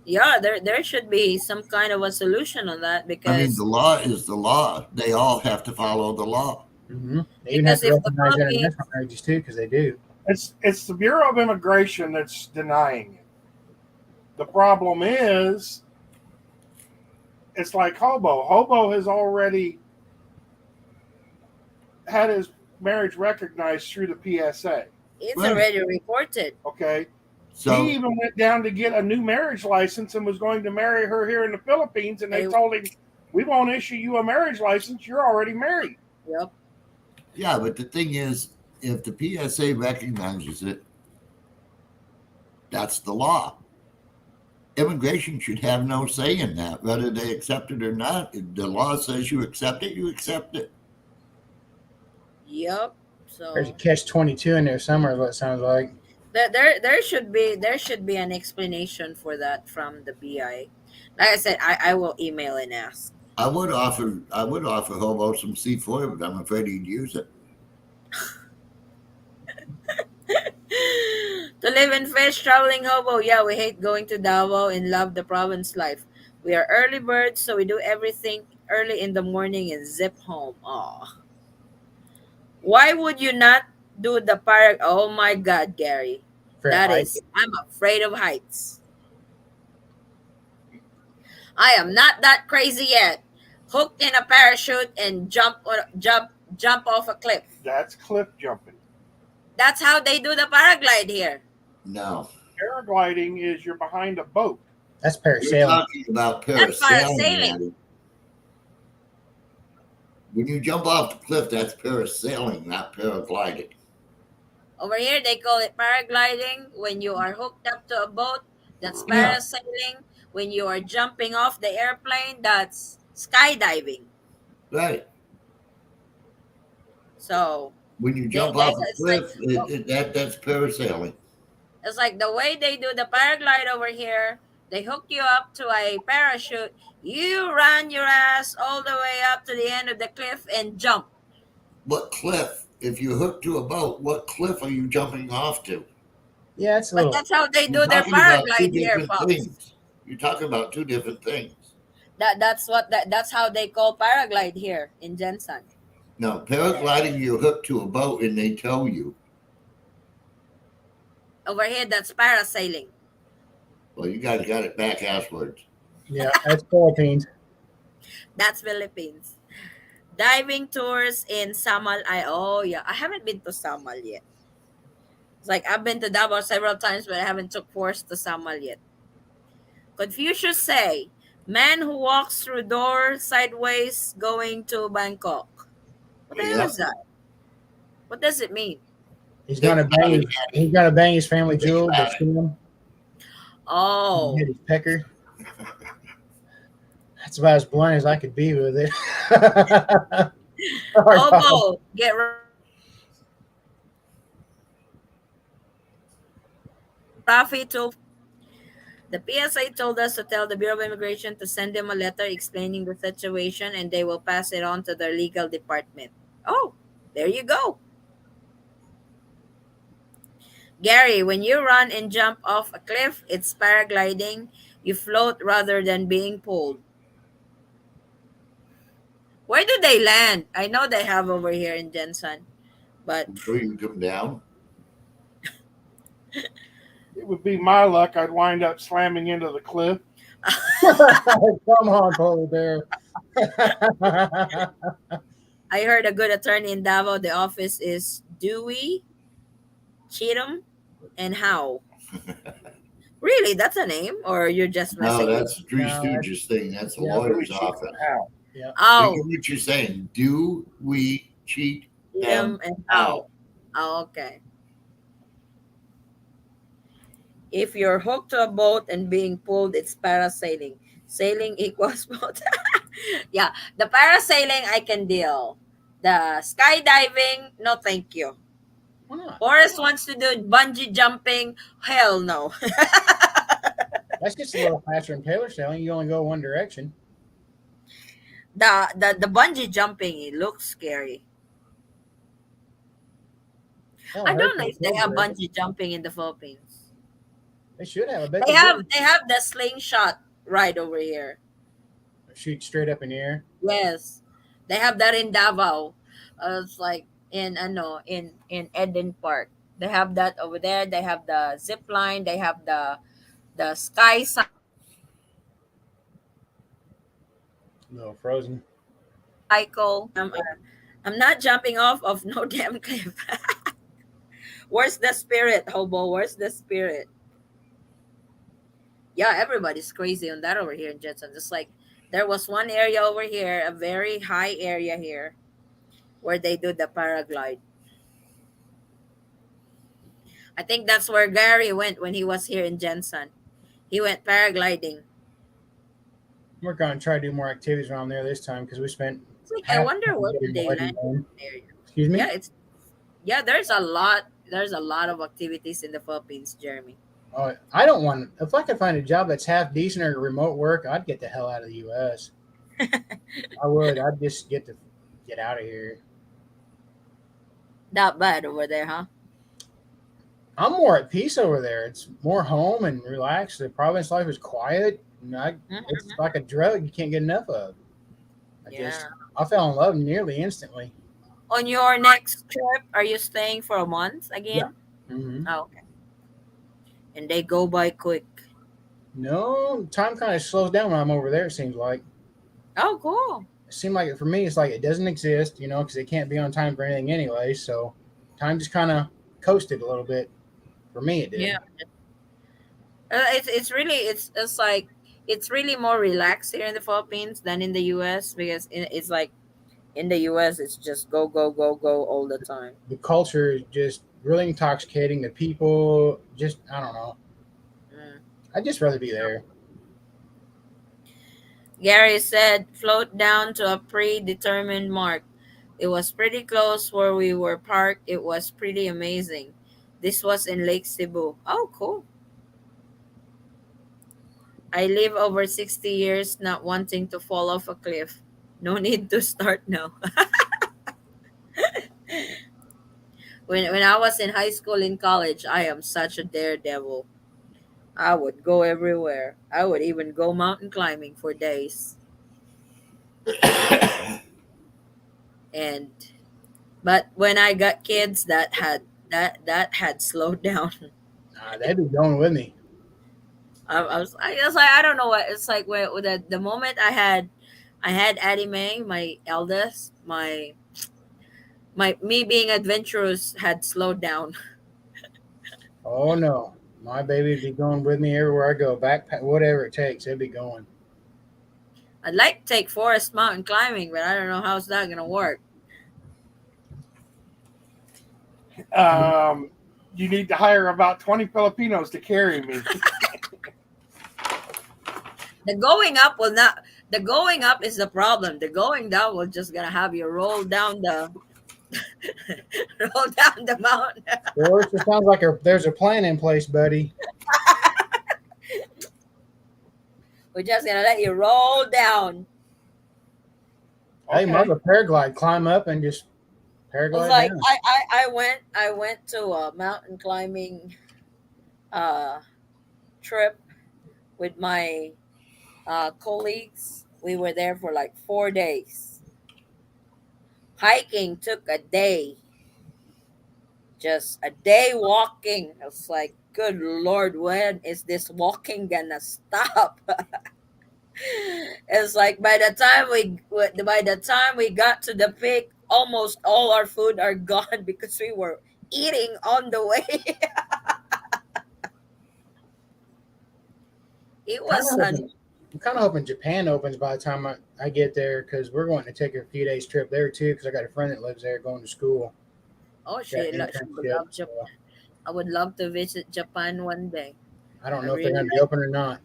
Yeah, there should be some kind of a solution on that I mean, the because law is the law. They all have to follow the law. Mm-hmm. They even have to if the recognize Philippines, international marriages too, because they do. It's the Bureau of Immigration that's denying it. The problem is, it's like Hobo. Hobo has already had his marriage recognized through the PSA. it's Right. already reported. Okay. So He even went down to get a new marriage license and was going to marry her here in the Philippines. And they told him, we won't issue you a marriage license. You're already married. Yep. yeah, but the thing is, if the PSA recognizes it, that's the law. Immigration should have no say in that, whether they accept it or not. If the law says you accept it, you accept it. Yep. There's a So catch-22 in there somewhere. Is what it sounds like. there should be an explanation for that from the BI. Like I said, I will email and ask. I would offer Hobo some C4, but I'm afraid he'd use it. To live in fish, traveling hobo. Yeah, we hate going to Davao and love the province life. We are early birds, so we do everything early in the morning and zip home. Aw. Why would you not do the park? Oh my God, Gary. Fair That height. is, I'm afraid of heights. I am not that crazy yet. Hooked in a parachute and jump off a cliff. That's cliff jumping. That's how they do the paraglide here. No, Paragliding is you're behind a boat. That's we're parasailing. talking about That's parasailing, parasailing. Maddie. When you jump off the cliff, that's parasailing, not paragliding. Over here, they call it paragliding. When you are hooked up to a boat, that's Yeah, parasailing. When you are jumping off the airplane, that's skydiving. right. So When you jump off a it's like cliff, that's parasailing. it's like the way they do the paraglide over here. They hook you up to a parachute. You run your ass all the way up to the end of the cliff and jump. What cliff? If you hook to a boat, what cliff are you jumping off to? Yeah, it's a But little. that's how they You're do their talking about two paraglide here, different pops. things. You're talking about two different things. That's how they call paraglide here in Jensen. No, paragliding, you're hooked to a boat and they tow you. Over here, that's parasailing. Well, you guys got it back asswards. Yeah, that's Philippines. That's Philippines. Diving tours in Samal. Oh yeah, I haven't been to Samal yet. It's like I've been to Davao several times, but I haven't took force to Samal yet. Confucius say, "Man who walks through door sideways going to Bangkok." What the hell Yeah. is that? What does it mean? He's gonna bang his family Think jewel, about but it. shoot him. Oh, Hit his pecker. That's about as blunt as I could be with it. Sorry, Bob. Obo, get Rafi to the PSA told us to tell the Bureau of Immigration to send them a letter explaining the situation and they will pass it on to their legal department. Oh, there you go. Gary, when you run and jump off a cliff, it's paragliding. You float rather than being pulled. Where do they land? I know they have over here in Jensen, but Before you come down. It would be my luck. I'd wind up slamming into the cliff. Come on, polar bear. I heard a good attorney in Davao. The office is Dewey, Cheatham, and Howe. Really, that's a name, or you're just No, messing with? that's the Three No, Stooges thing. That's the yeah, lawyer's office. Yeah. Think Oh, of what you're saying. Do we cheat Cheatham them and out? Howe. Oh, okay. If you're hooked to a boat and being pulled, it's parasailing. Sailing equals boat. Yeah, the parasailing I can deal. The skydiving, no, thank you. Why not? Boris wants to do bungee jumping. Hell no. That's just a little faster than Taylor sailing. You only go one direction. The bungee jumping, it looks scary. That I don't hurt don't know your if they have shoulder. bungee jumping in the Philippines. They should have. I bet They they have do. they have the slingshot right over here. Shoot straight up in the air. Yes, they have that in Davao. It's like in ano in Eden Park. They have that over there. They have the zip line. They have the sky No, frozen. cycle. I'm not jumping off of no damn cliff. Where's the spirit, hobo? Where's the spirit? Yeah, everybody's crazy on that over here in Jetson. Just like there was one area over here, a very high area here, where they do the paraglide. I think that's where Gary went when he was here in Jensen. He went paragliding. We're going to try to do more activities around there this time because we spent It's like I half the wonder time where did getting the they wedding land done. area. Excuse me? Yeah, it's yeah. There's a lot. There's a lot of activities in the Philippines, Jeremy. Oh, I don't want. If I could find a job that's half decent or remote work, I'd get the hell out of the U.S. I would. I'd just get out of here. Not bad over there, huh? I'm more at peace over there. It's more home and relaxed. The province life is quiet. And it's Mhm. like a drug you can't get enough of. Yeah. I fell in love nearly instantly. On your next trip, are you staying for a month Yeah. again? Mm-hmm. Oh, okay. And they go by quick. No, time kind of slows down when I'm over there. It seems like. Oh, cool. It seemed like for me, it's like it doesn't exist, because it can't be on time for anything anyway. So time just kind of coasted a little bit. For me, it Yeah. did. It's like it's really more relaxed here in the Philippines than in the U.S. because it's like in the U.S. it's just go go go go all the time. The culture is just really intoxicating. The people, just I don't know. Mm. I'd just rather be there. Gary said, float down to a predetermined mark. It was pretty close where we were parked. It was pretty amazing. This was in Lake Cebu. Oh, cool. I live over 60 years not wanting to fall off a cliff. No need to start now. When I was in high school and college, I am such a daredevil. I would go everywhere. I would even go mountain climbing for days. And but when I got kids that had slowed down. They'd be going with me. I was like I don't know what it's like when the moment I had Addie Mae, my eldest, my me being adventurous had slowed down. Oh no, my baby'd be going with me everywhere I go. Backpack, whatever it takes, they'd be going. I'd like to take Forest mountain climbing, but I don't know how's that gonna work. You need to hire about 20 Filipinos to carry me. The going up will not. The going up is the problem. The going down will just gonna have you roll down the roll down the mountain. Forrest, it sounds like there's a plan in place, buddy. We're just gonna let you roll down. Hey, Okay. mother, paraglide, climb up and just It was paraglide like down. I went to a mountain climbing uh trip with my colleagues. We were there for like 4 days. Hiking took a day, just a day walking. I was like, good Lord, when is this walking gonna stop? It's like by the time we got to the peak, almost all our food are gone because we were eating on the way. It Kind was of an hoping, I'm kind of hoping Japan opens by the time I get there because we're going to take a few days trip there too because I got a friend that lives there going to school. oh Got shit, an she would internship. love So Japan. I would love to visit Japan one day. I don't I know if they're really going to be like open or not.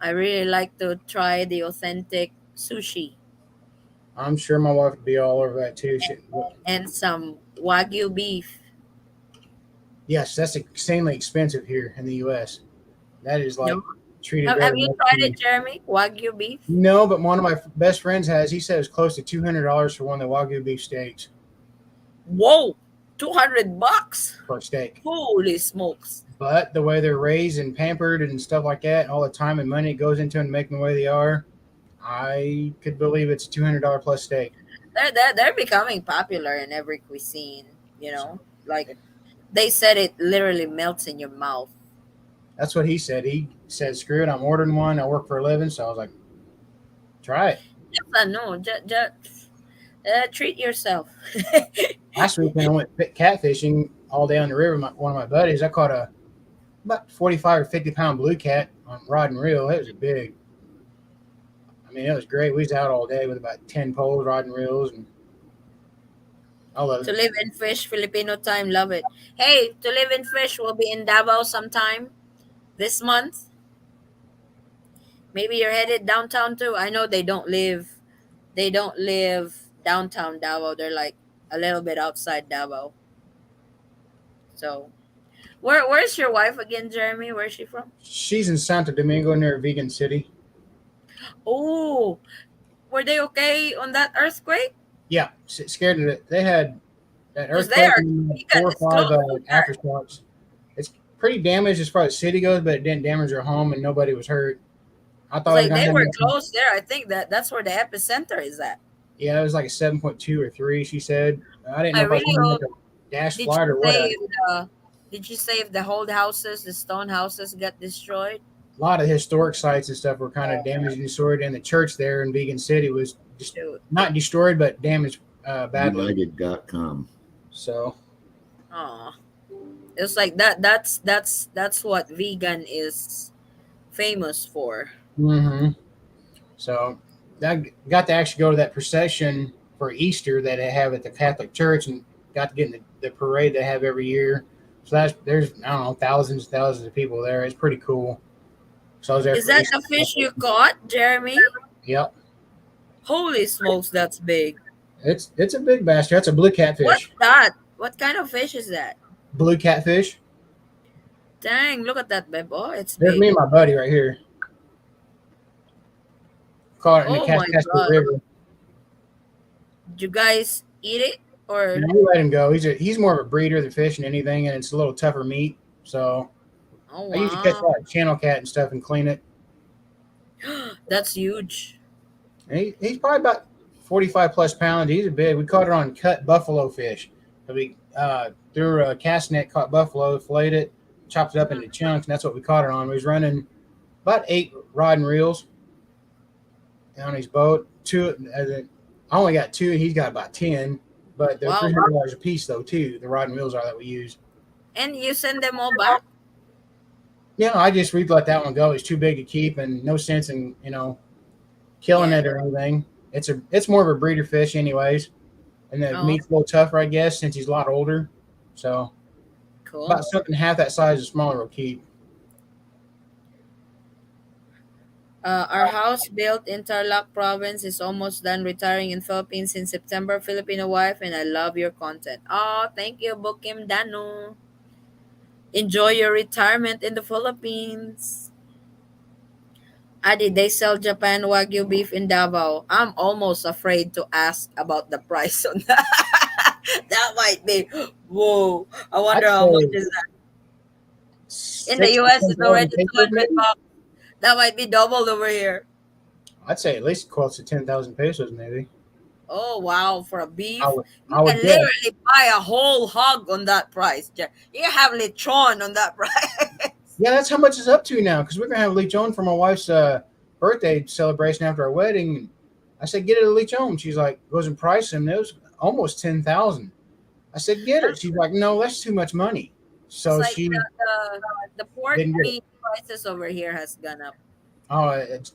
I really like to try the authentic sushi I'm sure my wife would be all over that too. and some wagyu beef. Yes, that's insanely expensive here in the U.S. That is No, like treated have very you much. tried it, Jeremy? Wagyu beef? No, but one of my best friends has. He said it's close to $200 for one of the Wagyu beef steaks Whoa, $200. for a steak. Holy smokes! But the way they're raised and pampered and stuff like that, all the time and money it goes into them to make them the way they are, I could believe it's a $200 plus steak. They're becoming popular in every cuisine. You So know, like they said, it literally melts in your mouth. that's what he said. He said, "Screw it, I'm ordering one. I work for a living." So I was like, "Try it." No, just treat yourself. Last weekend I went catfishing all day on the river. One of my buddies, I caught about 45 or 50 pound blue cat on rod and reel. It was big. I mean, it was great. We was out all day with about 10 poles, rod and reels, and I love To it. live and fish, Filipino time, love it. Hey, to live and fish will be in Davao sometime this month. Maybe you're headed downtown too. I know they don't live downtown Davao. They're like a little bit outside Davao. So where's your wife again, Jeremy? Where's she from? She's in Santo Domingo near Vegan City. Oh, were they okay on that earthquake? Yeah, scared of it. They had that Because they earthquake are and because 4 or 5 it's close to that. aftershocks. It's pretty damaged as far as city goes, but it didn't damage her home and nobody was hurt. I It's thought it was like gonna they have were nothing. close there. I think that's where the epicenter is at. Yeah, it was like a 7.2 or 3. She said I didn't I know if I was really going to make hope. a dash Did she flight or what. say if the Did she say if the whole houses, the stone houses, got destroyed? lot of historic sites and stuff were kind of damaged and destroyed, and the church there in Vegan City was just Shoot. not destroyed but damaged badly. United.com. So Aw. It's like that's what vegan is famous for. so I got to actually go to that procession for Easter that they have at the Catholic Church, and got to get in the parade they have every year. So there's I don't know, thousands and thousands of people there. It's pretty cool. So I was there Is for that Easter. the fish you caught, Jeremy? Yep. Holy smokes, that's big. It's a big bass. That's a blue catfish. What's that? What kind of fish is that? Blue catfish. Dang, look at that, babe. Oh, it's There's big. me and my buddy right here. Caught it in the Oh my Kaskaskia God. River. Did you guys eat it or? And we let him go. He's more of a breeder than fish and anything, and it's a little tougher meat. So Oh I usually catch a wow, lot of channel cat and stuff and clean it. that's huge. And he's probably about 45 plus pounds. He's a big. We caught it on cut buffalo fish. So we threw a cast net, caught buffalo, filleted it, chopped it up into chunks, and that's what we caught it on. We was running about 8 rod and reels on his boat. I only got 2, and he's got about 10. But they're Wow. $300 a piece though too. The rod and reels are that we use. And you send them all back? Yeah, I just we let that one go. It's too big to keep, and no sense in killing Yeah. it or anything. It's more of a breeder fish, anyways, and the Oh. meat's a little tougher, I guess, since he's a lot older. So Cool. about something half that size or smaller will keep. Our house built in Tarlac province is almost done retiring in Philippines in September. Filipino wife, and I love your content. Oh, thank you, Bukim Danu. Enjoy your retirement in the Philippines. Adi, they sell Japan Wagyu beef in Davao. I'm almost afraid to ask about the price on that. That might be, whoa. I wonder I'd how much say is that. In the 6 to US, it's 10,000 already pesos, 200 maybe? bucks. That might be doubled over here. I'd say at least close to 10,000 pesos, maybe. Oh, wow. For a beef, I would you I would can guess. literally buy a whole hog on that price. You can have lechon on that price. Yeah, that's how much it's up to now. Because we're gonna have lechon for my wife's birthday celebration after our wedding. I said, get it a lechon. She's like, goes and price him. It was almost 10,000. I said, get it. She's like, no, that's too much money. It's So like she the pork didn't get it. meat prices over here has gone up.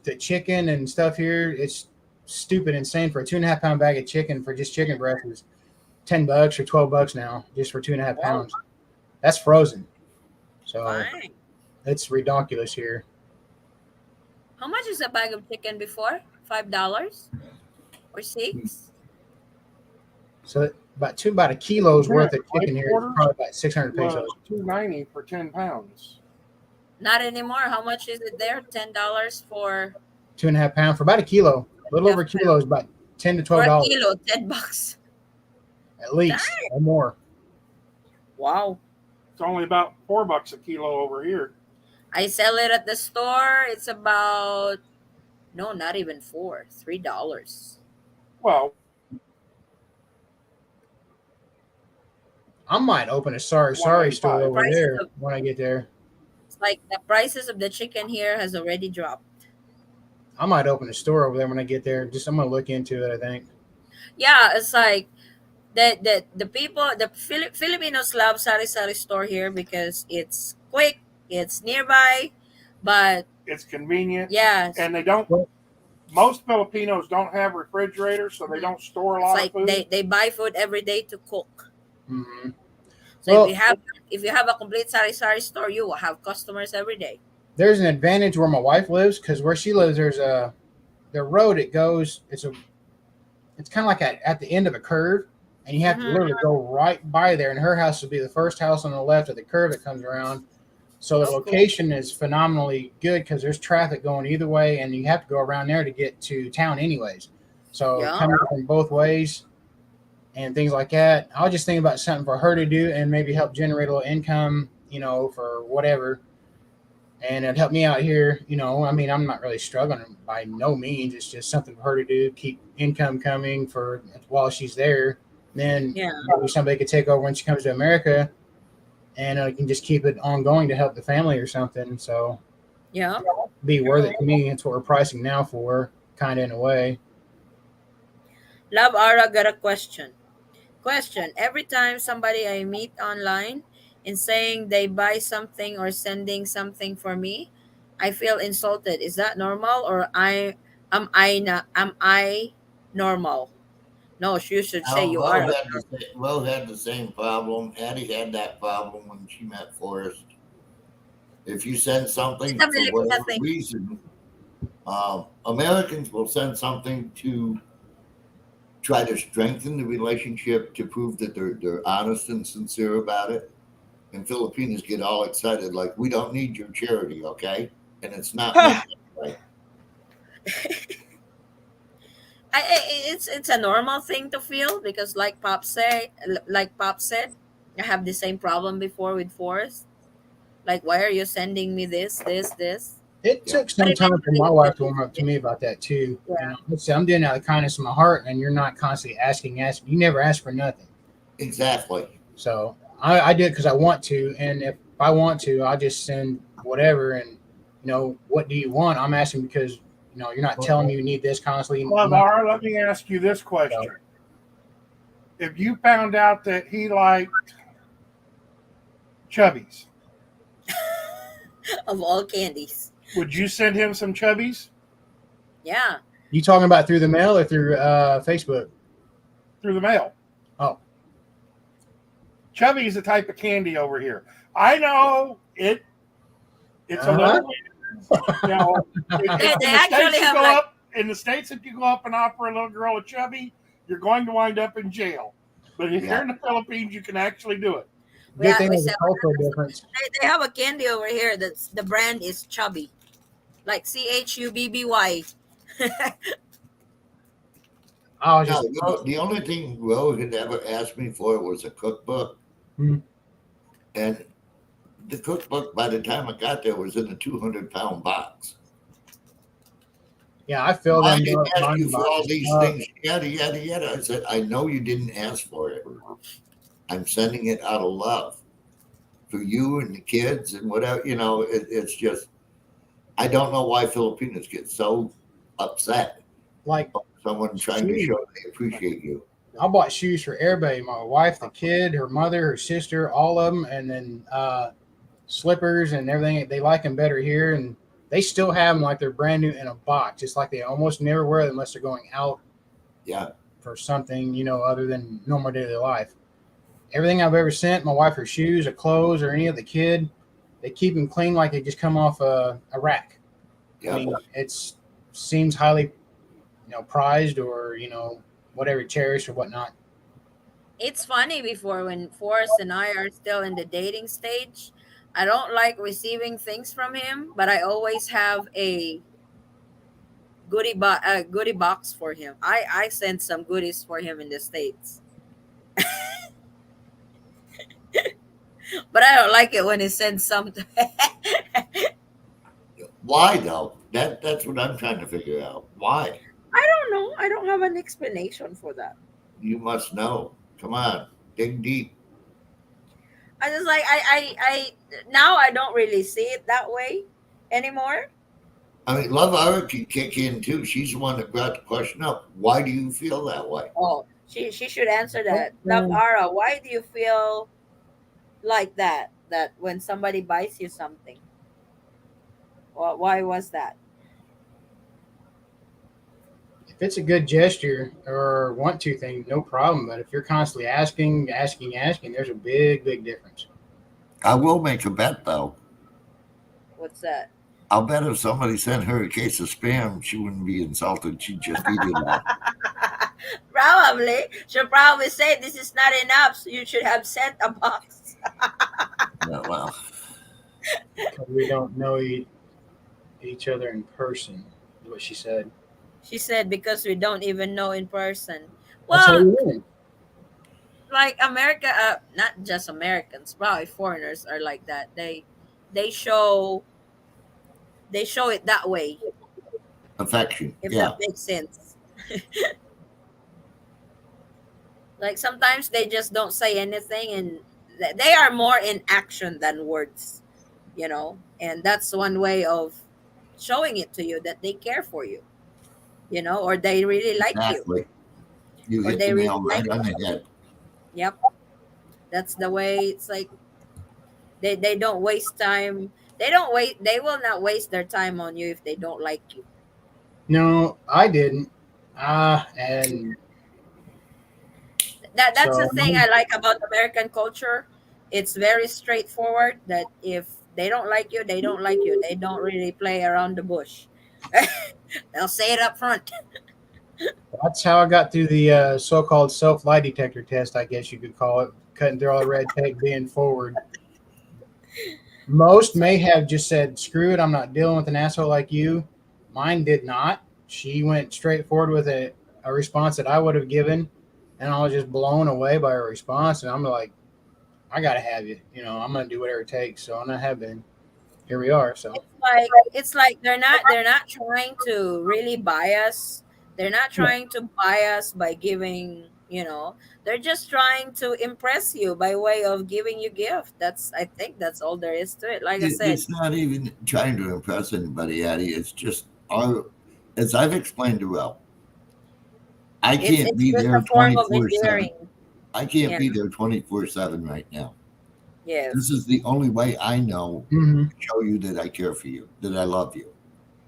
The chicken and stuff here, it's stupid insane for a 2.5 pound bag of chicken for just chicken breast is $10 or $12 now just for 2.5 pounds. That's frozen. So Fine. it's ridiculous here. How much is a bag of chicken before? $5 or $6? So about a kilo's worth of Like chicken here is quarters? probably about 600 pesos. Was $2.90 for 10 pounds. Not anymore. How much is it there? $10 for 2.5 pounds for about a kilo. A little over a kilo is about $10 to for a $12 kilo, $10. at least or more. Wow. It's only about $4 a kilo over here. I sell it at the store. It's about no, not even $3. Well, I might open a sorry store over Prices there of- when I get there. It's like the prices of the chicken here has already dropped. I might open a store over there when I get there. I'm gonna look into it, I think. Yeah, it's like the people, the Filipinos love sari-sari store here because it's quick, it's nearby, but it's convenient. yes, And they don't, most Filipinos don't have refrigerators, so they don't store a it's lot like of food. they buy food every day to cook. Mm-hmm. So Well- if you have a complete sari-sari store, you will have customers every day. There's an advantage where my wife lives because where she lives, there's the road it goes. It's kind of like at the end of a curve, and you have to literally go right by there. And her house would be the first house on the left of the curve that comes around. So the Oh, cool. location is phenomenally good because there's traffic going either way, and you have to go around there to get to town anyways. So Yeah. coming from both ways and things like that. I was just thinking about something for her to do and maybe help generate a little income, for whatever. And it'd help me out here. I mean, I'm not really struggling by no means. It's just something for her to do, keep income coming for while she's there. Then Yeah. maybe somebody could take over when she comes to America, and I can just keep it ongoing to help the family or something. So Yeah. be worth it to me. It's what we're pricing now for, kind of in a way. Love Ara got a question. Question. Every time somebody I meet online and saying they buy something or sending something for me, I feel insulted. Is that normal or am I normal? No, you should say Now, you are. Mo had the same problem. Addie had that problem when she met Forrest. If you send It's a something for Filipina whatever thing. reason, Americans will send something to try to strengthen the relationship to prove that they're honest and sincere about it. And Filipinos get all excited, like, we don't need your charity, okay? And it's not meant that way. It's a normal thing to feel because like Pop said, I have the same problem before with Forrest. Like, why are you sending me this? It Yeah. took But some time for my eventually, wife to warm up to me about that too. yeah, Let's say I'm doing it out of the kindness of my heart, and you're not constantly asking. You never ask for nothing. Exactly. So I do it because I want to, and if I want to, I'll just send whatever. And what do you want? I'm asking because you're not telling me you need this constantly. Love R, let me ask you this question. If you found out that he liked chubbies, of all candies, would you send him some chubbies yeah. You talking about through the mail or through Facebook? through the mail? Oh, Chubby is a type of candy over here. I know it. It's a Uh-huh. little, you know, They in the actually states you have go like up. In the states, if you go up and offer a little girl a chubby, you're going to wind up in jail. But if you're Yeah. in the Philippines, you can actually do it. we good thing we there's a sell. cultural difference. They have a candy over here that's the brand is Chubby, like Chubby. I was No, just the only thing Ro had ever asked me for was a cookbook. Hmm. And the cookbook, by the time I got there, was in a 200-pound box. yeah. I feel I them didn't ask buying you for all boxes. these things, yada, yada, yada. I said, I know you didn't ask for it. I'm sending it out of love for you and the kids and whatever. It's just, I don't know why Filipinos get so upset Like about someone trying to shoes. show they appreciate you. I bought shoes for everybody. My wife, the kid, her mother, her sister, all of them, and then slippers and everything. They like them better here, and they still have them like they're brand new in a box. It's like they almost never wear them unless they're going out Yeah. for something, other than normal daily life. Everything I've ever sent my wife, her shoes or clothes or any of the kid, they keep them clean like they just come off a rack. I Yeah. mean, it's seems highly, prized or whatever, cherished or whatnot. It's funny before when Forrest and I are still in the dating stage. I don't like receiving things from him, but I always have a goodie box for him. I sent some goodies for him in the States. But I don't like it when he sends something. Why though? That's what I'm trying to figure out. Why? I don't know. I don't have an explanation for that. You must know. Come on, dig deep. I just like I now I don't really see it that way anymore. I mean, Love Ira can kick in too. She's the one that brought the question up. Why do you feel that way? Oh, she should answer that. Love Um, Ara, why do you feel like that? That when somebody buys you something, why was that? if it's a good gesture or want to thing, no problem. But if you're constantly asking, there's a big, big difference. I will make a bet though. What's that? I'll bet if somebody sent her a case of spam, she wouldn't be insulted. She'd just eat it all. Probably. She'll probably say this is not enough, so you should have sent a box. Yeah, well, Because we don't know each other in person, is what she said. She said because we don't even know in person. That's how Well, you win. like America, not just Americans, probably foreigners are like that. They show they show it that way, affection. if that Yeah. makes sense. Like sometimes they just don't say anything, and they are more in action than words. and that's one way of showing it to you that they care for you, or they really like you, Exactly. You or hit the they really nail like right on the head. Yep, that's the way. It's like they don't waste time. They will not waste their time on you if they don't like you. No, I didn't. And That's the so thing I like about American culture. It's very straightforward that if they don't like you, they don't like you. They don't really play around the bush. They'll say it up front. that's how I got through the so-called self lie detector test, I guess you could call it, cutting through all the red tape, being forward. Most may have just said, "Screw it, I'm not dealing with an asshole like you." Mine did not. She went straight forward with a response that I would have given, and I was just blown away by her response. And I'm like, I gotta have you. I'm gonna do whatever it takes. So, and I have been. Here we are. So, It's like they're not trying to really buy us. They're not yeah. trying to buy us by giving, they're just trying to impress you by way of giving you gift. I think that's all there is to it. Like I said, It's not even trying to impress anybody, Addie. It's just our, as I've explained to Elle, I it's can't it's be just there a form of 24/7. endearing. I can't Yeah. be there 24/7 right now. This is Yes. the only way I know Hmm. to show you that I care for you, that I love you.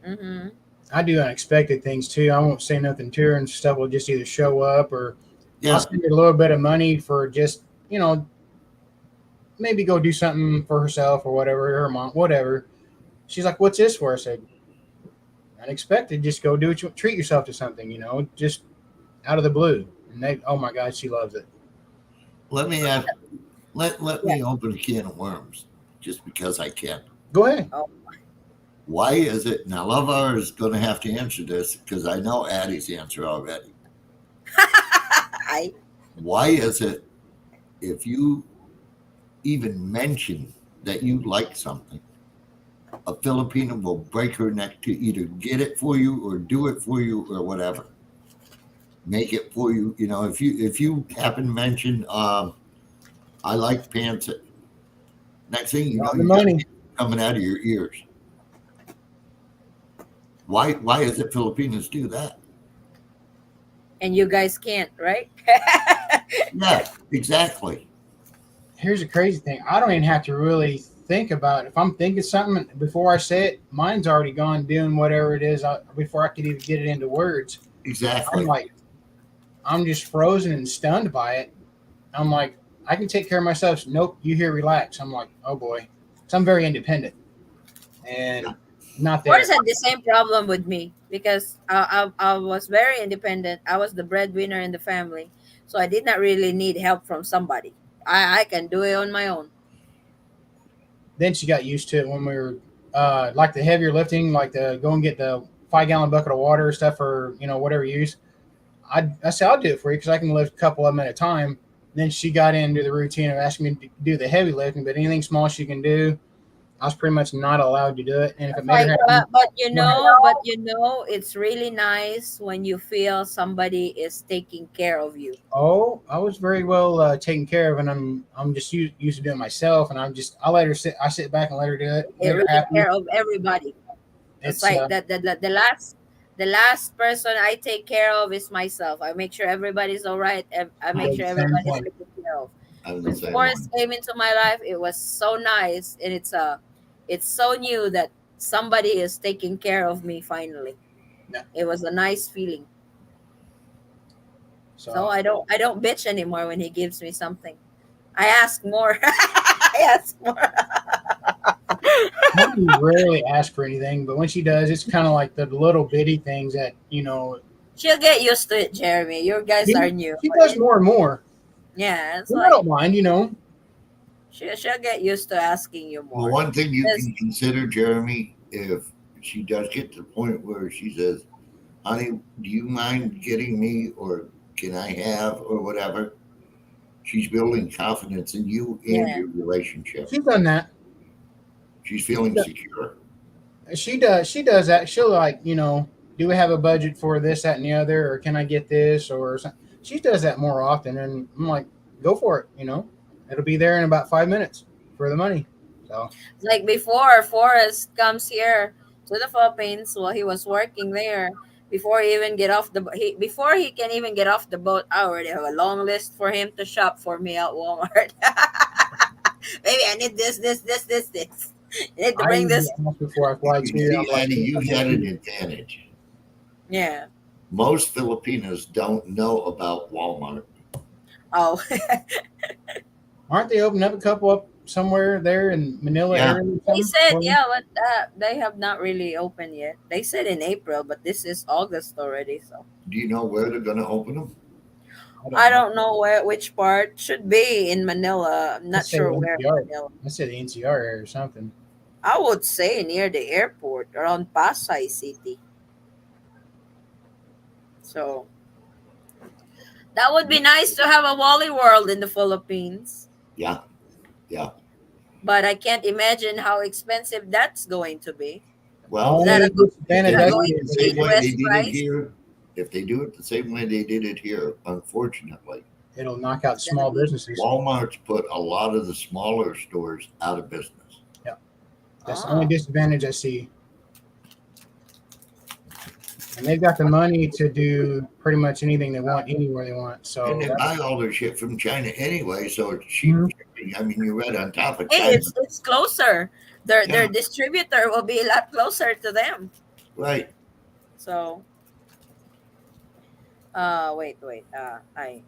Mm-hmm. I do unexpected things too. I won't say nothing to her, and stuff will just either show up, or I'll Yeah, send her a little bit of money for just maybe go do something for herself or whatever, her mom, whatever. She's like, "What's this for?" I said, "Unexpected. Just go do it. Treat yourself to something. Just out of the blue." And oh my God, she loves it. let me ask, let Yeah. me open a can of worms, just because I can. Go ahead. Oh. Why is it now? Lovar is going to have to answer this because I know Addie's answer already. I Why is it if you even mention that you like something, a Filipino will break her neck to either get it for you or do it for you or whatever, make it for you. If you happen to mention, I like pants. Next thing you know, On the you got money. pants coming out of your ears. Why is it Filipinos do that? and you guys can't, right? Yeah, exactly. Here's the crazy thing. I don't even have to really think about it. If I'm thinking something before I say it, mine's already gone doing whatever it is before I could even get it into words. I'm Exactly. like, I'm just frozen and stunned by it. I'm like, I can take care of myself. Nope, you here, relax. I'm like, oh boy. So I'm very independent Yeah. and not Forrest there. had the same problem with me because I was very independent. I was the breadwinner in the family, so I did not really need help from somebody. I can do it on my own. Then she got used to it when we were like the heavier lifting, like the go and get the 5 gallon bucket of water stuff for whatever you use. I said I'll do it for you because I can lift a couple of them at a time. Then she got into the routine of asking me to do the heavy lifting, but anything small she can do, I was pretty much not allowed to do it. And if it It's made her like, happy, it's really nice when you feel somebody is taking care of you. oh, I was very well taken care of, and I'm just used to doing it myself, and I let her sit. I sit back and let her do it, They make her really happy. care of everybody. It's It's like the last person I take care of is myself. I make sure everybody's all right. I I make did sure the same everybody's thing. taken care of. I'm the When same Forrest one. came into my life, it was so nice, and it's so new that somebody is taking care of me finally. Yeah. It was a nice feeling. So So I don't bitch anymore when he gives me something. I ask more. I ask more. mommy rarely asks for anything, but when she does, it's kind of like the little bitty things that She'll get used to it, Jeremy. You guys She, are new. she does more and more, Yeah, it's and I like don't mind. she'll get used to asking you Well, more. one thing you Because can consider, Jeremy, if she does get to the point where she says, "Honey, do you mind getting me, or can I have, or whatever?" She's building confidence in you and yeah, your relationship. She's done that. She's feeling secure. She does that. She'll like, do we have a budget for this, that, and the other, or can I get this, or something? She does that more often, and I'm like, go for it. It'll be there in about 5 minutes for the money. So Like before, Forrest comes here to the Philippines while he was working there. Before he even get off the before he can even get off the boat, I already have a long list for him to shop for me at Walmart. Maybe I need this. You need to I bring usually this. ask before I fly too. I'm See, like, Addie, you had an advantage. Yeah. Most Filipinos don't know about Walmart. Oh, aren't they opening up a couple up somewhere there in Manila Yeah, area or they something? said Well, yeah, but they have not really opened yet. They said in April, but this is August already, so. do you know where they're going to open them? I I don't know. don't know where which part should be in Manila. I'm not Let's say sure where in NCR. Manila. Let's say the NCR area or something. I would say near the airport around Pasay City. So that would be nice to have a Wally World in the Philippines. Yeah, yeah. But I can't imagine how expensive that's going to be. Well, Is that Only if is disadvantage they that I do going see it to the is be same way they US did it price? here, if they do it the same way they did it here, unfortunately, it'll knock out It's gonna small be businesses. Walmart's put a lot of the smaller stores out of business. Yeah, that's the only oh disadvantage I see. And they've got the money to do pretty much anything they want anywhere they want. And So they that's buy all their shit from China anyway, so it's cheap Mhm. shipping. I mean, you're right on top of hey, China. it's closer. Their Yeah, distributor will be a lot closer to them. right. So wait. I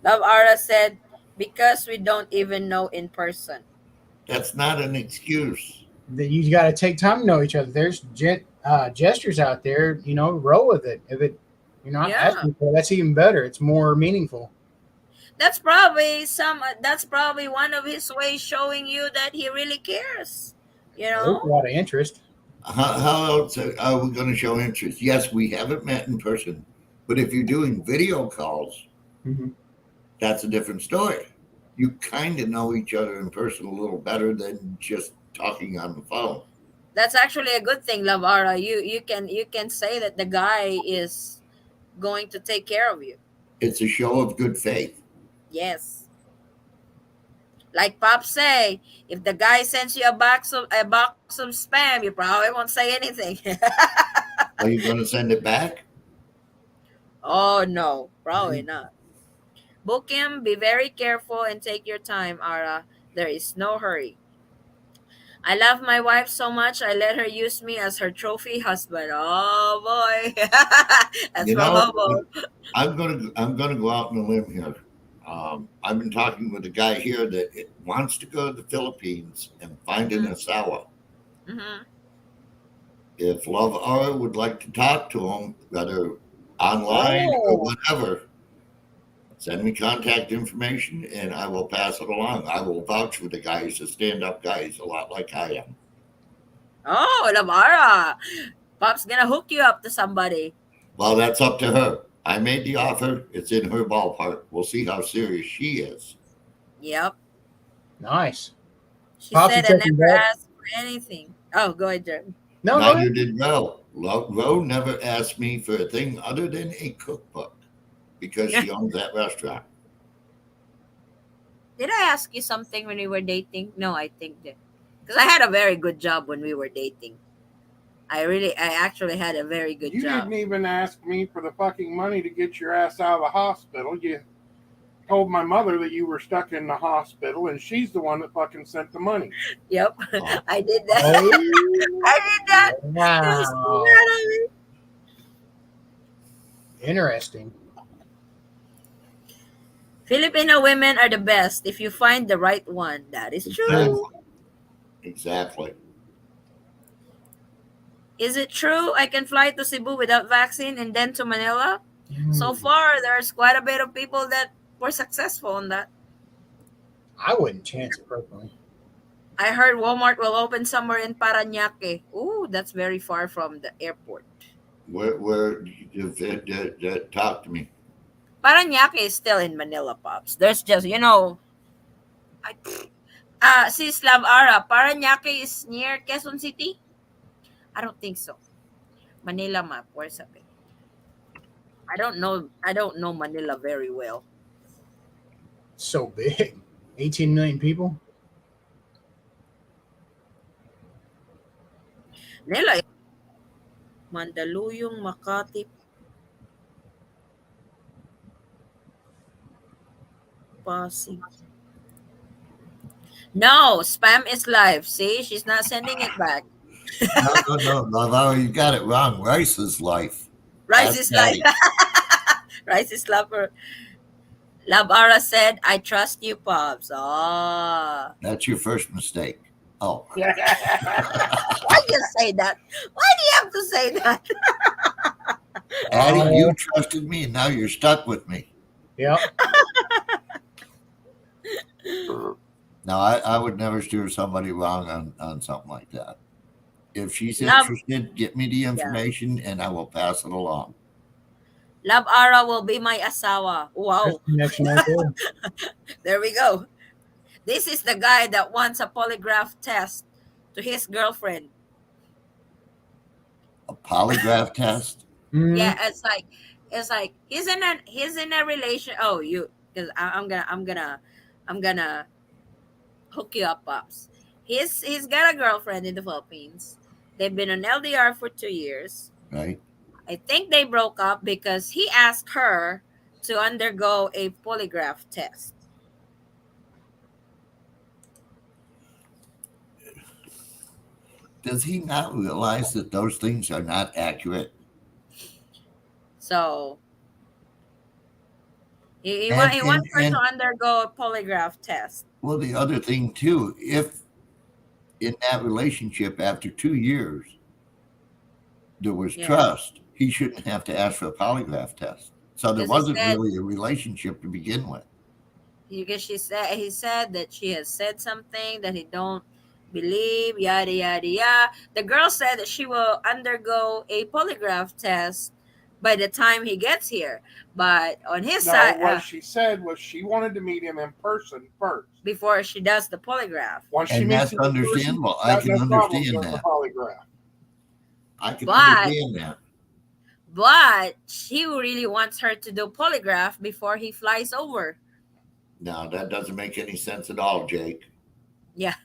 Love Ara said because we don't even know in person. That's not an excuse. that you got to take time to know each other. There's gestures out there, roll with it. If you're not Yeah. asking for it, that's even better. It's more meaningful. That's probably one of his ways showing you that he really cares. You There's a know? lot of interest. How else are we going to show interest? Yes, we haven't met in person, but if you're doing video calls, Mhm. that's a different story. You kind of know each other in person a little better than just talking on the phone. That's actually a good thing, Lavara. You can say that the guy is going to take care of you. It's a show of good faith. Yes. Like Pop say, if the guy sends you a box of spam, you probably won't say anything. Are you going to send it back? Oh no, probably not. Book him, be very careful and take your time, Ara. There is no hurry. I love my wife so much I let her use me as her trophy husband. Oh boy. That's You from know, Hobo. I'm gonna go out on a limb here. I've been talking with a guy here that wants to go to the Philippines and find an Mm-hmm. asawa. Mm-hmm. If Love R would like to talk to him, whether online or Oh. whatever, send me contact information and I will pass it along. I will vouch for the guy. He's a stand-up guy. He's a lot like I am. Oh, Lamara. Pop's gonna hook you up to somebody. Well, that's up to her. I made the offer. It's in her ballpark. We'll see how serious she is. Yep. Nice. She Pops, you said I checking never back? asked for anything. Oh, go ahead, Jeremy. No, go Neither ahead. did Ro. Ro never asked me for a thing other than a cookbook because she owns that restaurant. Did I ask you something when we were dating? No, I think that. Because I had a very good job when we were dating. I actually had a very good You job. didn't even ask me for the fucking money to get your ass out of the hospital. You told my mother that you were stuck in the hospital, and she's the one that fucking sent the money. Yep, Oh, I did that. Oh, I did that. It was so wow. bad of me. Interesting. Filipino women are the best if you find the right one. That is exactly. true. Exactly. Is it true I can fly to Cebu without vaccine and then to Manila? So Hmm. far, there's quite a bit of people that were successful on that. I wouldn't chance it personally. I heard Walmart will open somewhere in Parañaque. Ooh, that's very far from the airport. Where talk to me. Parañaque is still in Manila, Pops. There's just, I, Sis Love Ara, Parañaque is near Quezon City? I don't think so. Manila map, where's a bit? I don't know Manila very well. So big. 18 million people. Nila, Mandaluyong, Makati, Pasig. No, spam is live. See, she's not sending it back. No, no, no, no, no, you got it wrong. Rice is life. Rice Ask is live. Daddy. Rice is lover. Labara said, I trust you, Pops. Ah. That's your first mistake. Oh, Why you say that? Why do you have to say that? Addie, you Oh, trusted me, and now you're stuck with me. yep. No, I would never steer somebody wrong on something like that. If she's Love, interested, get me the yeah. information, and I will pass it along. Love Ara will be my asawa. There's Wow. a connection right there. There we go. This is the guy that wants a polygraph test to his girlfriend. A polygraph test? Mm-hmm. Yeah, it's like he's in a relation. Oh, you because I'm gonna hook you up, Pops. He's got a girlfriend in the Philippines. They've been on LDR for 2 years. Right? I think they broke up because he asked her to undergo a polygraph test. Does he not realize that those things are not accurate? So he, And he and wants her to and undergo a polygraph test. well, the other thing too, if in that relationship after 2 years there was Yeah, trust, he shouldn't have to ask for a polygraph test. So there because he wasn't said really a relationship to begin with. because he said that she has said something that he don't believe, yada yada yada. The girl said that she will undergo a polygraph test by the time he gets here, but on his No, side, what she said was she wanted to meet him in person first. before she does the polygraph. Once she And meets that's him in person, understandable. she's I got can no problem understand doing the that. polygraph. I can But understand that. he really wants her to do polygraph before he flies over. No, that doesn't make any sense at all, Jake. Yeah.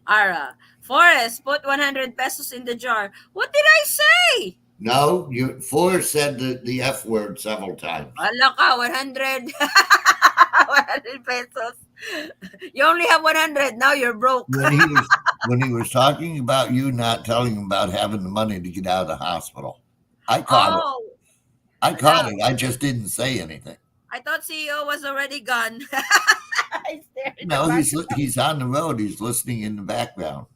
Ara. Forrest, put 100 pesos in the jar. What did I say? No, you Forrest said the F word several times. Ala ka, 100. 100 pesos. You only have 100. Now you're broke. When he was talking about you not telling him about having the money to get out of the hospital. I caught it. Oh, I caught no. it. I just didn't say anything. I thought CEO was already gone. I stare in the No, back. he's on the road. He's listening in the background.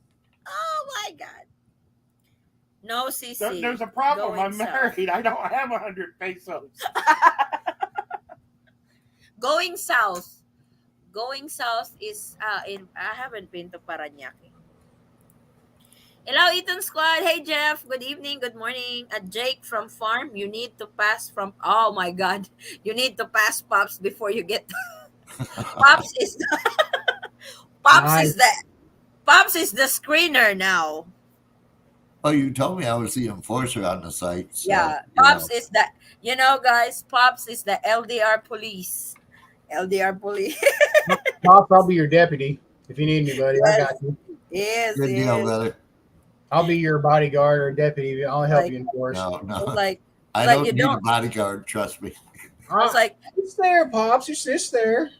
Oh my God. No CC. There's a problem. Going I'm south. married. I don't have 100 pesos. Going south. Going south is in I haven't been to Parañaque. Hello, Eaton Squad. Hey, Jeff. Good evening. Good morning. Jake from farm. You need to pass from. Oh my God. You need to pass Pops before you get. Pops is the, Pops Nice. is the Pops is the screener now. Oh, you told me I was the enforcer on the site. So, Yeah, Pops is the. Guys. Pops is the LDR police. LDR police. I'll be your deputy if you need me, buddy. I Yes. got you. Yes. good deal, Yes. brother. I'll be your bodyguard or deputy. I'll help Like you enforce. No, it's no. like I like don't you need a don't. bodyguard. Trust me. I was like It's there, Pops. It's there.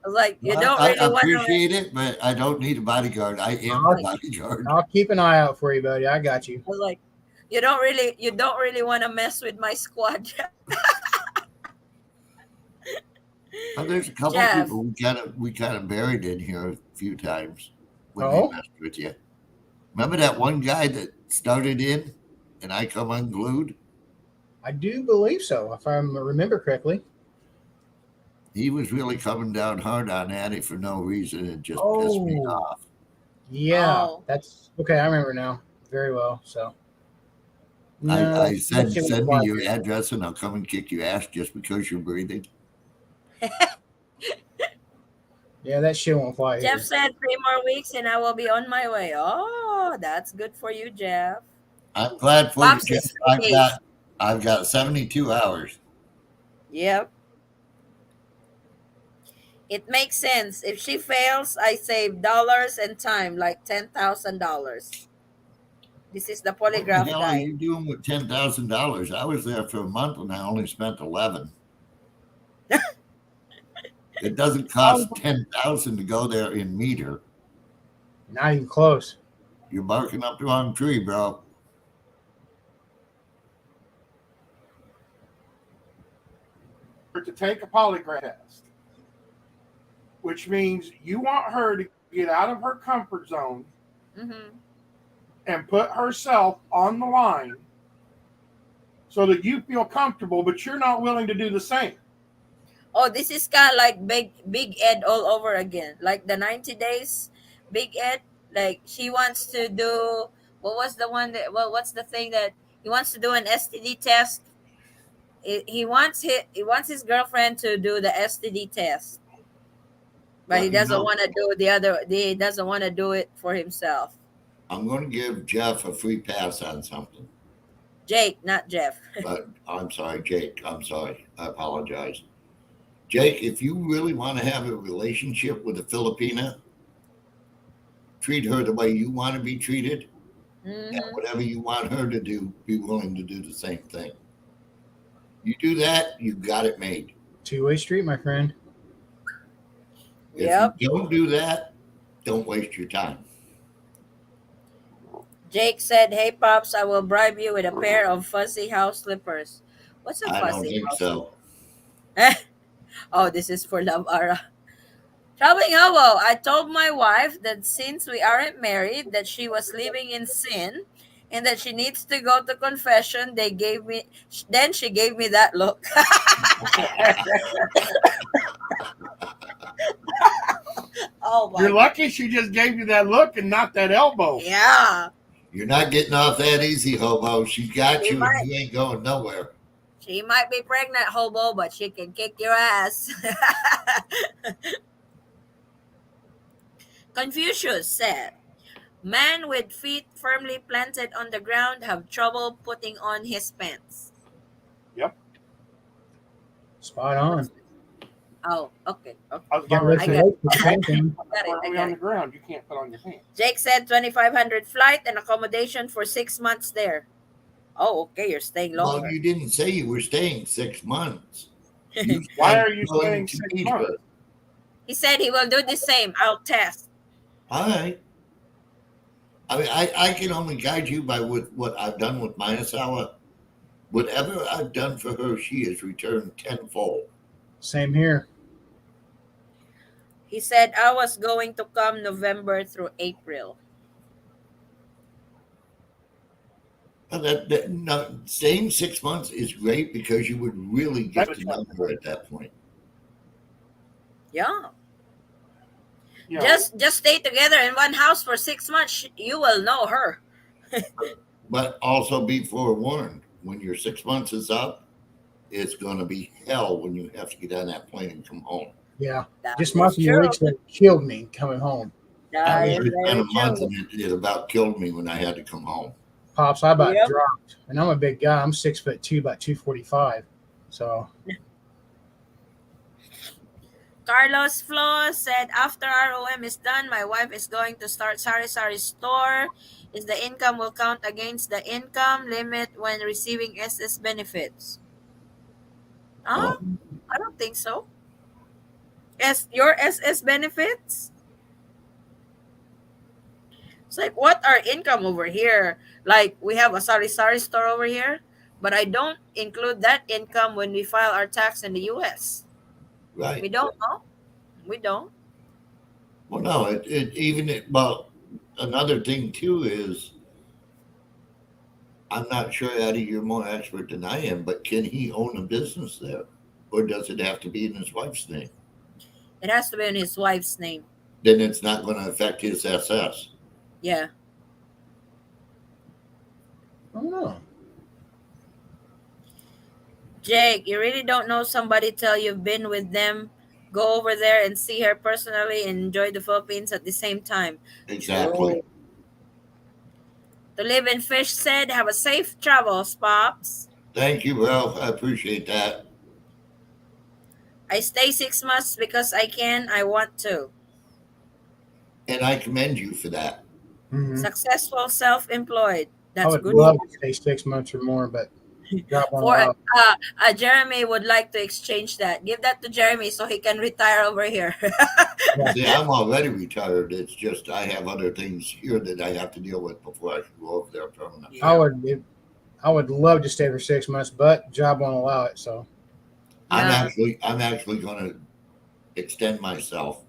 I was like you don't I really want to. appreciate it, but I don't need a bodyguard. I am I'll, the bodyguard. I'll keep an eye out for you, buddy. I got you. I was like, you don't really want to mess with my squad. Well, there's a couple of Jeff. people we kind of buried in here a few times when they Oh, messed with you. Remember that one guy that started in, and I come unglued? I do believe so, if I remember correctly. He was really coming down hard on Addie for no reason. It just pissed me Oh, off. yeah. Oh. That's okay. I remember now very well. So, I no, said, that shit send won't me fly. your address and I'll come and kick your ass just because you're breathing. Yeah, that shit won't fly Jeff here. said 3 more weeks and I will be on my way. Oh, that's good for you, Jeff. I'm glad for you, Pops Jeff. is 3 days. I've got 72 hours. Yep. It makes sense. If she fails, I save dollars and time, like $10,000. This is the What the polygraph hell are guy. you doing with $10,000? I was there for a month and I only spent 11. It doesn't cost 10,000 to go there in meter. Not even close. You're barking up the wrong tree, bro. To take a polygraph test, which means you want her to get out of her comfort zone Mm-hmm. and put herself on the line so that you feel comfortable, but you're not willing to do the same. Oh, this is kind of like Big Ed all over again, like the 90 days, Big Ed. Like she wants to do what was the one that what's the thing that he wants to do an STD test. He wants his girlfriend to do the STD test, but he But you doesn't know, want to do the other. He doesn't want to do it for himself. I'm going to give Jeff a free pass on something. Jake, not Jeff. But I'm sorry, Jake. I'm sorry. I apologize. Jake, if you really want to have a relationship with a Filipina, treat her the way you want to be treated, and Mm-hmm. whatever you want her to do, be willing to do the same thing. You do that, you got it made. Two-way street, my friend. If Yep. you don't do that, don't waste your time. Jake said, "Hey pops, I will bribe you with a pair of fuzzy house slippers." What's a I don't fuzzy think house? so. Oh, this is for Love Ara. Traveling hobo. I told my wife that since we aren't married, that she was living in sin, and that she needs to go to confession. Then she gave me that look. Oh my! You're lucky she just gave you that look and not that elbow. Yeah, You're not getting off that easy, hobo. She got She you might. and you ain't going nowhere. she might be pregnant, hobo, but she can kick your ass. Confucius said, "Man with feet firmly planted on the ground have trouble putting on his pants." Yep. Spot on. Oh, okay. Okay. I was Get about ready I for got weight for the pants on. Got it. I firmly got on the it. ground. You can't put on your pants. Jake said 2,500 flight and accommodation for 6 months there. Oh, okay. You're staying Well, longer. you didn't say you were staying 6 months. You Why said are you going staying to 6 meet her. months? He said he will do the same. I'll test. All right. I mean, I can only guide you by what I've done with Minasawa. Whatever I've done for her, she has returned tenfold. Same here. He said I was going to come November through April. No, staying 6 months is great because you would really get to know her at that point. Yeah. You know, Just stay together in one house for 6 months. You will know her. But also be forewarned, when your 6 months is up, it's going to be hell when you have to get on that plane and come home. Yeah. That Just is my few true. weeks that killed me coming home. I That was is there 10 very a month true. and it about killed me when I had to come home. Pops, I about Yep. dropped. And I'm a big guy. I'm 6'2", about 245. So Carlos Flo said, after ROM is done, my wife is going to start Sari Sari store. Is the income will count against the income limit when receiving SS benefits? Oh, I don't think so. Your SS benefits? It's like, what are income over here? Like, we have a Sari Sari store over here, but I don't include that income when we file our tax in the US. We right. don't know. We don't. Well, no, well, another thing too is, I'm not sure, Eddie, you're more expert than I am, but can he own a business there? Or does it have to be in his wife's name? It has to be in his wife's name. Then it's not going to affect his SS. Yeah. I don't know. Jake, you really don't know somebody till you've been with them. Go over there and see her personally and enjoy the Philippines at the same time. Exactly. True. To live in fish said, have a safe travels, Pops. Thank you, Ralph. I appreciate that. I stay 6 months because I can. I want to. And I commend you for that. Mhm. Successful self-employed. I That's would good love for to stay 6 months or more, but job won't for allow. Jeremy would like to exchange that. Give that to Jeremy so he can retire over here. Yeah. See, I'm already retired. It's just I have other things here that I have to deal with before I can go over there permanently. I Yeah. would. I would love to stay for 6 months, but job won't allow it. So Yeah. I'm actually going to extend myself.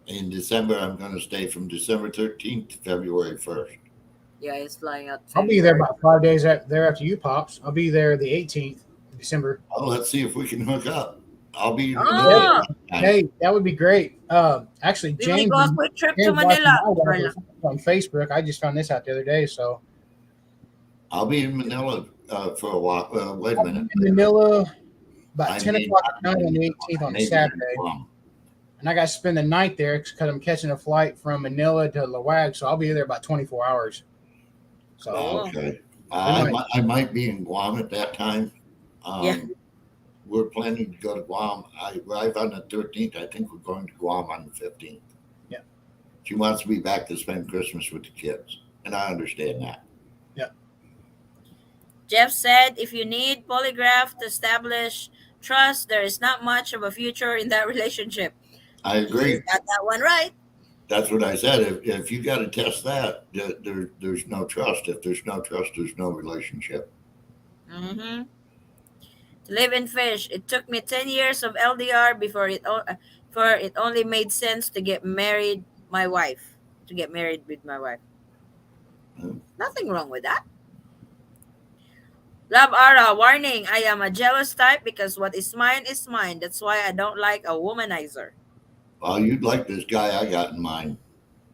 In December, I'm going to stay from December 13th to February 1st. Yeah, he's flying out I'll be there February. about 5 days there after you, pops. I'll be there the 18th of December. Oh, let's see if we can hook up. I'll be in Manila. Hey, Oh, hey, that would be great. Actually, we may go a quick trip to James watching Manila, my wife Carla. on Facebook. I just found this out the other day. So I'll be in Manila for a while. Wait a I'll be minute. in Manila about I 10 mean, o'clock at night on the 18th on a maybe in Saturday. Guam. And I got to spend the night there because I'm catching a flight from Manila to Lawag. So I'll be there about 24 hours. So Cool. Okay. we might. I might be in Guam at that time. Yeah. We're planning to go to Guam. I arrive on the 13th. I think we're going to Guam on the 15th. Yeah. She wants to be back to spend Christmas with the kids. And I understand that. Jeff said, if you need polygraph to establish trust, there is not much of a future in that relationship. I agree. He's got that one right. That's what I said. If you got to test that, there's no trust. If there's no trust, there's no relationship. Mm-hmm. To live in fish, it took me 10 years of LDR before it only made sense to get married my wife. To get married with my wife. Nothing wrong with that. Love Ara, warning, I am a jealous type because what is mine is mine. That's why I don't like a womanizer. Well, you'd like this guy I got in mind.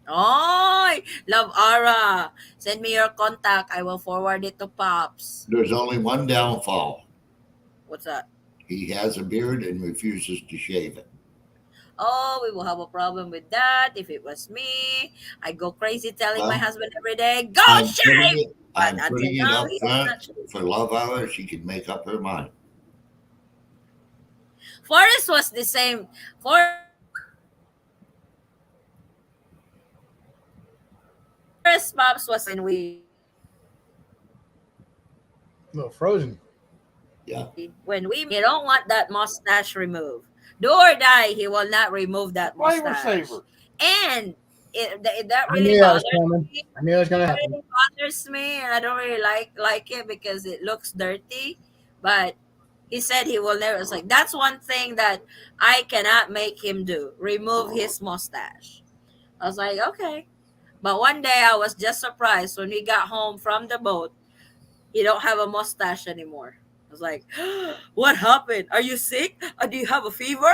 Oh, Love Ara. Send me your contact. I will forward it to Pops. There's only one downfall. What's that? He has a beard and refuses to shave it. Oh, we will have a problem with that. If it was me, I go crazy telling my Well, husband every day, go I'm shave! But I'm until putting it now, up he has front not shaved. for love hour. She can make up her mind. Forrest was the same. Forrest Pops was when A little frozen. Yeah. we you don't want that mustache removed. Do or die, he will not remove that Flavor mustache. saver. And that I really knew that was bothers coming. me. I knew it was going to That happen. really bothers me, and I don't really like it because it looks dirty. But he said he will never. It's like that's one thing that I cannot make him do: remove his mustache. I was like, okay. But one day I was just surprised when we got home from the boat. He don't have a mustache anymore. I was like, what happened? Are you sick? Do you have a fever?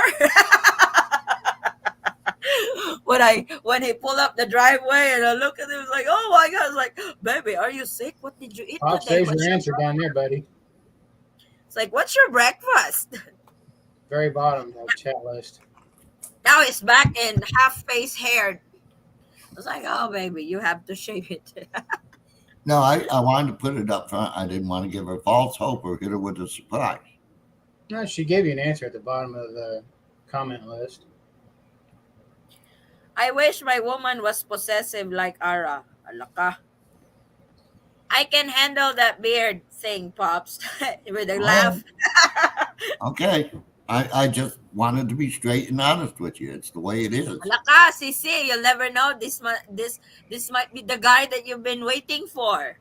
When he pulled up the driveway and I look at him, I was like, oh my god! I was like, baby, are you sick? What did you eat Pops, today? there's your answer down there, buddy. It's like, what's your breakfast? Very bottom of the chat list. Now it's back in half face hair. I was like, oh baby, you have to shave it. No, I wanted to put it up front. I didn't want to give her false hope or hit her with a surprise. No, she gave you an answer at the bottom of the comment list. I wish my woman was possessive like Ara. Alaka. I can handle that beard thing, Pops. With a All laugh. Okay. I just wanted to be straight and honest with you. It's the way it is. Alaka, Sisi, you'll never know. This might be the guy that you've been waiting for.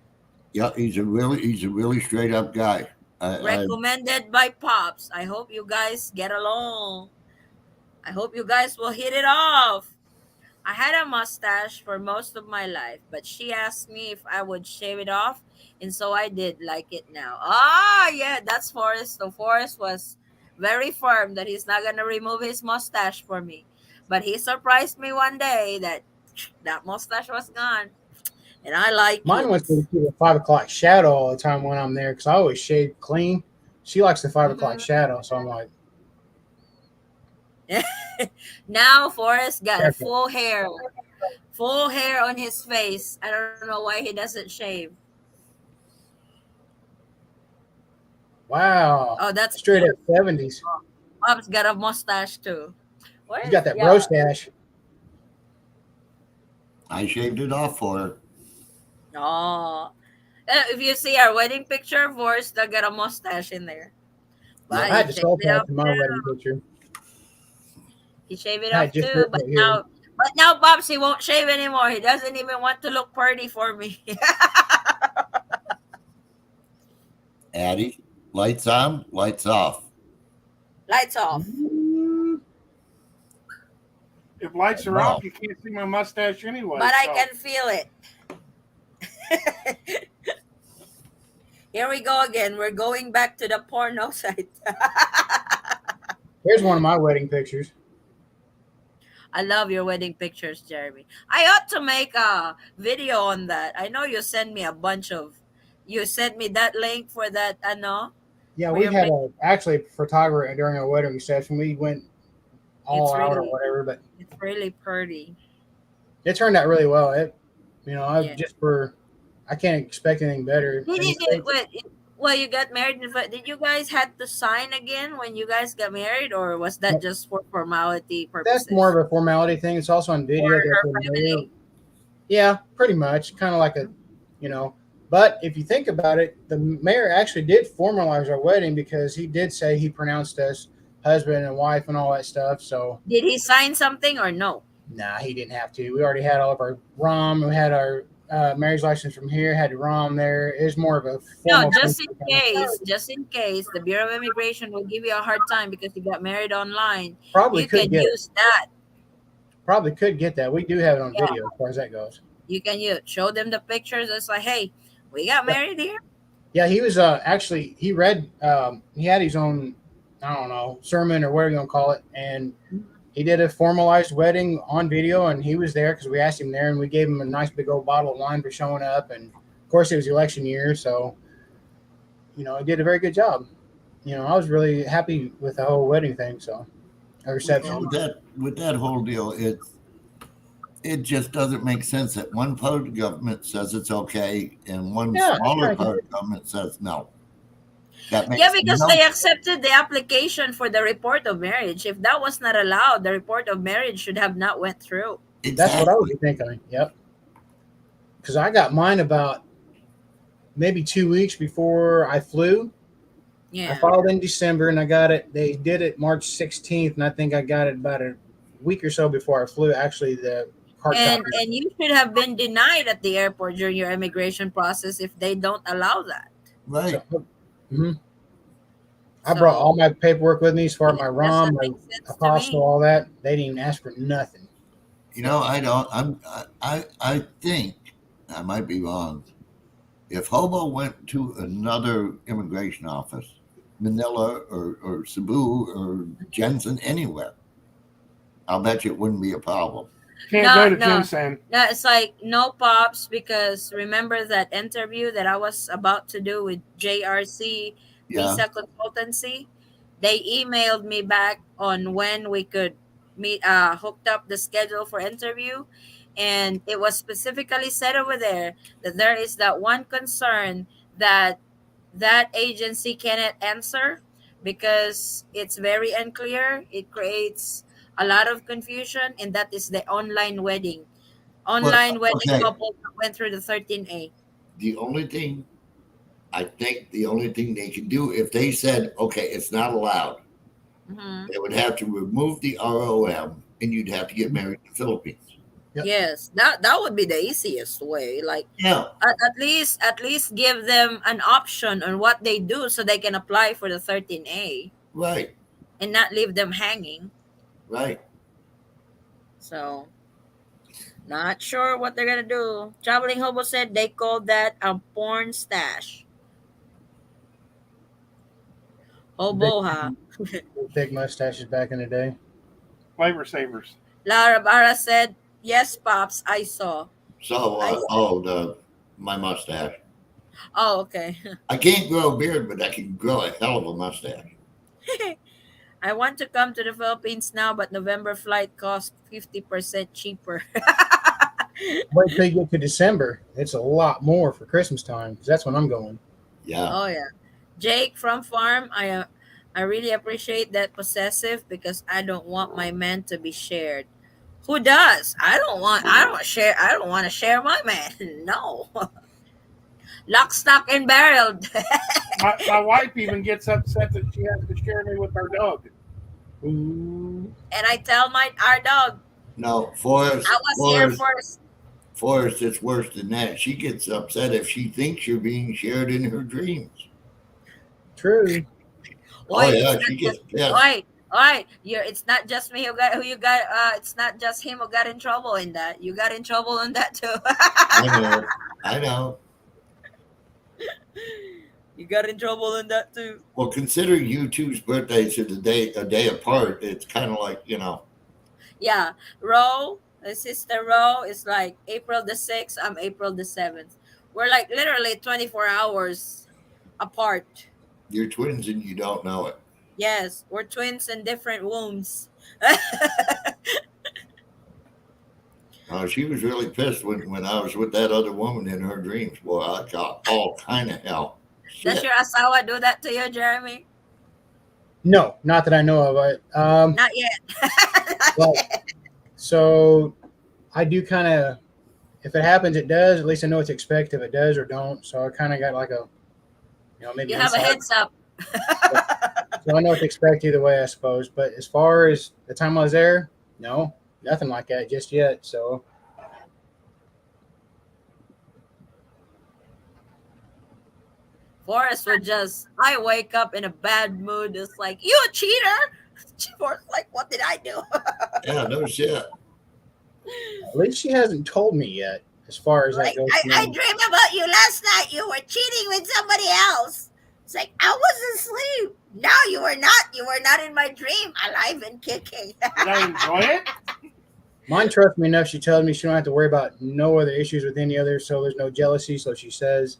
Yeah, he's a really straight up guy. Recommended by Pops. I hope you guys get along. I hope you guys will hit it off. I had a mustache for most of my life, but she asked me if I would shave it off, and so I did like it now. Ah, yeah, that's Forrest. So Forrest was very firm that he's not gonna remove his mustache for me, but he surprised me one day that mustache was gone, and I like Mine it. wants me to keep a 5 o'clock shadow all the time when I'm there because I always shave clean. She likes the 5 o'clock shadow, so I'm like, Now Forrest got Perfect. full hair on his face. I don't know why he doesn't shave. wow. Oh, that's Straight up 70s. Bob's got a mustache too. Where You is- got that yeah. bro stash. I shaved it off for her. Oh, If you see our wedding picture, Vor still got a mustache in there. Yep. But I he had to shaved soul it patch off in my too. wedding picture. He shaved it I had off just too. ripped it here. But now, Pops, he won't shave anymore. He doesn't even want to look pretty for me. Addie, lights on, lights off. Lights off. If lights are No. off, you can't see my mustache anyway. But I so. can feel it. Here we go again. We're going back to the porno site. Here's one of my wedding pictures. I love your wedding pictures, Jeremy. I ought to make a video on that. I know you sent me a bunch of. You sent me that link for that. Ano? Yeah, For we your had pic. actually a photographer during our wedding reception. We went all It's out or really, whatever, but it's really pretty. it turned out really well. I Yeah. just for I can't expect anything better. Did In the you get States, what? Well, you got married, but did you guys had to sign again when you guys got married, or was that just for formality that's more purposes of a formality thing. It's also on for video that her the mayor, family? yeah, pretty much, kind of like a, you know. But if you think about it, the mayor actually did formalize our wedding because he did say he pronounced us husband and wife and all that stuff. So Did he sign something or no? nah, he didn't have to. We already had all of our ROM. We had our marriage license from here. Had the ROM there. It was more of a No, formal thing. just in case, the Bureau of Immigration will give you a hard time because you got married online. Probably You could can get it. use that. Probably could get that. We do have it on Yeah, video as far as that goes. you can use show them the pictures. It's like, hey, we got Yeah, married here. yeah. He was actually he read. He had his own, I don't know, sermon or whatever you want to call it, and he did a formalized wedding on video, and he was there because we asked him there, and we gave him a nice big old bottle of wine for showing up, and of course it was election year, so he did a very good job. I was really happy with the whole wedding thing, so a Well, reception. with that whole deal, it just doesn't make sense that one part of the government says it's okay and one Yeah, smaller yeah, part of the government says no. That Yeah, makes because no they accepted the application for the report of marriage. If that was not allowed, the report of marriage should have not went through. that's what I was exactly. thinking. Yep, because I got mine about maybe 2 weeks before I flew. I Yeah. filed in December, and I got it. They did it March 16th, and I think I got it about a week or so before I flew. Actually, the hard copy. And you should have been denied at the airport during your immigration process if they don't allow that. Right. So, mhm. I brought So all my paperwork with me as far as it my ROM, doesn't my make sense to apostle, me. all that. They didn't even ask for nothing. I don't. I think I might be wrong. If Hobo went to another immigration office, Manila or Cebu or Jensen, anywhere, I'll bet you it wouldn't be a problem. Can't No, go to no, Ginseng. no. It's like no pops because remember that interview that I was about to do with JRC Yeah. Visa Consultancy? They emailed me back on when we could meet. Hooked up the schedule for interview, and it was specifically said over there that there is that one concern that that agency cannot answer because it's very unclear. It creates a lot of confusion, and that is the online wedding. Well, Online wedding okay. couple that went through the 13A. The only thing they could do if they said, okay, it's not allowed, Hmm. they would have to remove the ROM and you'd have to get married in the Philippines. Yep. Yes, that would be the easiest way. Like Yeah. at least give them an option on what they do so they can apply for the 13A Right. and not leave them hanging. Right. So not sure what they're gonna do. Traveling Hobo said they called that a porn stash. Big, Hobo, huh? big mustaches back in the day. Flavor savers. Lara Barra said, yes, Pops, I saw. So, I my mustache. Oh, okay. I can't grow a beard, but I can grow a hell of a mustache. I want to come to the Philippines now, but November flight costs 50% cheaper. Wait till you get to December. It's a lot more for Christmas time because that's when I'm going. Yeah. Oh yeah. Jake from farm, I really appreciate that possessive because I don't want my man to be shared. Who does? I don't want to share my man. No. Lock, stock, and barreled. My wife even gets upset that she has to share me with our dog. Ooh. And I tell my our dog, No, I was here first. Forrest, it's worse than that. She gets upset if she thinks you're being shared in her dreams. True. Oh Oi, yeah, it's not she gets just pissed. oi, oi. You're it's not just me who you got. It's not just him who got in trouble in that. You got in trouble in that too. I know, I know. You got in trouble in that too. Well, considering you two's birthdays are a day apart, it's kind of like Yeah, Ro, my sister Ro is like April the 6th. I'm April the 7th. We're like literally 24 hours apart. you're twins and you don't know it. Yes, we're twins in different wombs. She was really pissed when I was with that other woman in her dreams. Boy, I got all kind of hell. Does Shit. your asawa do that to you, Jeremy? No, not that I know of. Not yet. Not Well, yet. so I do kind of. If it happens, it does. At least I know what to expect if it does or don't. So I kind of got like a, maybe You have a inside. heads up. So I know what to expect either way, I suppose. But as far as the time I was there, no, nothing like that just yet. So Forrest would just, I wake up in a bad mood. It's like, you a cheater? Forrest, like, what did I do? Yeah, no shit. at least she hasn't told me yet. As far as that Like, goes, I dreamed about you last night. You were cheating with somebody else. It's like, I was asleep. No, you were not. You were not in my dream, alive and kicking. Did I enjoy it? mine trusts me enough. She tells me she don't have to worry about no other issues with any other. So there's no jealousy. So she says.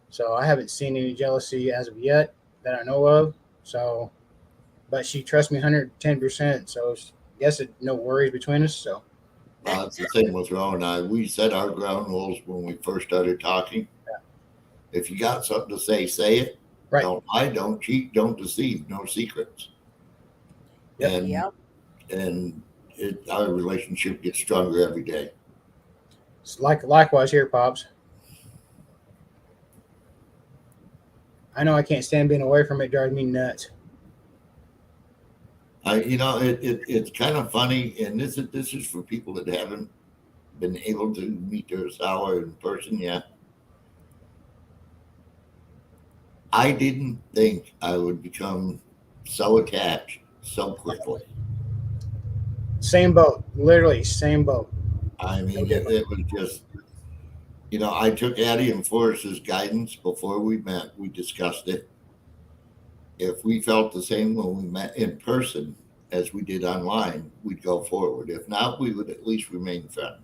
So I haven't seen any jealousy as of yet that I know of. So, but she trusts me 110%. So I guess no worries between us. So It's the same with Ron and I. We set our ground rules when we first started talking. If you got something to say it. right. Don't lie, don't cheat, don't deceive, no secrets. Yep. And Yep. and our relationship gets stronger every day. It's likewise here, pops. I know I can't stand being away from it. Drives me nuts. It's kind of funny, and this is for people that haven't been able to meet their sour in person yet. I didn't think I would become so attached so quickly. Same boat. Literally same boat. I mean, it was just, I took Addie and Forrest's guidance before we met. We discussed it. If we felt the same when we met in person as we did online, we'd go forward. If not, we would at least remain friends.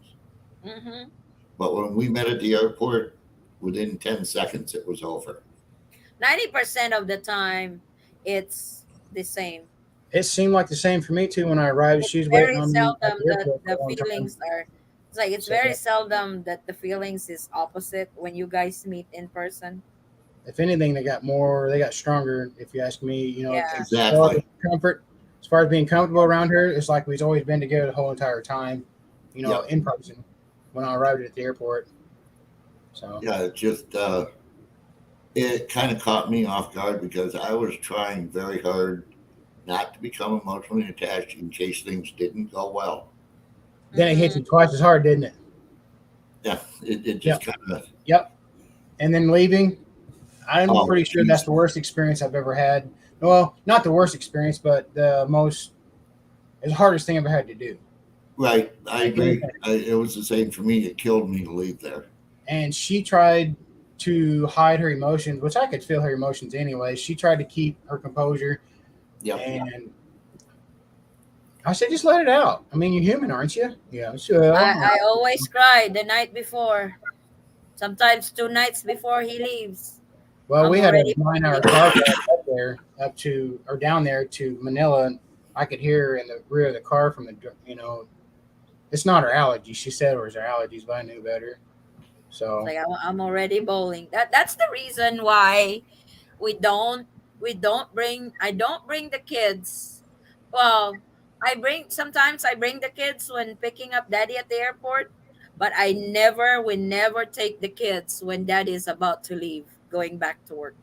Mm-hmm. But when we met at the airport, within 10 seconds, it was over. 90% of the time, it's the same. It seemed like the same for me too when I arrived. It's She's waiting very on me at seldom the that airport for the a long time. feelings are. It's like it's So very seldom that the feelings is opposite when you guys meet in person. if anything, they got more. They got stronger. If you ask me, Yeah. as far as Exactly. comfort, as far as being comfortable around her, it's like we've always been together the whole entire time. Yep. In person when I arrived at the airport. So Yeah, it kind of caught me off guard because I was trying very hard not to become emotionally attached in case things didn't go well. then it hit Mm-hmm. you twice as hard, didn't it? Yeah, it Yep. just kind of, Yep. And then leaving, I'm oh, pretty sure that's the worst experience I've ever had. Well, not the worst experience, but it's the hardest thing I've ever had to do. right. I agree. It was the same for me. It killed me to leave there. And she tried to hide her emotions, which I could feel her emotions anyway. She tried to keep her composure, Yep. and I said, "Just let it out. I mean, you're human, aren't you?" Yeah, sure. I always cry the night before. Sometimes 2 nights before he leaves. Well, I'm we had a already 9-hour bawling. car ride up there, down there to Manila, and I could hear her in the rear of the car from it's not her allergies. She said it was her allergies, but I knew better. So Like I'm already bowling. That's the reason why we don't bring I don't bring the kids. Well, I bring sometimes I bring the kids when picking up daddy at the airport, But we never take the kids when daddy is about to leave, going back to work.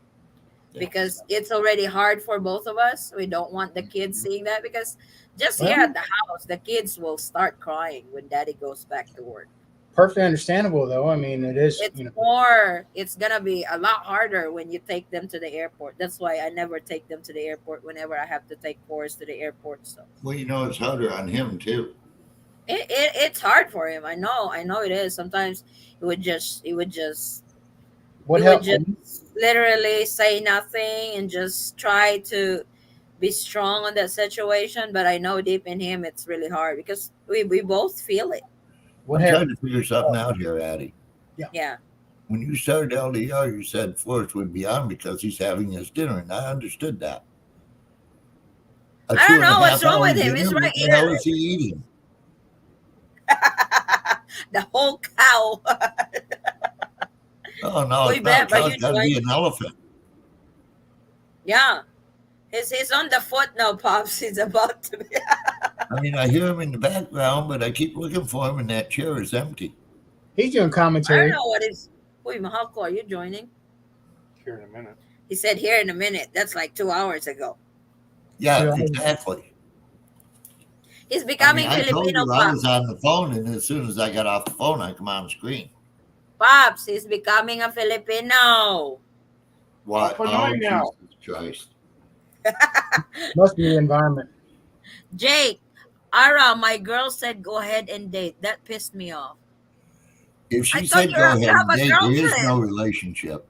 Yeah. Because it's already hard for both of us. We don't want the kids seeing that because just here Well, at the house, the kids will start crying when daddy goes back to work. perfectly understandable though. I mean, it is, It's gonna be a lot harder when you take them to the airport. That's why I never take them to the airport whenever I have to take Forrest to the airport. So Well, it's harder on him too. it's hard for him. I know it is. Sometimes what he would help? just literally say nothing and just try to be strong on that situation. But I know deep in him it's really hard because we both feel it. What I'm help? trying to figure something out here, Addie. Yeah. When you started LDR, you said Forrest would be on because he's having his dinner, and I understood that. A I two don't and a know what's half wrong hour with him. He's dinner? right What the hell here. is he eating? The whole cow. Oh no, Uy, it's not a Beb, are cow. you It's got to be joining? an elephant. Yeah. He's on the foot now, Pops. He's about to be. I mean, I hear him in the background, but I keep looking for him, and that chair is empty. He's doing I don't commentary. know what is. Uy, Mahako, are you joining? Here in a minute. He said here in a minute. That's like 2 hours ago. Yeah, So, exactly. He's I mean, becoming I told Filipino, you I was Pops. on the phone, and as soon as I got off the phone, I come on the screen. Pops, he's becoming a Filipino. What? Open Oh, eye now. Jesus Christ. must be the environment. Jake, Ara, my girl said go ahead and date. That pissed me off. If I she thought said go you ahead have and a date, there is no girlfriend. relationship.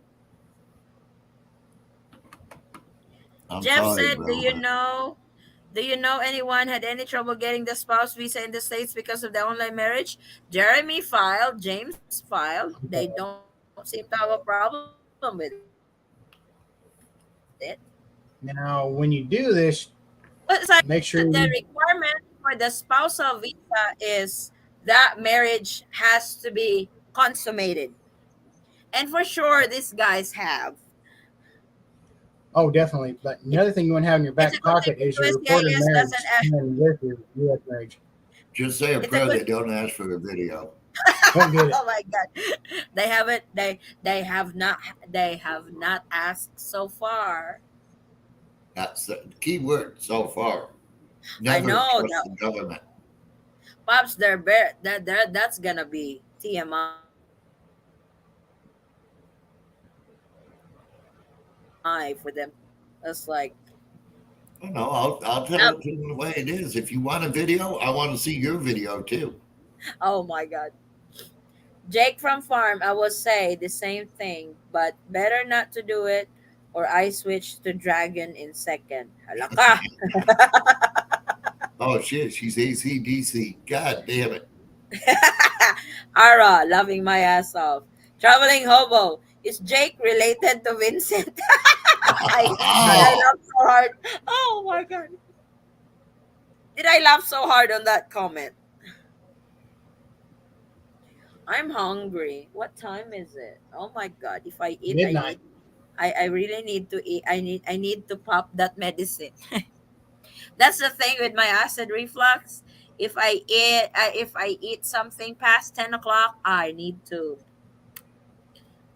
I'm Jeff sorry, said, bro. Do you know anyone had any trouble getting the spouse visa in the States because of the online marriage? Jeremy filed, James filed. They don't seem to have a problem with it. Now, when you do this, But it's like make sure the you. requirement for the spousal visa is that marriage has to be consummated. And for sure, these guys have. Oh, definitely. But It's, another thing you want to have in your it's a back good thing pocket the is your reported USCIS doesn't marriage ask. and with your U.S. marriage. Just say a It's a prayer good. they don't ask for a video. Don't get it. Oh my god, they haven't. They have not. They have not asked so far. That's the key word so far. I Never know trust that the government. pops. That's gonna be TMI for them. That's like, No, I'll tell um, it to them the way it is. If you want a video, I want to see your video too. oh my god. Jake from Farm, I will say the same thing, but better not to do it, or I switch to Dragon in second. Halaka. Oh shit, she's ACDC. God damn it. Ara, loving my ass off. Traveling hobo. Is Jake related to Vincent? Did I Nice. laugh so hard? Oh my god. Did I laugh so hard on that comment? I'm hungry. What time is it? Oh my god. If I eat, Midnight. I really need to eat. I need to pop that medicine. That's the thing with my acid reflux. If I eat something past 10 o'clock, I need to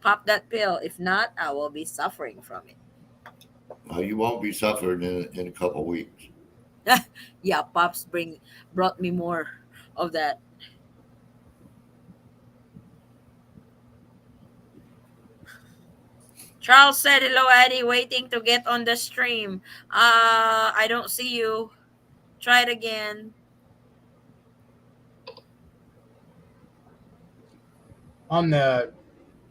pop that pill. If not, I will be suffering from You won't be suffering in a couple weeks. it. Yeah, pops brought me more of that. Charles said, "Hello, Eddie. Waiting to get on the stream. I don't see you. Try it again." On the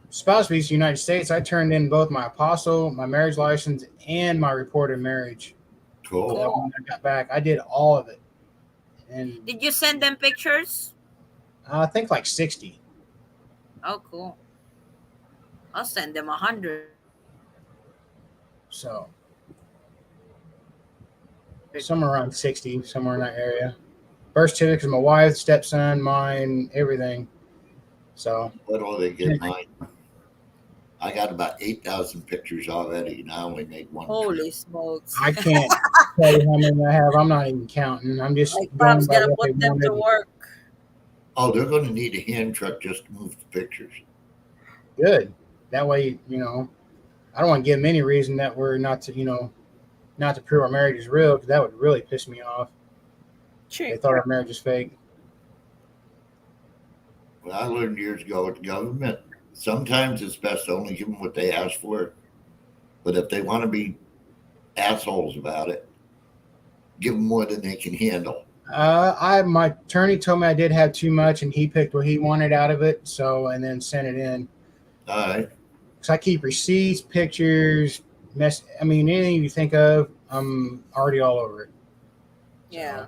spouse visa United States, I turned in both my apostle, my marriage license, and my reported marriage. Cool. When I got back, I did all of it, and Did you send them pictures? I think like 60. Oh, cool. I'll send them 100. So somewhere around 60, somewhere in that area. Birth certificates, my wife, stepson, mine, everything. So What do they get mine? I got about 8,000 pictures already, and I only made one Holy trip. smokes! I can't tell you how many I have. I'm not even counting. I'm just Like going Pop's by gonna what they put them to wanted. work. Oh, they're going to need a hand truck just to move the pictures. Good. That way, I don't want to give them any reason that we're not to, not to prove our marriage is real, because that would really piss me off. True. They thought our marriage is fake. Well, I learned years ago with the government, sometimes it's best to only give them what they ask for. But if they want to be assholes about it, give them more than they can handle. My attorney told me I did have too much, and he picked what he wanted out of it. And then sent it in. All right. Because I keep receipts, pictures, anything you think of, I'm already all over it. Yeah.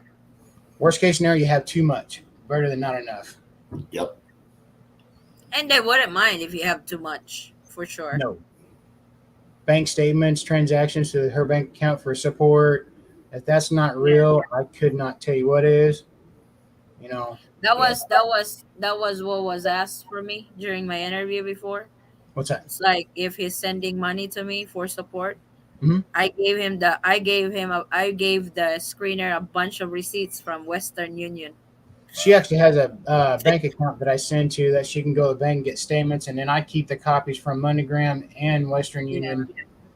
Worst case scenario, you have too much. Better than not enough. Yep. And they wouldn't mind if you have too much, for sure. No. Bank statements, transactions to her bank account for support. If that's not real, I could not tell you what is. That was what was asked for me during my interview before. What's that? It's like if he's sending money to me for support, Mhm. I gave the screener a bunch of receipts from Western Union. She actually has a bank account that I send to that she can go to the bank and get statements, and then I keep the copies from MoneyGram and Western Union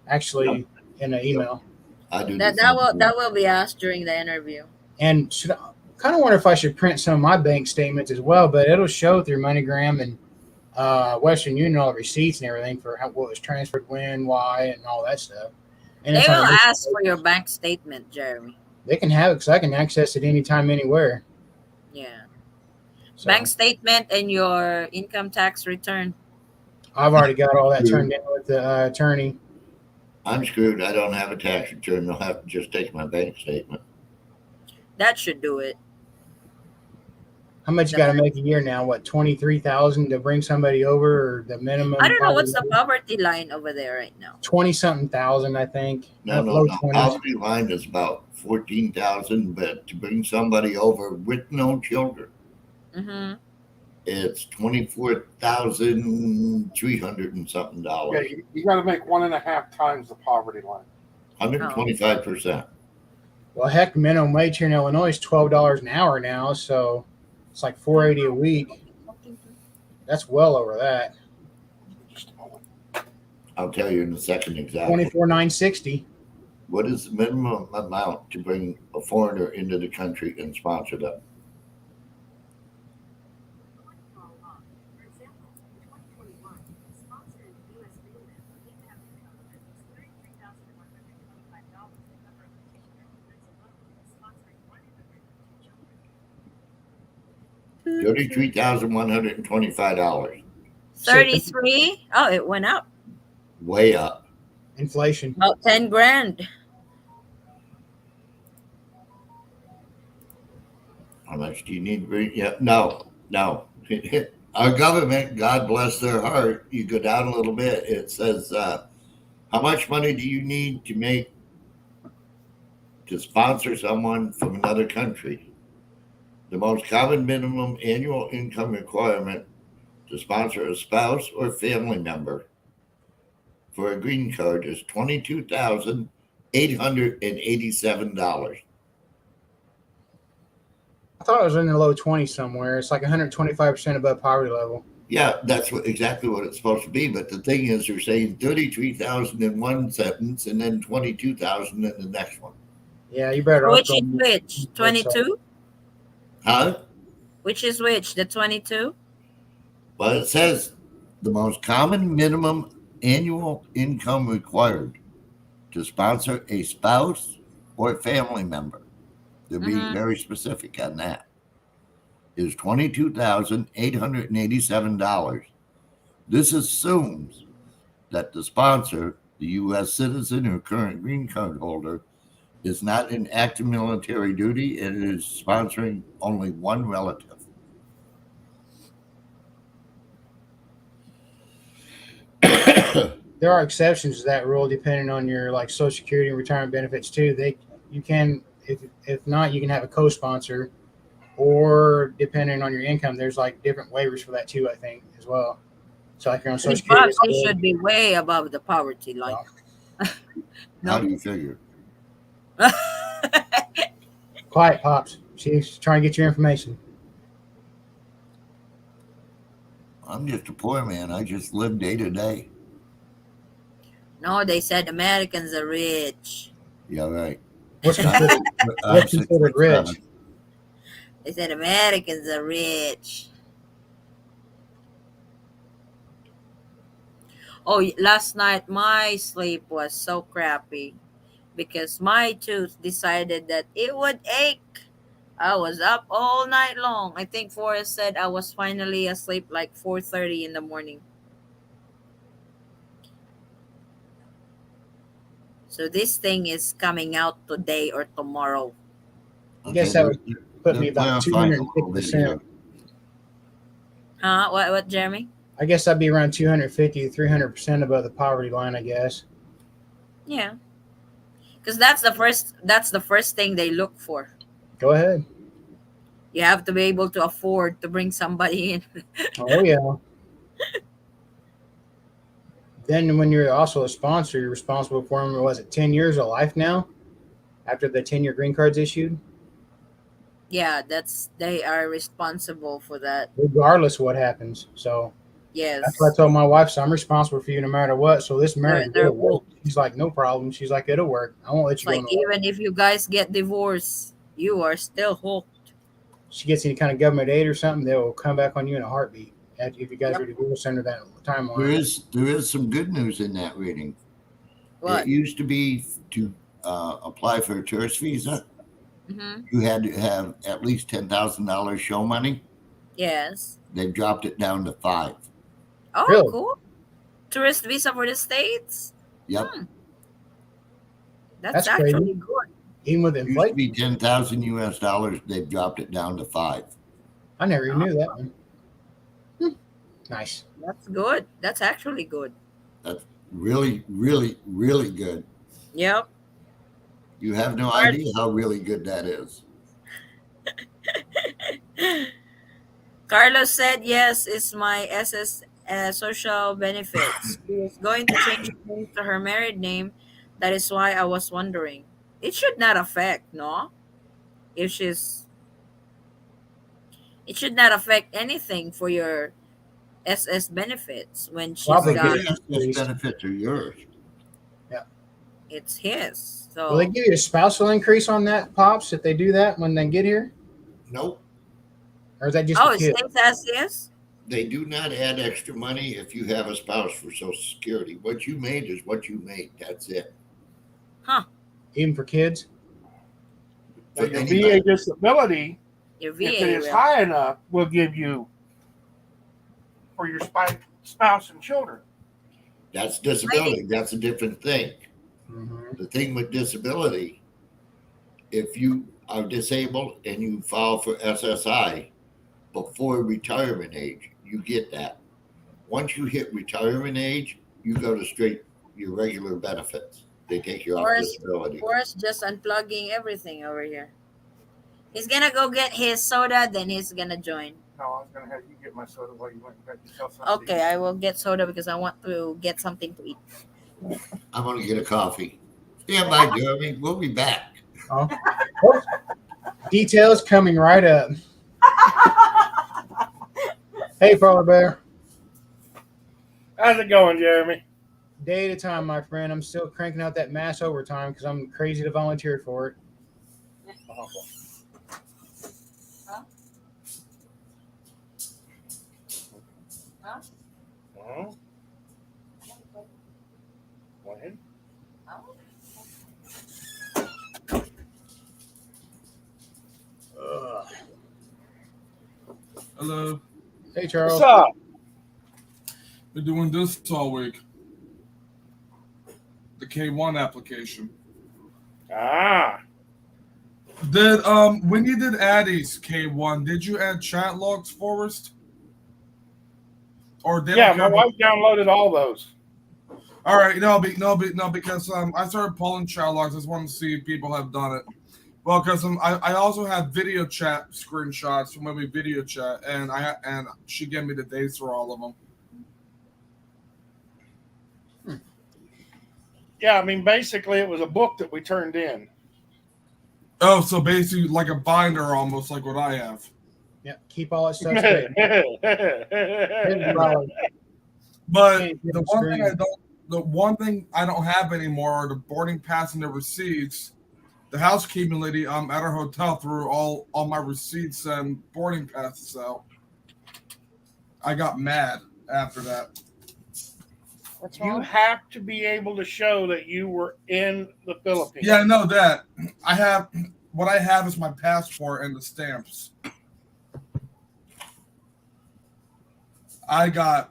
actually in an email. I do That will be asked during the interview. And kind of wonder if I should print some of my bank statements as well, but it'll show through MoneyGram and Western Union all the receipts and everything for what was transferred, when, why, and all that stuff. And They it's will on a- ask for your bank statement, Jeremy. They can have it because I can access it anytime, anywhere. Yeah. So Bank statement and your income tax return. I've already got all that turned in with the attorney. I'm screwed. I don't have a tax return. They'll have to just take my bank statement. That should do it. How much you got to make a year now? What, 23,000 to bring somebody over, or the minimum? I don't know what's the poverty line over there right now. 20-something thousand, I think. No. Low The 20s. poverty line is about 14,000, but to bring somebody over with no children, Mm-hmm. it's 24,300 and something Yeah, dollars. you got to make 1.5 times the poverty line. 125%. Well, heck, minimum wage here in Illinois is $12 an hour now, so it's like $4.80 a week. That's well over that. Just a moment. I'll tell you in a second exactly. $24,960. What is the minimum amount to bring a foreigner into the country and sponsor them? $33,125. 33. Oh, it went up. Way up. Inflation. About 10 grand. How much do you need to bring? Yeah, no. Our government, God bless their heart, you go down a little bit. It says, how much money do you need to sponsor someone from another country? The most common minimum annual income requirement to sponsor a spouse or family member for a green card is $22,887. I thought it was in the low 20s somewhere. It's like 125% above poverty level. Yeah, that's exactly what it's supposed to be. But the thing is, they're saying 33,000 in one sentence and then 22,000 in the next one. Yeah, you better. Which is which? 22? Huh? Which is which? The 22? Well, it says the most common minimum annual income required to sponsor a spouse or family member, they're being very specific on that, is $22,887. This assumes that the sponsor, the U.S. citizen or current green card holder, is not in active military duty and is sponsoring only one relative. There are exceptions to that rule depending on your Social Security and retirement benefits too. You can, if not, you can have a co-sponsor, or depending on your income, there's different waivers for that too, I think, as well. So you're on Social Security, They should be way above the poverty line. How do you figure? Quiet, Pops. She's trying to get your information. I'm just a poor man. I just live day to day. No, they said Americans are rich. Yeah, right. What's I'm considered, I'm what's considered 6'5". rich? They said Americans are rich. Oh, last night my sleep was so crappy because my tooth decided that it would ache. I was up all night long. I think Forrest said I was finally asleep like 4:30 in the morning. So this thing is coming out today or tomorrow. I guess Okay, that would put they're me about clarifying a little bit 250%. here. Huh? What, Jeremy? I guess I'd be around 250 to 300% above the poverty line, I guess. Yeah. Because that's the first thing they look for. Go ahead. You have to be able to afford to bring somebody in. Oh, yeah. Then when you're also a sponsor, you're responsible for them, was it 10 years of life now? After the 10-year green card's issued? Yeah, they are responsible for that. Regardless of what happens. So that's what I Yes. told my wife. So I'm responsible for you no matter what. So this marriage They're will work. woke. She's like, no problem. She's like, it'll work. I won't let It's you go like nowhere. even if you guys get divorced, you are still hooked. She gets any kind of government aid or something, they will come back on you in a heartbeat. If you guys Yep. are divorced under that There timeline. is some good news in that reading. It What? used to be to apply for a tourist visa, Mm-hmm. you had to have at least $10,000 show money. Yes. They've dropped it down to 5. Oh, Really? cool. Tourist visa for the States? Yep. That's That's crazy. actually good. Even with It used to be inflation. 10,000 US dollars. They've dropped it down to 5. I never even knew that one. Nice. That's good. That's actually good. That's really, really, really good. Yep. You have no Car- idea how really good that is. Carlos said yes, it's my SS social benefits. She was going to change her name to her married name. That is why I was wondering. It should not affect, no? If she's It should not affect anything for your SS benefits when she's Probably Well, get got it your SS increased. benefits are yours. Yeah. it's his. Will they So give you a spousal increase on that, Pops, if they do that when they get here? Nope. Or is that just the it kid? stays as is? They do not add extra money if you have a spouse for Social Security. What you made is what you made. That's it. Huh. Even for kids? Now, For your anybody. VA disability, Your if it VA is will. high enough, will give you for your spouse and children. That's disability. That's a different thing. Mm-hmm. The thing with disability, if you are disabled and you file for SSI before retirement age, you get that. Once you hit retirement age, you go to straight your regular benefits. They take you off disability. Forrest just unplugging everything over here. He's gonna go get his soda, then he's gonna join. No, I was going to have you get my soda while you went and got yourself something. Okay, I will get soda because I want to get something to eat. I'm going to get a coffee. Stand by, Jeremy. We'll be back. Oh. Details coming right up. Hey, Polar Bear. How's it going, Jeremy? Day at a time, my friend. I'm still cranking out that mass overtime because I'm crazy to volunteer for it. Go ahead. Hello. Hey, Charles. What's up? Been doing this all week. The K1 application. Ah, Did when you did Addie's K1, did you add chat logs, Forrest? Or did yeah, my wife downloaded all those. All right, no, because I started pulling chat logs. I just wanted to see if people have done it. Well, because I also have video chat screenshots from when we video chat, and she gave me the dates for all of them. Yeah, I mean, basically, it was a book that we turned in. Oh, so basically like a binder, almost like what I have. Yeah, keep all that stuff straight. $10. But Can't get the on one thing screen. the one thing I don't have anymore are the boarding pass and the receipts. The housekeeping lady at our hotel threw all my receipts and boarding passes out. I got mad after that. What's You wrong? have to be able to show that you were in the Philippines. Yeah, I know that. What I have is my passport and the stamps. I got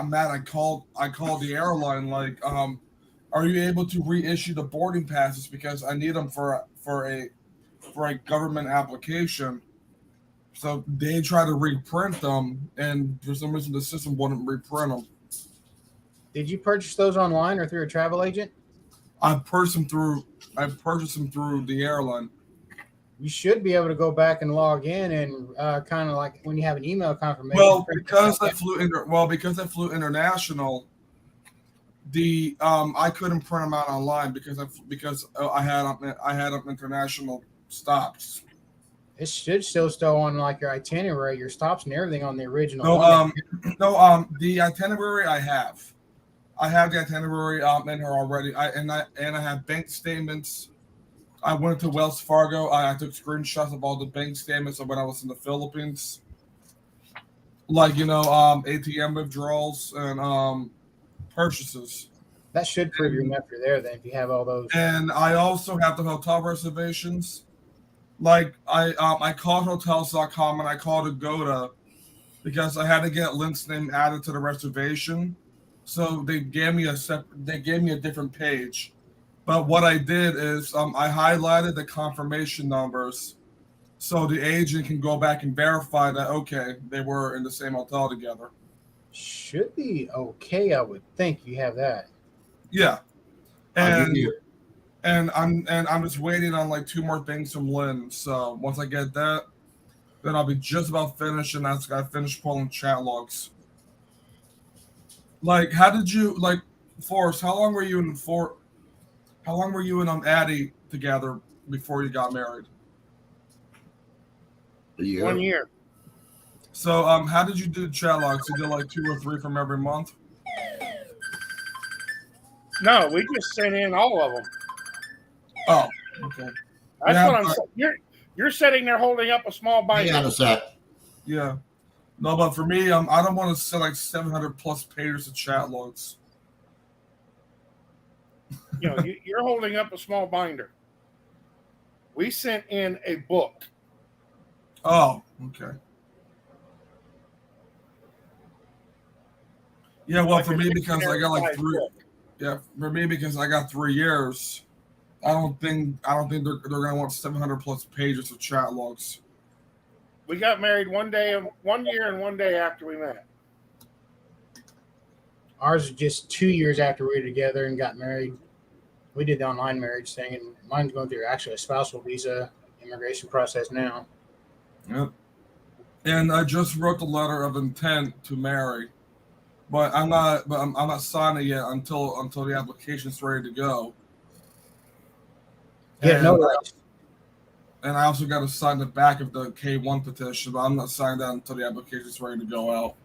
mad. I called the airline like, are you able to reissue the boarding passes because I need them for a government application. So they tried to reprint them, and for some reason the system wouldn't reprint them. Did you purchase those online or through a travel agent? I purchased them through the airline. You should be able to go back and log in and kind of like when you have an email confirmation. Well, because I flew international, I couldn't print them out online because I had them international stops. It should still on like your itinerary, your stops and everything on the original. The itinerary I have the itinerary in here already. I have bank statements. I went to Wells Fargo. I took screenshots of all the bank statements of when I was in the Philippines, like ATM withdrawals and purchases. That should prove your enough you're there then if you have all those. And I also have the hotel reservations. Like I called hotels.com and I called Agoda because I had to get Lynn's name added to the reservation. So they gave me a different page. But what I did is I highlighted the confirmation numbers so the agent can go back and verify that okay, they were in the same hotel together. Should be okay, I would think you have that. Yeah. I'll give And I'm just waiting on like 2 more things from Lynn. So once I get that, then I'll be just about finished, and that's got to finish pulling chat logs. Like, how did you Forrest? How long were you and Addie together before you got married? a year. 1 year. So how did you do chat logs? You did like 2 or 3 from every month? No, we just sent in all of them. Oh, okay. That's Yeah, what I'm saying. You're sitting there holding up a small Hang on binder. a sec. Yeah. No, but for me, I don't want to send like 700 plus pages of chat logs. You're holding up a small binder. We sent in a book. Oh, okay. Yeah, well, Like for a me, because I got like dictionary-sized 3. book. Yeah, for me, because I got 3 years. I don't think they're gonna want 700 plus pages of chat logs. We got married 1 year and 1 day after we met. Ours is just 2 years after we were together and got married. We did the online marriage thing, and mine's going through actually a spousal visa immigration process now. Yep. And I just wrote the letter of intent to marry, but I'm not signing it yet until the application's ready to go. Yeah, And, no. and I also got to sign the back of the K1 petition, but I'm not signing that until the application's ready to go out.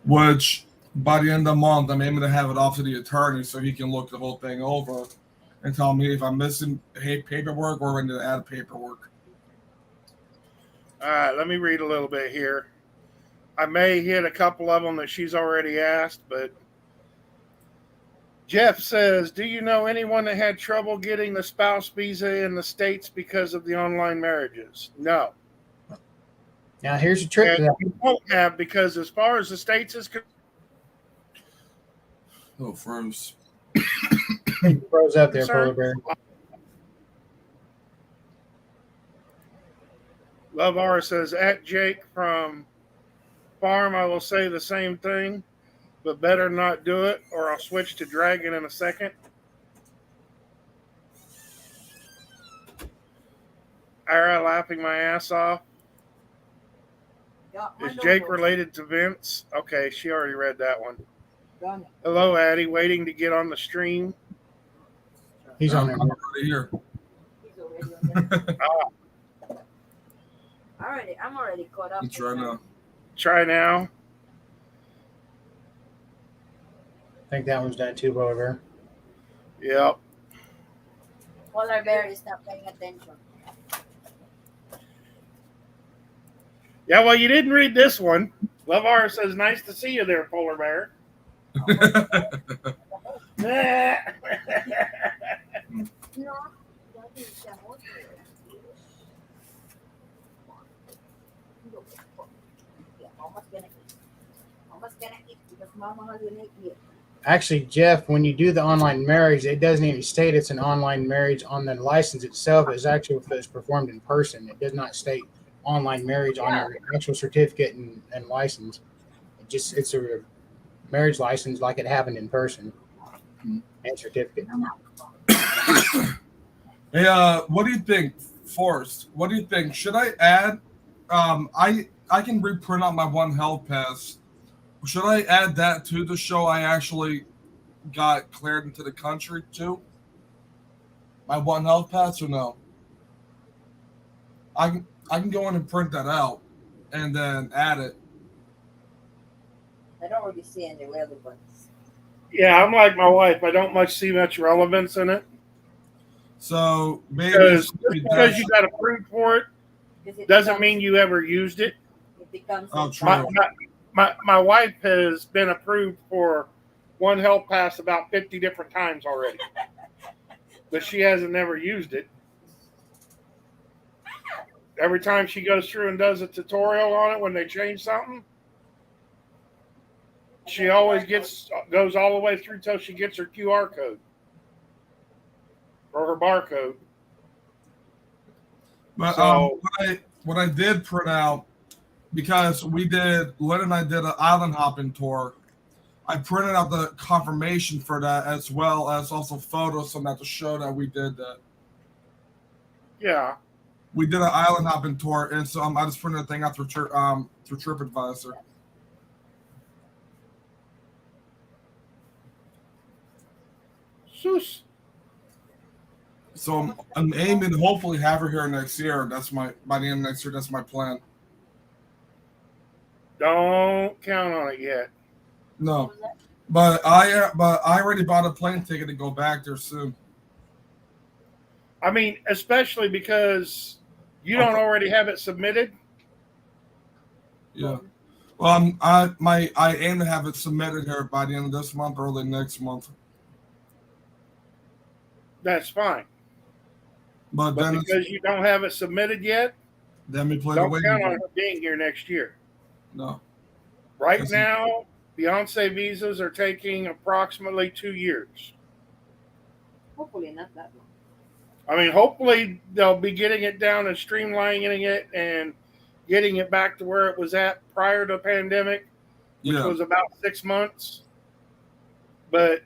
Which, by the end of the month, I'm aiming to have it off to the attorney so he can look the whole thing over and tell me if I'm missing paperwork or I need to add paperwork. All right, let me read a little bit here. I may hit a couple of them that she's already asked, but Jeff says, do you know anyone that had trouble getting the spouse visa in the States because of the online marriages? No. Now, here's the trick to And that. you won't have, because as far as the States is concerned, Oh, froze. Froze out there, Sir? Polar Bear. Love R says, at Jake from Farm, I will say the same thing, but better not do it, or I'll switch to Dragon in a second. Ira laughing my ass off. Is Jake related to Vince? Okay, she already read that one. Hello, Addie. Waiting to get on the stream. He's on there. I'm already here. I'm already caught up. It's right now. Try now. I think that one's done too, Polar Bear. Yep. Polar bear is not paying attention. Yeah, well, you didn't read this one. Lavar says, "Nice to see you there, Polar Bear." Almost gonna eat because Mama hasn't eaten. Actually, Jeff, when you do the online marriage, it doesn't even state it's an online marriage on the license itself. It's actually if it's performed in person. It does not state online marriage on your actual certificate and license. It's a marriage license like it happened in person and certificate. Hey, what do you think, Forrest? What do you think? Should I add? I can reprint out my One Health Pass. Should I add that to the show I actually got cleared into the country too? My One Health Pass or no? I can go in and print that out and then add it. I don't really see any relevance. Yeah, I'm like my wife. I don't see much relevance in it So maybe because you got approved for it doesn't mean you ever used it. It becomes true. My wife has been approved for One Health Pass about 50 different times already, but she hasn't never used it. Every time she goes through and does a tutorial on it when they change something, she always goes all the way through till she gets her QR code or her barcode. But So- what I did print out, because Lynn and I did an island hopping tour, I printed out the confirmation for that as well as also photos from that to show that we did that. Yeah. We did an island hopping tour, and so I just printed the thing out through TripAdvisor. Shush. So I'm aiming to hopefully have her here next year. By the end of next year. That's my plan. Don't count on it yet. No, but I already bought a plane ticket to go back there soon. I mean, especially because you don't already have it submitted. Yeah. Well, I aim to have it submitted here by the end of this month, early next month. That's fine. But But then because you don't have it submitted yet, then we play the don't waiting count on game. it being here next year. No. Right That's- now, Beyonce visas are taking approximately 2 years. hopefully not that long. I mean, hopefully they'll be getting it down and streamlining it and getting it back to where it was at prior to the pandemic, which Yeah. was about 6 months. But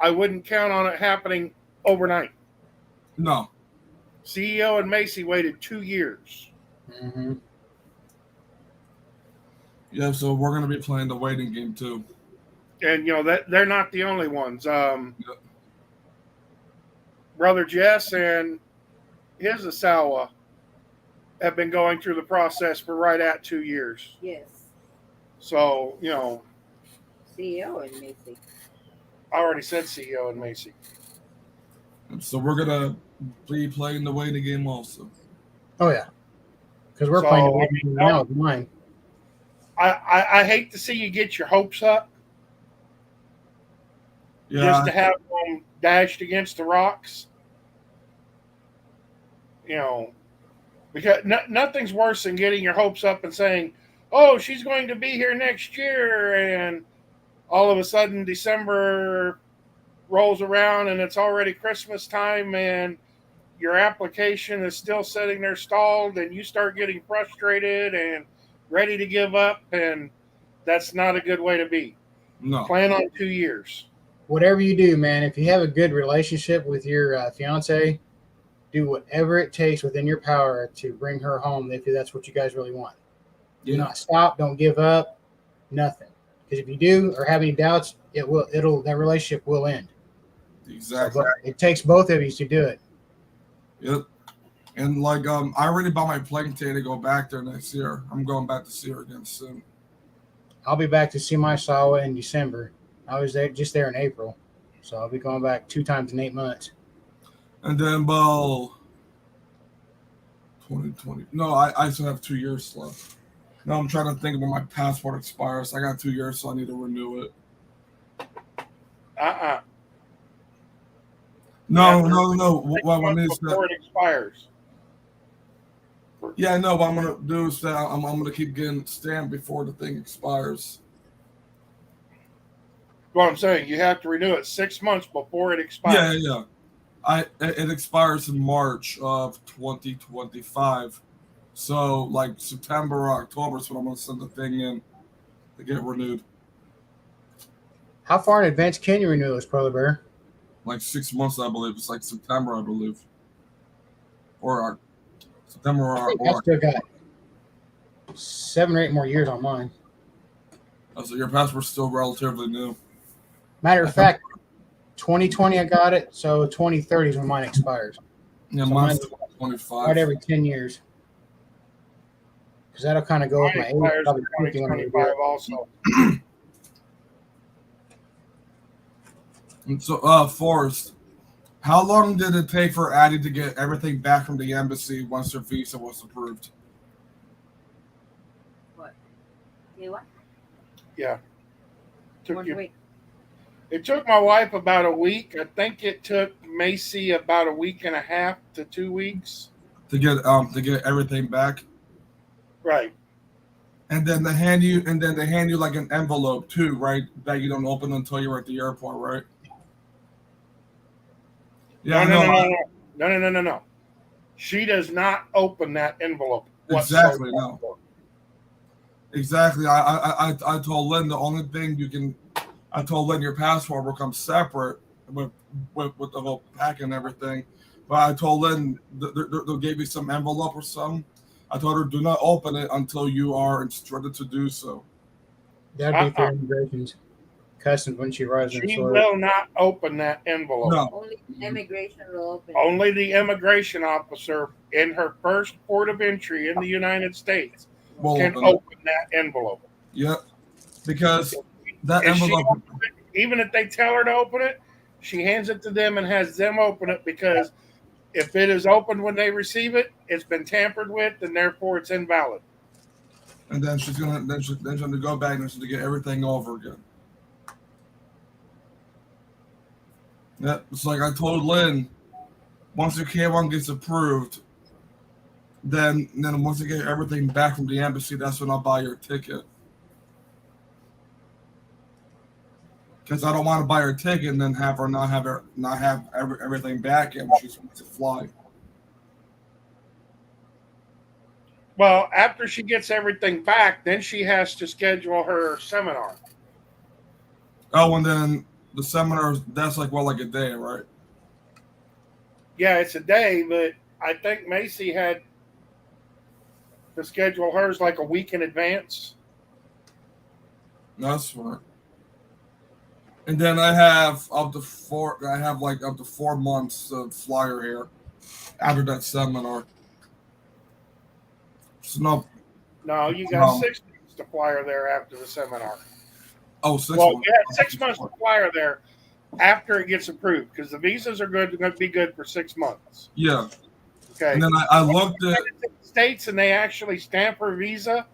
I wouldn't count on it happening overnight. No. CEO and Macy waited 2 years. Mm-hmm. Yeah. So we're gonna be playing the waiting game too. And, that they're not the only ones. Brother Jess and his Asawa have been going through the process for right at 2 years. Yes. So, CEO and Macy. I already said CEO and Macy. And so we're gonna be playing the waiting game also. Oh yeah, because we're So, playing I the mean, now with mine. I hate to see you get your hopes up Yeah. just to have them dashed against the rocks. Because nothing's worse than getting your hopes up and saying, "Oh, she's going to be here next year," and all of a sudden December rolls around and it's already Christmas time and your application is still sitting there stalled and you start getting frustrated and ready to give up, and that's not a good way to be. No. Plan on 2 years. Whatever you do, man, if you have a good relationship with your fiance, do whatever it takes within your power to bring her home if that's what you guys really want. Do not stop. Don't give up. Nothing. Because if you do or have any doubts, that relationship will end. Exactly. So, it takes both of you to do it. Yep. And like I already bought my plane ticket to go back there next year. I'm going back to see her again soon. I'll be back to see my Sawa in December. I was there in April, so I'll be going back 2 times in 8 months. And then about 2020. No, I still have 2 years left. Now I'm trying to think when my passport expires. I got 2 years, so I need to renew it. No. What is before that? it expires. Yeah, I know. What I'm gonna do is that I'm gonna keep getting stamped before the thing expires. Well, I'm saying you have to renew it 6 months before it expires. Yeah. It expires in March of 2025. So like September or October is when I'm gonna send the thing in to get renewed. How far in advance can you renew this, Polar Bear? Like 6 months, I believe. It's like September, I believe, or September I think I or still got 7 or 8 more years on mine. so your passport's still relatively new. Matter of fact, 2020 I got it, so 2030 is when mine expires. Yeah, So mine's mine's 25. right every 10 years. Because that'll kind of go with Mine my age. expires Probably in 50 when I do 2025 it. also. And so, Forrest, how long did it take for Addie to get everything back from the embassy once her visa was approved? What? You what? Yeah. One week. It took my wife about a week. I think it took Macy about a week and a half to 2 weeks. To get everything back. Right. And then they hand you like an envelope too, right? That you don't open until you're at the airport, right? Yeah, No. She does not open that envelope. Exactly. No. Exactly. I told Lynn the only thing you can. I told Lynn your passport will come separate with the whole pack and everything. But I told Lynn they'll give you some envelope or something. I told her do not open it until you are instructed to do so. That'd be through immigration's customs when she arrives in She Florida. will not open that envelope. No. Only immigration will open. Only the immigration officer in her first port of entry in the United States can open that envelope. Yep. Because that If envelope. Even if they tell her to open it, she hands it to them and has them open it because if it is opened when they receive it, it's been tampered with and therefore it's invalid. And then she's gonna go back and she's gonna get everything over again. Yeah, it's like I told Lynn, once your K1 gets approved, then once you get everything back from the embassy, that's when I'll buy your ticket. Because I don't want to buy her ticket and then have her not have everything back yet when she's supposed to fly. Well, after she gets everything back, then she has to schedule her seminar. Oh, and then the seminar, that's like a day, right? Yeah, it's a day, but I think Macy had to schedule hers like a week in advance. That's smart. And then I have up to 4 months of flyer here after that seminar. So No, you got 6 months to fly her there after the seminar. Oh, 6 well, months. Yeah, 6 months to fly her there after it gets approved because the visas are going to be good for 6 months. Yeah. Okay. And then I looked at States and they actually stamp her visa.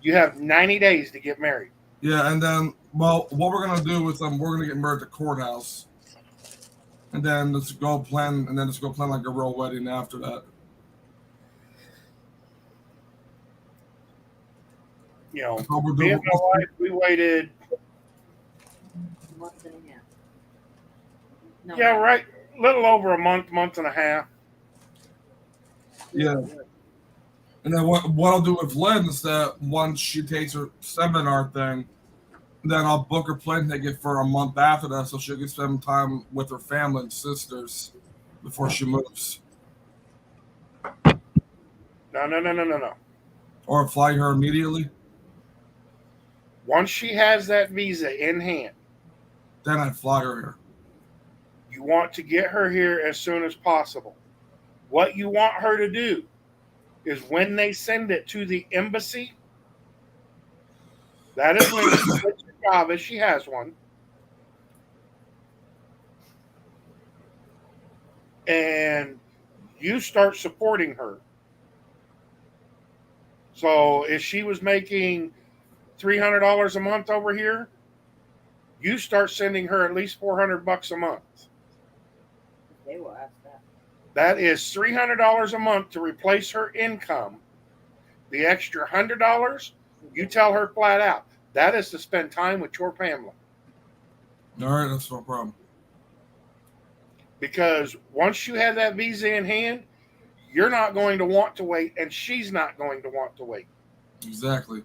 You have 90 days to get married. Yeah, and then what we're gonna do with them, we're gonna get married at the courthouse, and then let's go plan like a real wedding after that. You know, me and my wife, we waited. Month and a half. No, yeah, right. A little over a month and a half. Yeah. And then what I'll do with Lynn is that once she takes her seminar thing, then I'll book her plane ticket for a month after that so she can spend time with her family and sisters before she moves. No. Or fly her immediately? Once she has that visa in hand, then I fly her here. You want to get her here as soon as possible. What you want her to do is when they send it to the embassy, that is when she quits her job, if she has one, and you start supporting her. So if she was making $300 a month over here, you start sending her at least $400 a month. They will ask that. That is $300 a month to replace her income. The extra $100, you tell her flat out, that is to spend time with your family. All right, that's no problem. Because once you have that visa in hand, you're not going to want to wait, and she's not going to want to wait. Exactly.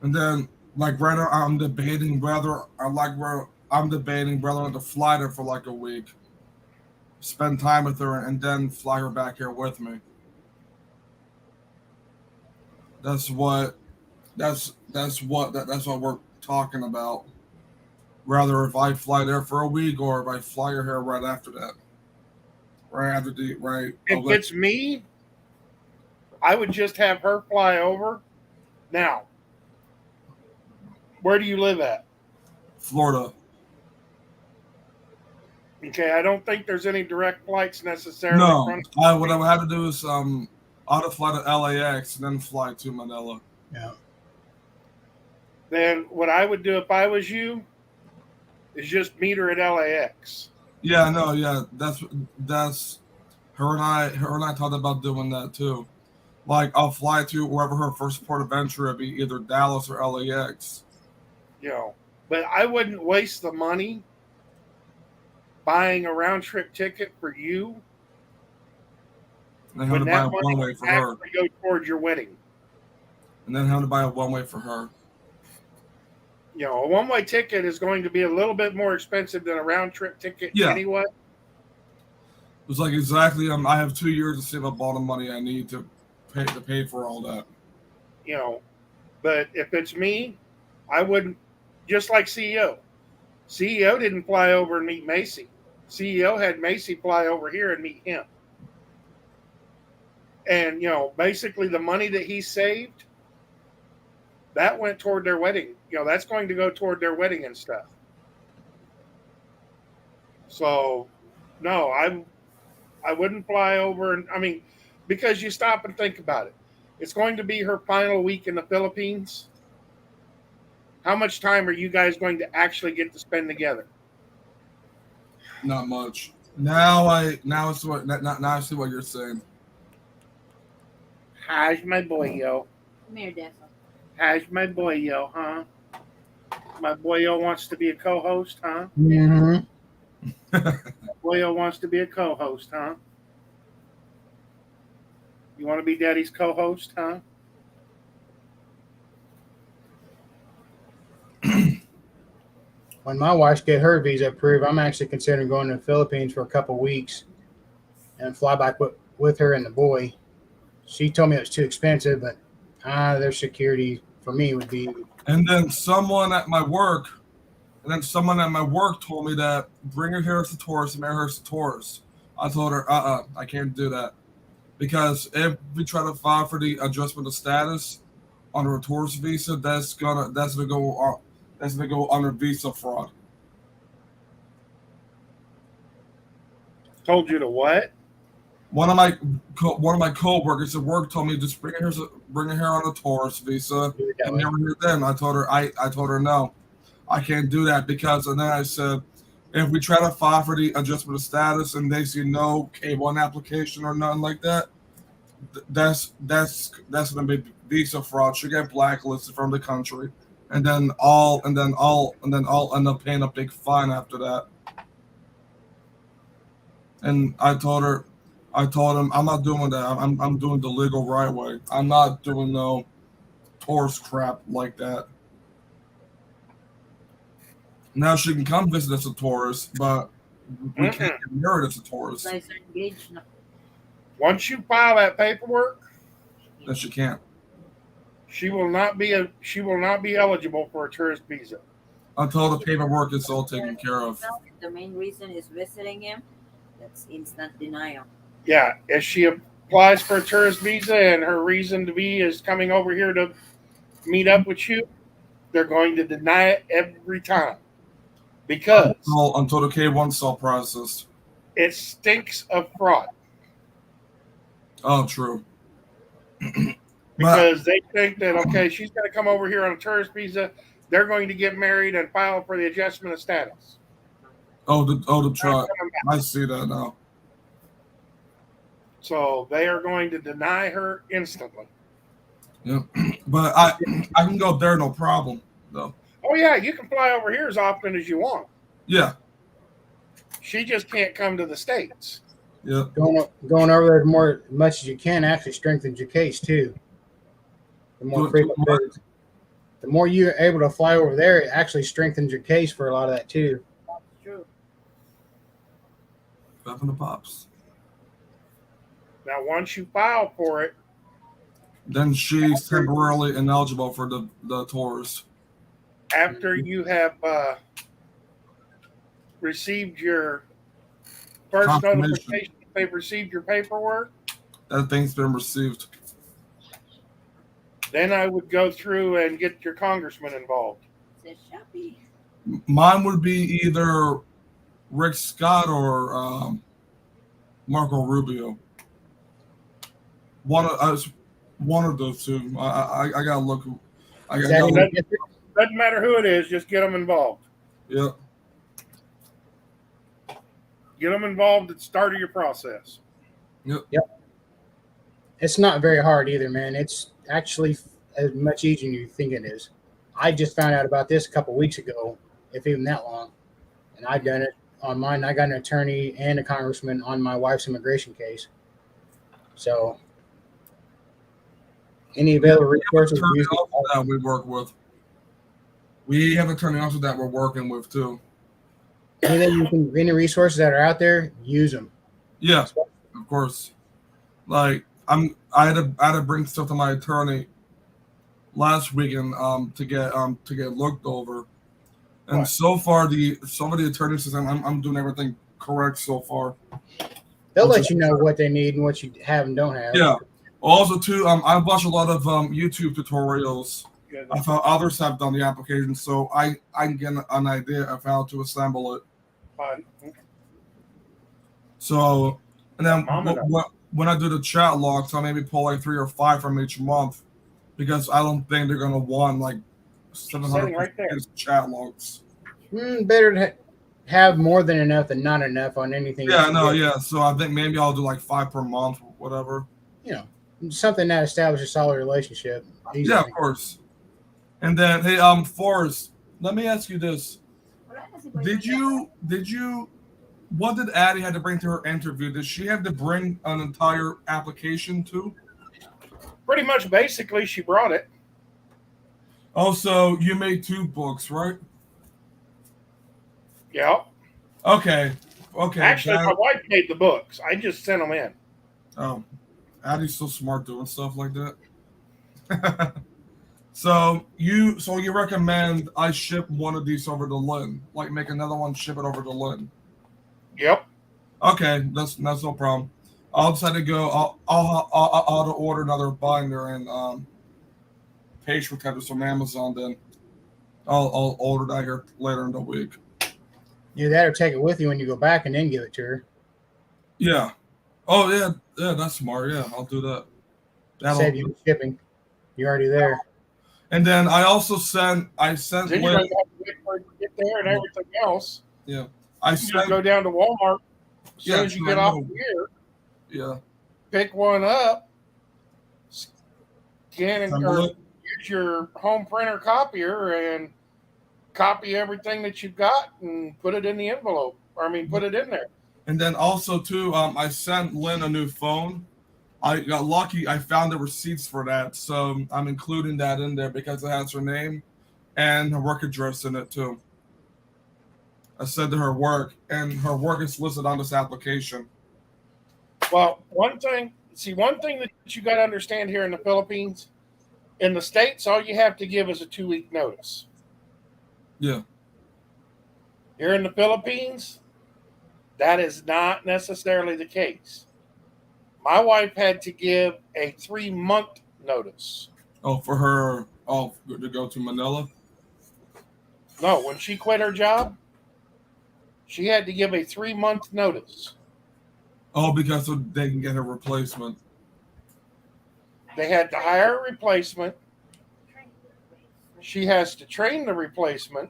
And then, like, right now, I'm debating whether to fly there for like a week, spend time with her, and then fly her back here with me. That's what we're talking about. Rather, if I fly there for a week, or if I fly her here right after that. If it's me, I would just have her fly over. Now, where do you live at? Florida. Okay, I don't think there's any direct flights necessarily. No, what I would have to do is auto fly to LAX and then fly to Manila. Yeah. Then what I would do if I was you is just meet her at LAX. Yeah, no, yeah, that's her and I talked about doing that too. Like, I'll fly to wherever her first port of entry would be, either Dallas or LAX. But I wouldn't waste the money buying a round trip ticket for you. And then having to buy a one way for her. Go towards your wedding. And then having to buy a one way for her. A one way ticket is going to be a little bit more expensive than a round trip ticket anyway. It's like exactly. I have 2 years to save up all the money I need to pay for all that. But if it's me, I wouldn't. Just like CEO. CEO didn't fly over and meet Macy. CEO had Macy fly over here and meet him. And basically the money that he saved, that went toward their wedding. That's going to go toward their wedding and stuff. So, no, I wouldn't fly over. And because you stop and think about it. It's going to be her final week in the Philippines. How much time are you guys going to actually get to spend together? Not much. Now I see what you're saying. How's my boy, yo? Come here, Dessa. How's my boy, yo, huh? My boy, yo, wants to be a co-host, huh? Mm-hmm. My boy, yo, wants to be a co-host, huh? You want to be Daddy's co-host, huh? When my wife get her visa approved, I'm actually considering going to the Philippines for a couple of weeks and fly back with her and the boy. She told me it was too expensive, but their security for me would be. And then someone at my work told me that bring her here as a tourist and marry her as a tourist. I told her, I can't do that. Because if we try to file for the adjustment of status under a tourist visa, that's gonna go under visa fraud. Told you to what? One of my coworkers at work told me just bring her on a tourist visa and never hear then. I told her no, I can't do that because, and then I said, if we try to file for the adjustment of status and they see no K1 application or nothing like that, that's gonna be visa fraud. She'll get blacklisted from the country, and then I'll end up paying a big fine after that. And I told him I'm not doing that. I'm doing the legal right way. I'm not doing no tourist crap like that. Now she can come visit as a tourist, but we can't get married as a tourist. Once you file that paperwork, Then she can't. she will not be eligible for a tourist visa. Until the paperwork is all taken care of. The main reason is visiting him. That's instant denial. Yeah, if she applies for a tourist visa and her reason to be is coming over here to meet up with you, they're going to deny it every time because Until the K1 cell processed. it stinks of fraud. Oh, true. But Because they think that, okay, she's going to come over here on a tourist visa. They're going to get married and file for the adjustment of status. the truck. I see that now. So they are going to deny her instantly. Yeah, but I can go there no problem though. Oh, yeah, you can fly over here as often as you want. Yeah, She just can't come to the States. yeah. Going over there more much as you can actually strengthens your case too. The more frequent visits, the more you're able to fly over there, it actually strengthens your case for a lot of that too. True. Back from the pops. Now, once you file for it, Then she's temporarily ineligible for the tours. after you have received your first Confirmation. notification that they've received your paperwork, That thing's been received. then I would go through and get your congressman involved. Mine would be either Rick Scott or Marco Rubio. One of those two. I gotta look. Doesn't matter who it is, just get them involved. Yeah. Get them involved at the start of your process. Yep. It's not very hard either, man. It's actually as much easier than you think it is. I just found out about this a couple weeks ago, if even that long, and I've done it on mine. I got an attorney and a congressman on my wife's immigration case. So, any available resources that we work with. We have attorney officers that we're working with too. Any resources that are out there, use them. Yeah, of course. Like I had to bring stuff to my attorney last weekend to get looked over, and so far some of the attorneys says I'm doing everything correct so far. They'll let you know what they need and what you have and don't have. Yeah. Also too, I watch a lot of YouTube tutorials of how others have done the application, so I can get an idea of how to assemble it. Fine. So, and then when I do the chat logs, I'll maybe pull like 3 or 5 from each month because I don't think they're gonna want like 700 right chat logs. Better to have more than enough than not enough on anything. Yeah, no, yeah. So I think maybe I'll do like 5 per month, or whatever. You know, something that establishes a solid relationship. Easily. Yeah, of course. And then, hey, Forrest, let me ask you this: Did you? What did Addie had to bring to her interview? Did she have to bring an entire application too? Pretty much, basically, she brought it. Also, you made 2 books, right? Yeah. Okay. Actually, my wife made the books. I just sent them in. Oh, Addie's so smart doing stuff like that. So you recommend I ship one of these over to Lynn, like make another one, ship it over to Lynn. Yep. Okay, that's no problem. I'll decide to go. I'll order another binder and page protectors from Amazon. Then I'll order that here later in the week. Either that or take it with you when you go back and then give it to her. Yeah. Oh yeah, that's smart. Yeah, I'll do that. Save you shipping. You're already there. And then I also sent. Then you're going to have to wait for it to get there and everything else. Yeah. You go down to Walmart as soon as you get off here. Yeah. Pick one up, scan or use your home printer copier and copy everything that you've got and put it in the envelope. Put it in there. And then also too, I sent Lynn a new phone. I got lucky. I found the receipts for that, so I'm including that in there because it has her name and her work address in it too. I said to her work, and her work is listed on this application. Well, one thing that you got to understand here in the Philippines, in the States, all you have to give is a 2-week notice. Yeah. Here in the Philippines, that is not necessarily the case. My wife had to give a 3-month notice. Oh, for her. Oh, to go to Manila. No, when she quit her job, she had to give a 3-month notice. Oh, because so they can get her replacement. They had to hire a replacement. She has to train the replacement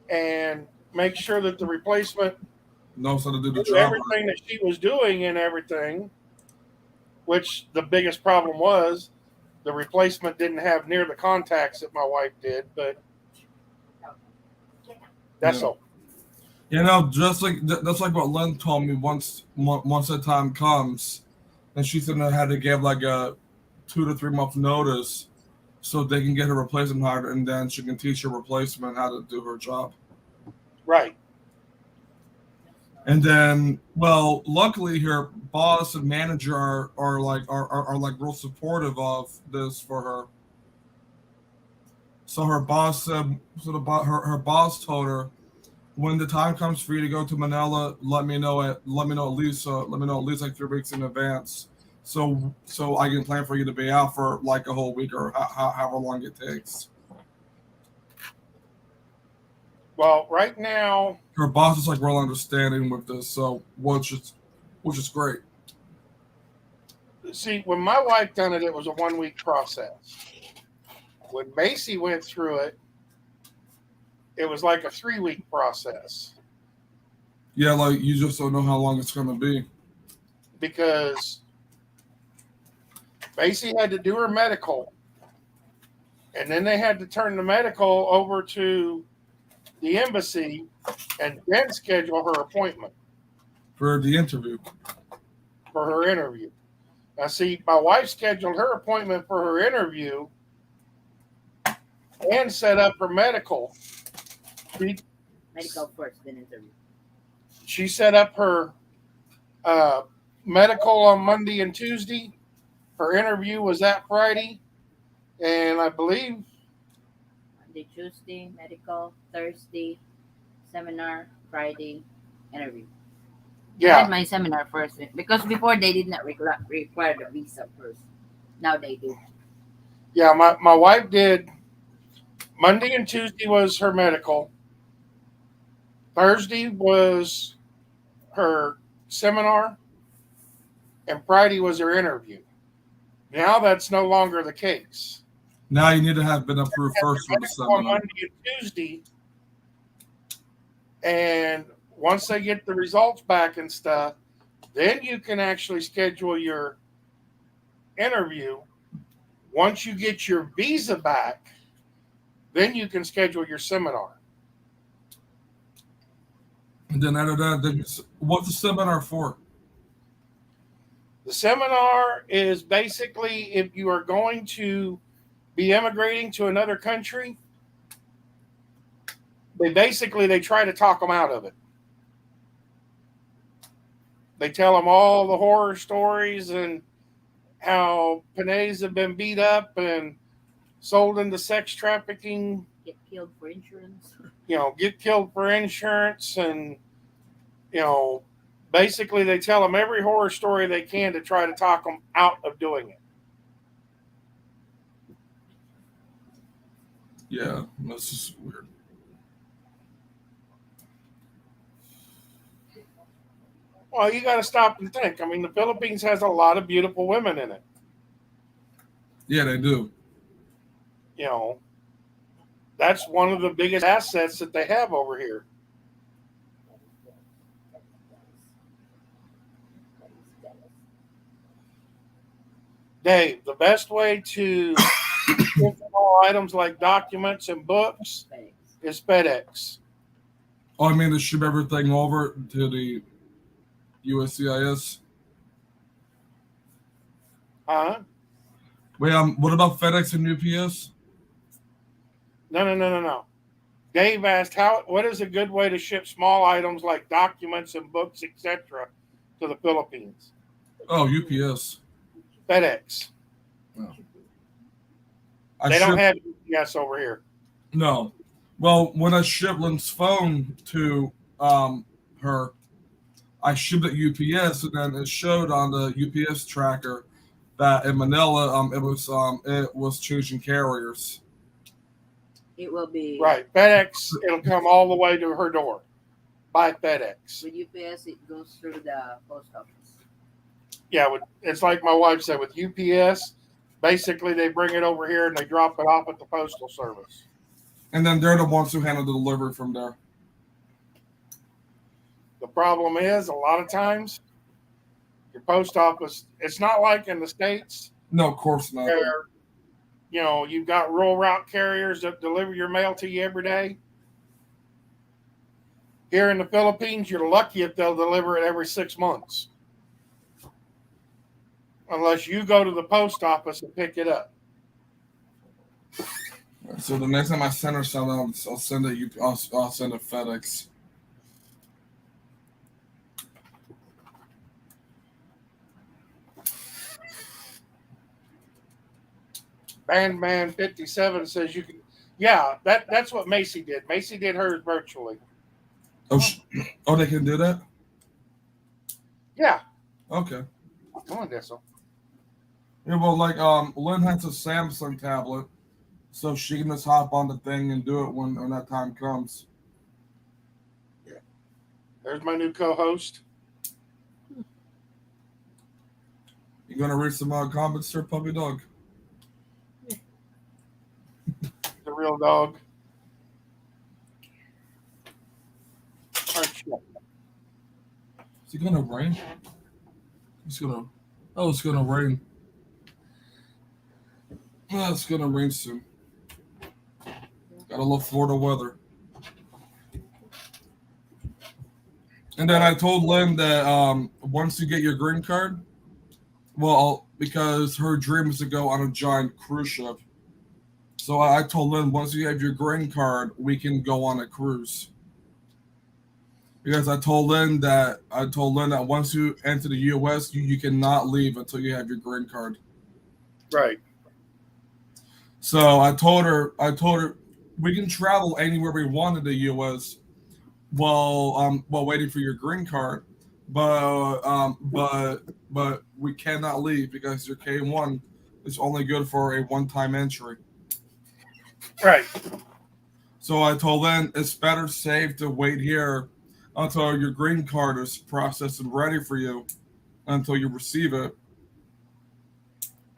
and make sure that the replacement Knows how to do the do job. everything that she was doing and everything, which the biggest problem was the replacement didn't have near the contacts that my wife did, but that's Yeah. all. You know, just like that's like what Lynn told me once the time comes, and she's gonna have to give like a 2 to 3 month notice so they can get her replacement hired, and then she can teach her replacement how to do her job. Right. And then, well, luckily her boss and manager are like real supportive of this for her. So her boss said, her boss told her, when the time comes for you to go to Manila, let me know at least like 3 weeks in advance, so I can plan for you to be out for like a whole week or however long it takes. Well, right now, Her boss is like real understanding with this, so which is great. see, when my wife done it, it was a 1-week process. When Macy went through it, it was like a 3-week process Yeah, like you just don't know how long it's gonna be. because Macy had to do her medical, and then they had to turn the medical over to the embassy and then schedule her appointment For the interview. for her interview. Now, see, my wife scheduled her appointment for her interview and set up her medical. Medical first, then interview. She set up her medical on Monday and Tuesday. Her interview was that Friday, and I believe Monday, Tuesday, medical, Thursday, seminar, Friday, interview. I had yeah, my seminar first because before they did not require the visa first. Now they do. yeah. My wife did Monday and Tuesday was her medical. Thursday was her seminar, and Friday was her interview. Now that's no longer the case. Now you need to have been approved first for the On seminar. Monday and Tuesday, and once they get the results back and stuff, then you can actually schedule your interview. Once you get your visa back, then you can schedule your seminar. And then after that, what's the seminar for? The seminar is basically if you are going to be immigrating to another country, they try to talk them out of it. They tell them all the horror stories and how Panays have been beat up and sold into sex trafficking, Get killed for insurance. get killed for insurance, and basically they tell them every horror story they can to try to talk them out of doing it. Yeah, that's just weird. Well, you got to stop and think. I mean, the Philippines has a lot of beautiful women in it. Yeah, they do. That's one of the biggest assets that they have over here. Dave, the best way to get all items like documents and books is FedEx. Oh, I mean to ship everything over to the USCIS. Huh? Wait, what about FedEx and UPS? No. Dave asked, what is a good way to ship small items like documents and books, etc., to the Philippines? Oh, UPS. FedEx. Oh. They don't have UPS over here. No. Well, when I shipped Lynn's phone to her, I shipped it UPS, and then it showed on the UPS tracker that in Manila, it was changing carriers. It will be Right. FedEx, it'll come all the way to her door by FedEx. with UPS. It goes through the post office. Yeah, it's like my wife said with UPS. Basically, they bring it over here and they drop it off at the postal service. And then they're the ones who handle the delivery from there. The problem is, a lot of times, your post office, it's not like in the States No, of course not. where, you've got rural route carriers that deliver your mail to you every day. Here in the Philippines, you're lucky if they'll deliver it every 6 months. Unless you go to the post office and pick it up. So the next time I send her something, I'll send it. I'll send it FedEx. Bandman 57 says you can. Yeah, that's what Macy did. Macy did hers virtually. Oh, they can do that? Yeah. Okay. Come on, Dessel. Yeah, well, like Lynn has a Samsung tablet, so she can just hop on the thing and do it when that time comes. There's my new co-host. You gonna read some comments, there, puppy dog? The real dog. Aren't you? Is it gonna rain? It's gonna rain. Oh, it's gonna rain soon. Gotta love Florida weather. And then I told Lynn that once you get your green card, well, because her dream is to go on a giant cruise ship. So I told Lynn, once you have your green card, we can go on a cruise. Because I told Lynn that once you enter the U.S., you cannot leave until you have your green card. Right. So I told her we can travel anywhere we want in the U.S. while waiting for your green card, but we cannot leave because your K1 is only good for a one-time entry. Right. So I told them it's better safe to wait here until your green card is processed and ready for you until you receive it.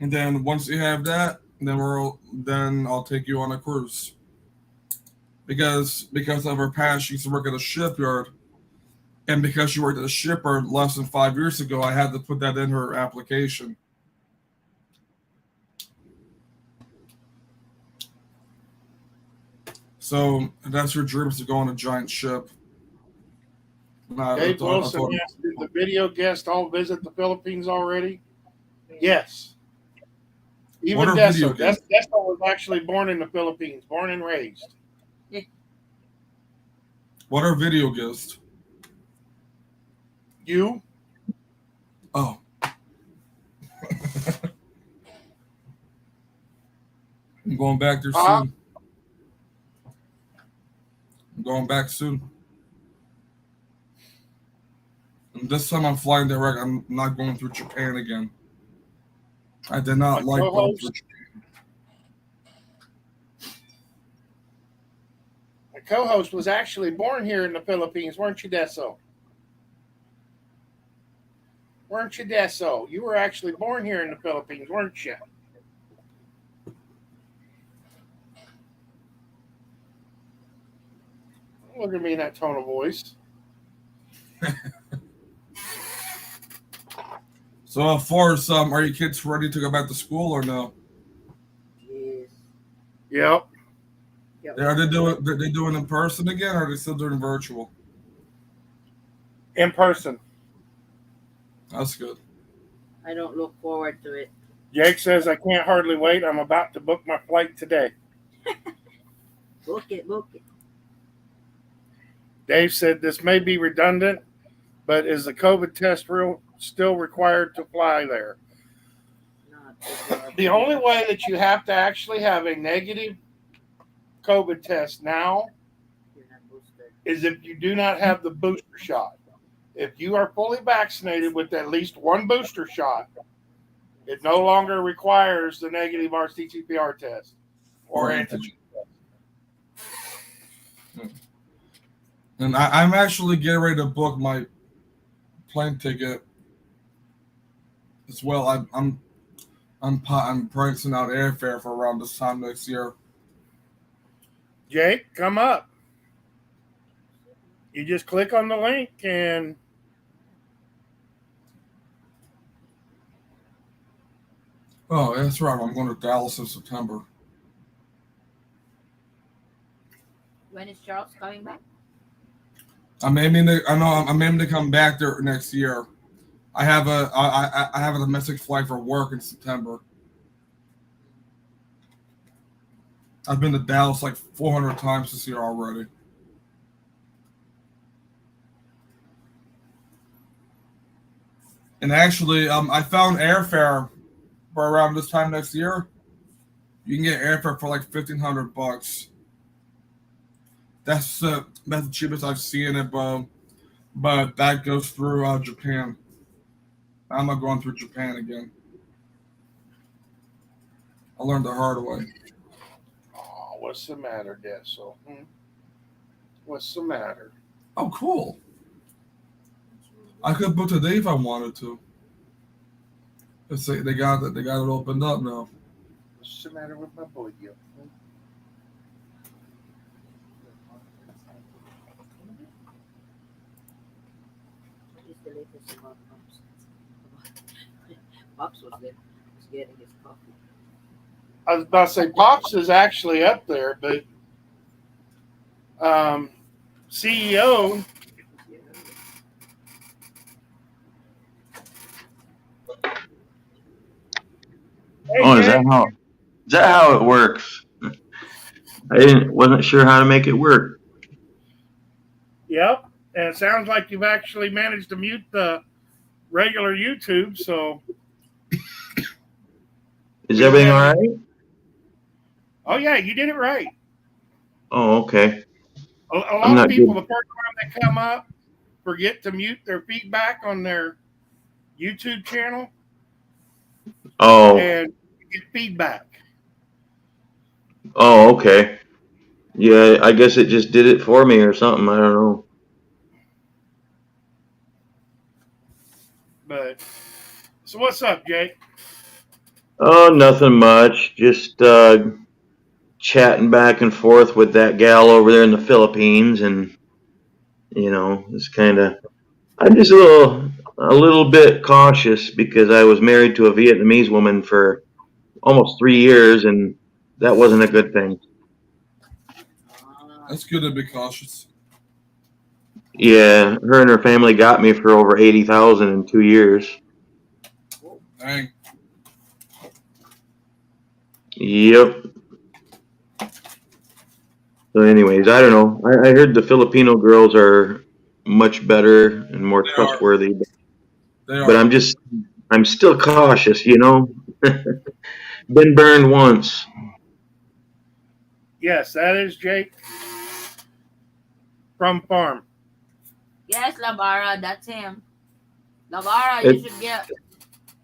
And then once you have that, then I'll take you on a cruise. Because of her past, she used to work at a shipyard. And because she worked at a shipyard less than 5 years ago, I had to put that in her application. So that's her dream, is to go on a giant ship. Dave Wilson asked, did the video guest all visit the Philippines already? Yes. Even Deso. Deso was actually born in the Philippines, born and raised. What are video guests? You? Oh. I'm going back there soon. I'm going back soon. And this time I'm flying direct. I'm not going through Japan again. I did not like going through Japan. My co-host was actually born here in the Philippines, weren't you, Deso? Weren't you, Deso? You were actually born here in the Philippines, weren't you? Look at me in that tone of voice. So, far as are your kids ready to go back to school or no? Yes. Yep. Are they doing in person again, or are they still doing virtual? In person. That's good. I don't look forward to it. Jake says, I can't hardly wait. I'm about to book my flight today. Book it. Dave said, this may be redundant, but is the COVID test still required to fly there? The only way that you have to actually have a negative COVID test now is if you do not have the booster shot. if you are fully vaccinated with at least one booster shot, it no longer requires the negative RT-PCR test or antigen. And I'm actually getting ready to book my plane ticket as well. I'm pricing out airfare for around this time next year. Jake, come up. You just click on the link and Oh, that's right. I'm going to Dallas in September. When is Charles coming back? I'm aiming to come back there next year. I have a domestic flight for work in September. I've been to Dallas like 400 times this year already. And actually, I found airfare for around this time next year. You can get airfare for like $1,500. That's the cheapest I've seen it, but that goes through Japan. I'm not going through Japan again. I learned the hard way. oh, what's the matter, Dessel? What's the matter? Oh, cool. I could book today if I wanted to. Let's say they got it opened up now. What's the matter with my boy? Pops was getting his coffee. I was about to say Pops is actually up there, but CEO. Hey, Oh, is Jake. that how it works? Wasn't sure how to make it work. Yep. And it sounds like you've actually managed to mute the regular YouTube, so. Is everything all right? Oh, yeah, you did it right. Oh, okay. A I'm lot of not people, good. the first time they come up, forget to mute their feedback on their YouTube channel, Oh, and you get feedback. oh, okay. Yeah, I guess it just did it for me or something. I don't know. But so what's up, Jake? Oh, nothing much. Just chatting back and forth with that gal over there in the Philippines, and it's kind of. I'm just a little bit cautious because I was married to a Vietnamese woman for almost 3 years, and that wasn't a good thing. That's good to be cautious. Yeah, her and her family got me for over 80,000 in 2 years. Dang. Yep. So, anyways, I don't know. I heard the Filipino girls are much better and more They are. trustworthy, They but are. I'm still cautious, Been burned once. Yes, that is Jake from Farm. Yes, Labara, that's him. Labara, It- you should get.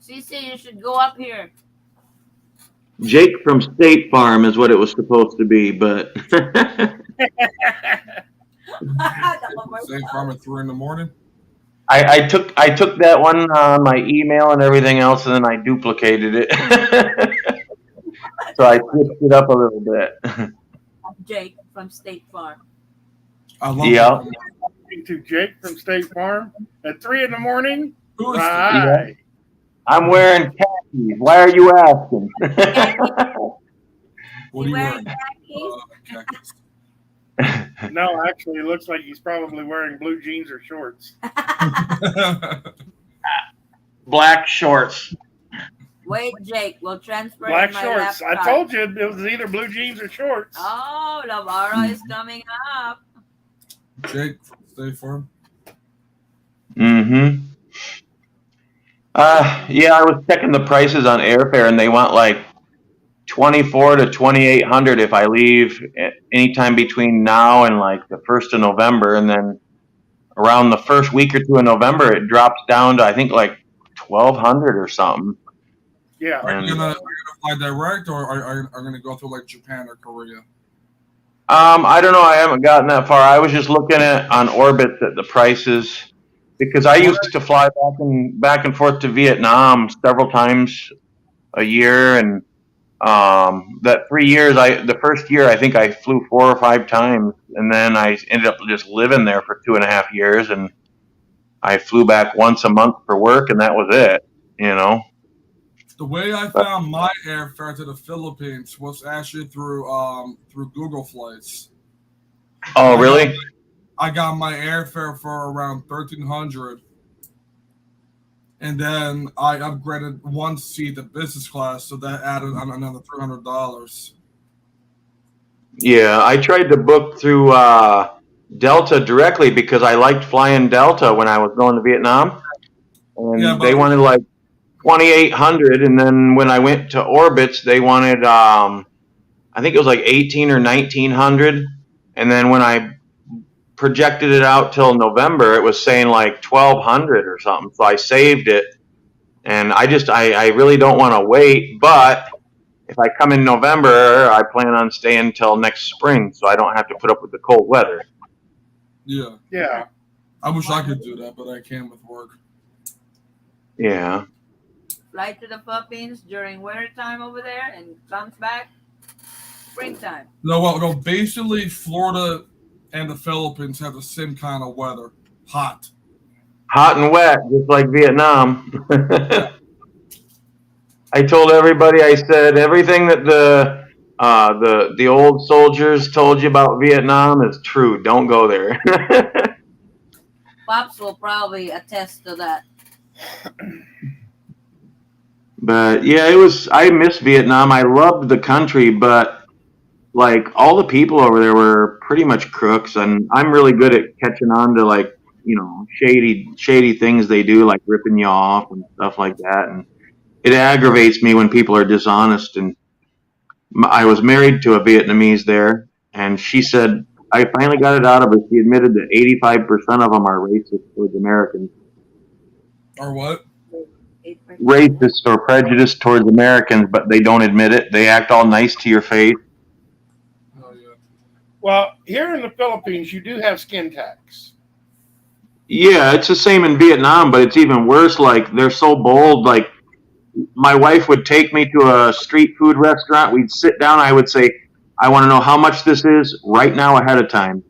Cece, you should go up here. Jake from State Farm is what it was supposed to be, but Same farm at 3 a.m. I took that one on my email and everything else, and then I duplicated it. So I switched it up a little bit. Jake from State Farm. I love Yeah. it. To Jake from State Farm at 3 a.m. Who is Right. I'm wearing khakis. Why are you asking? What are you wearing? Khakis? Khakis. No, actually, it looks like he's probably wearing blue jeans or shorts. Black shorts. Wait, Jake, we'll transfer Black my shorts. laptop. I told you it was either blue jeans or shorts. Oh, Labara is coming up. Jake from State Farm. Mm-hmm. Yeah, I was checking the prices on airfare, and they want like 2,400 to 2,800 if I leave anytime between now and like the 1st of November, and then around the first week or two in November, it drops down to I think like 1,200 or something. Yeah. Are And you gonna fly direct, or are you gonna go through like Japan or Korea? I don't know. I haven't gotten that far. I was just looking at on orbits at the prices because I What? used to fly back and forth to Vietnam several times a year, and that 3 years, the first year I think I flew 4 or 5 times, and then I ended up just living there for 2.5 years, and I flew back once a month for work, and that was it. You know. The way I But, found my airfare to the Philippines was actually through Google Flights. oh, I got really? I got my airfare for around 1,300, and then I upgraded one seat to business class, so that added on another $300. Yeah, I tried to book through Delta directly because I liked flying Delta when I was going to Vietnam, Yeah, and but they wanted like 2,800, and then when I went to Orbits, they wanted I think it was like 18 or 1,900, and then when I projected it out till November, it was saying like 1,200 or something. So I saved it, and I really don't want to wait, but if I come in November, I plan on staying till next spring, so I don't have to put up with the cold weather. yeah, Yeah. I wish I could do that, but I can't with work. Yeah. Fly to the Philippines during winter time over there and comes back springtime. No, well, no. Basically, Florida and the Philippines have the same kind of weather, hot. Hot and wet, just like Vietnam. Yeah, I told everybody, I said everything that the old soldiers told you about Vietnam is true. Don't go there. Pops will probably attest to that. But yeah, it was. I miss Vietnam. I loved the country, but like all the people over there were pretty much crooks, and I'm really good at catching on to like shady things they do, like ripping you off and stuff like that. And it aggravates me when people are dishonest. And I was married to a Vietnamese there, and she said I finally got it out of her. She admitted that 85% of them are racist towards Americans, or what? racist or prejudiced towards Americans, but they don't admit it. They act all nice to your face. Oh yeah. Well, here in the Philippines, you do have skin tax. Yeah, it's the same in Vietnam, but it's even worse. Like they're so bold. Like my wife would take me to a street food restaurant. We'd sit down. I would say, "I want to know how much this is right now ahead of time,"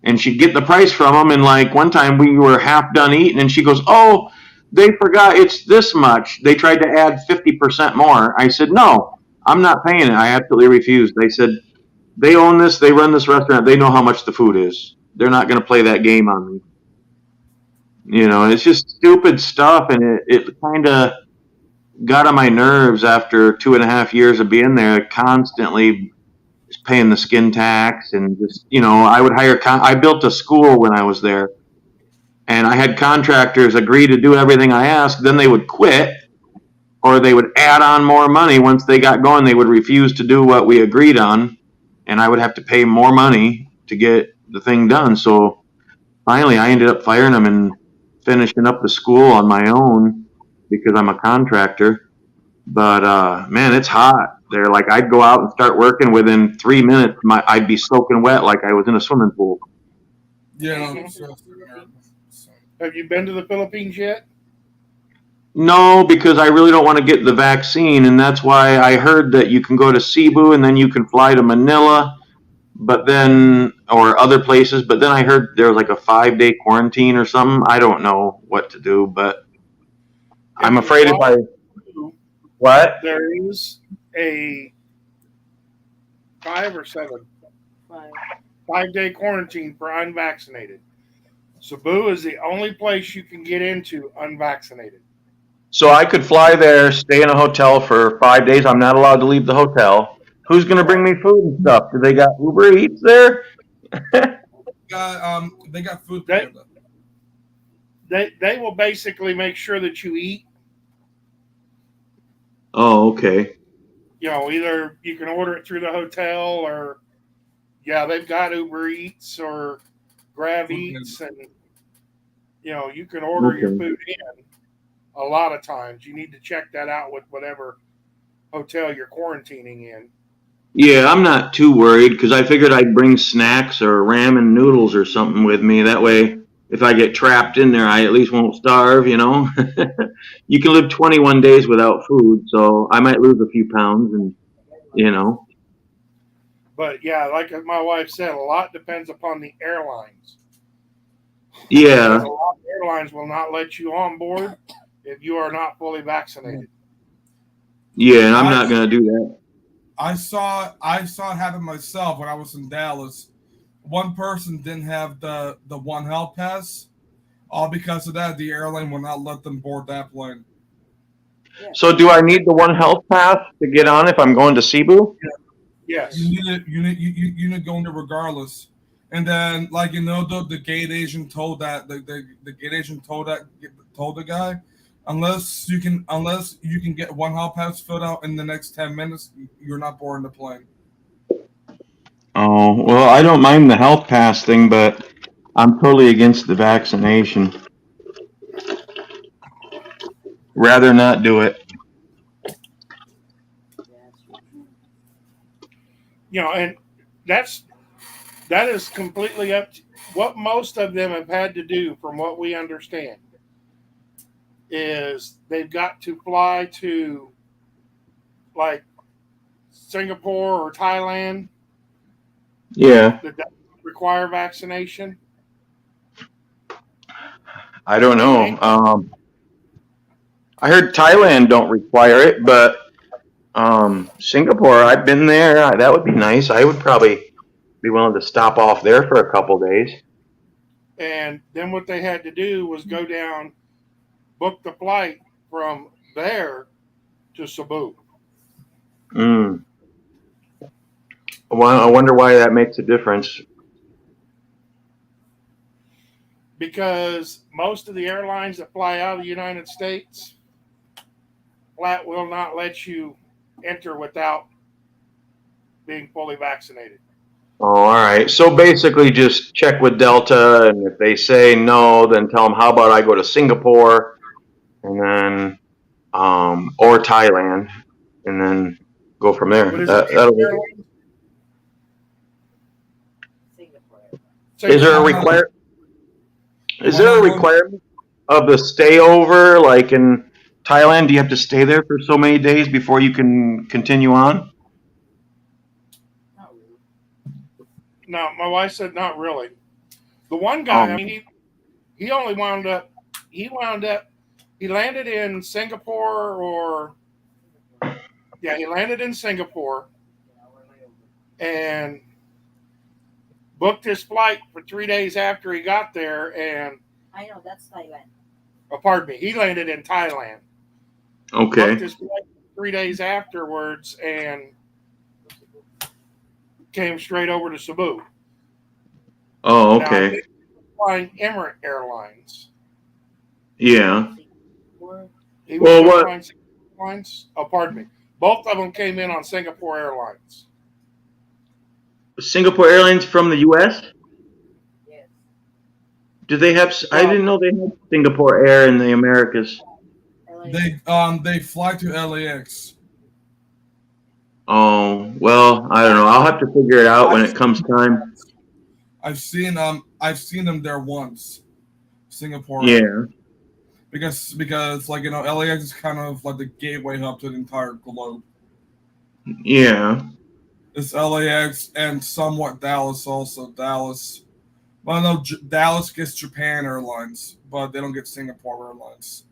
and she'd get the price from them. And like one time, we were half done eating, and she goes, "Oh, they forgot it's this much. They tried to add 50% more." I said, "No, I'm not paying it." I absolutely refused. They said they own this. They run this restaurant. They know how much the food is. They're not going to play that game on me. It's just stupid stuff, and it kind of got on my nerves after 2.5 years of being there, constantly paying the skin tax, and just I would hire. I built a school when I was there, and I had contractors agree to do everything I asked. Then they would quit, or they would add on more money. Once they got going, they would refuse to do what we agreed on, and I would have to pay more money to get the thing done. So finally, I ended up firing them and finishing up the school on my own because I'm a contractor. But man, it's hot there. Like I'd go out and start working within 3 minutes, I'd be soaking wet like I was in a swimming pool. Yeah, no, Have you been to the Philippines yet? No, because I really don't want to get the vaccine, and that's why I heard that you can go to Cebu and then you can fly to Manila, but then or other places. But then I heard there was like a 5-day quarantine or something. I don't know what to do, but I'm If you afraid if fly I through, what? there is a 5 or 7 Fine. 5-day quarantine for unvaccinated. Cebu is the only place you can get into unvaccinated. So I could fly there, stay in a hotel for 5 days. I'm not allowed to leave the hotel. Who's going to bring me food and stuff? Do they got Uber Eats there? they got food They- panda. They will basically make sure that you eat. Oh, okay. Either you can order it through the hotel or they've got Uber Eats or Grab Food Eats, and You can order your Okay. food in a lot of times. You need to check that out with whatever hotel you're quarantining in. Yeah, I'm not too worried because I figured I'd bring snacks or ramen noodles or something with me. That way, if I get trapped in there, I at least won't starve, you know? You can live 21 days without food, so I might lose a few pounds and, you know. But yeah, like my wife said, a lot depends upon the airlines because Yeah, a lot of airlines will not let you on board if you are not fully vaccinated. yeah, and I'm I not gonna do that. I saw it happen myself when I was in Dallas. One person didn't have the One Health Pass. All because of that, the airline will not let them board that plane. So do I need the One Health Pass to get on if I'm going to Cebu? You Yes. need it. You need to go in there regardless. And then, like the gate agent told the gate agent told the guy, unless you can get One Health Pass filled out in the next 10 minutes, you're not boarding the plane. Oh, well, I don't mind the health pass thing, but I'm totally against the vaccination. Rather not do it. And that's that is completely up to what most of them have had to do, from what we understand, is they've got to fly to like Singapore or Thailand Yeah, that doesn't require vaccination. I don't And they know. I heard Thailand don't require it, but Singapore, I've been there. That would be nice. I would probably be willing to stop off there for a couple days. and then what they had to do was go down, book the flight from there to Cebu. Mm. Well, I wonder why that makes a difference. Because most of the airlines that fly out of the United States flat will not let you enter without being fully vaccinated. Oh, all right. So basically, just check with Delta, and if they say no, then tell them, how about I go to Singapore, and then or Thailand, and then go from there. What is it? That'll work. Is there a Singapore. require? Is When there I a go, requirement of the stay over? Like in Thailand, do you have to stay there for so many days before you can continue on? No, my wife said not really. The one guy, I Oh, mean, he only he landed in Singapore, or yeah, he landed in Singapore and booked his flight for 3 days after he got there. And I know that's Thailand. pardon me, he landed in Thailand, booked okay. his flight 3 days afterwards, and came straight over to Cebu. Oh, Now I okay. think he was flying Emirates Airlines. Yeah. He was Well, not what flying Singapore Airlines. Oh, pardon me. Both of them came in on Singapore Airlines. Singapore Airlines from the U.S.? Do they have? I Well, didn't know they had Singapore Air in the Americas. they fly to LAX. Oh, well, I don't know. I'll have to figure it out when I've it comes time. I've seen them there once, Singapore Air, Yeah, because LAX is kind of like the gateway hub to the entire globe. yeah, It's LAX and somewhat Dallas also. Well, no, Dallas gets Japan Airlines, but they don't get Singapore Airlines.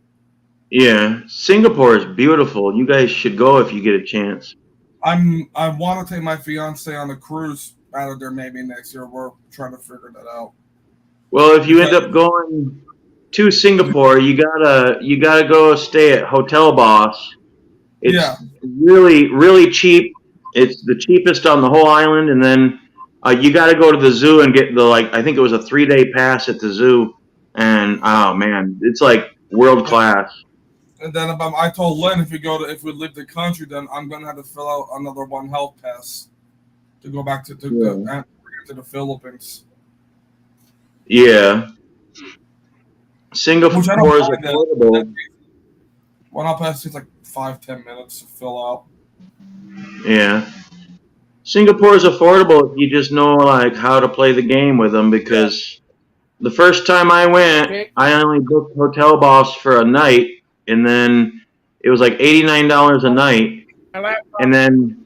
yeah. Singapore is beautiful. You guys should go if you get a chance. I want to take my fiance on a cruise out of there maybe next year. We're trying to figure that out. Well, if you end Because up going to Singapore, you gotta go stay at Hotel Boss. yeah, It's really really cheap. It's the cheapest on the whole island, and then you got to go to the zoo and get the I think it was a 3 day pass at the zoo, and oh man, it's like world class. and then I told Lynn if we leave the country, then I'm gonna have to fill out another One Health Pass to go back Yeah. to the Philippines. Yeah. Which I don't Singapore is mind that. affordable. One up past takes like 5-10 minutes to fill out. Yeah. Singapore is affordable if you just know like how to play the game with them, because the first time I went, Jake, I only booked Hotel Boss for a night, and then it was like $89 a night, my laptop. and then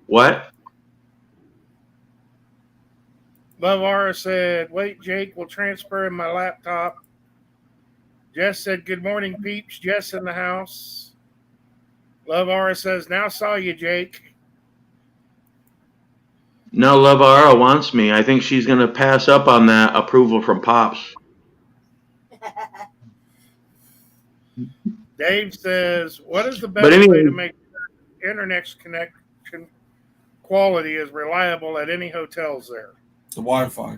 what? Lovara said, "Wait, Jake, we'll transfer in my laptop." Jess said, "Good morning, peeps." Jess in the house. Lovara says, "Now saw you, Jake." No, Lavara wants me. I think she's gonna pass up on that approval from Pops. Dave says, "What is the But best way anyway, to make sure internet connection quality is reliable at any hotels there?" The Wi-Fi.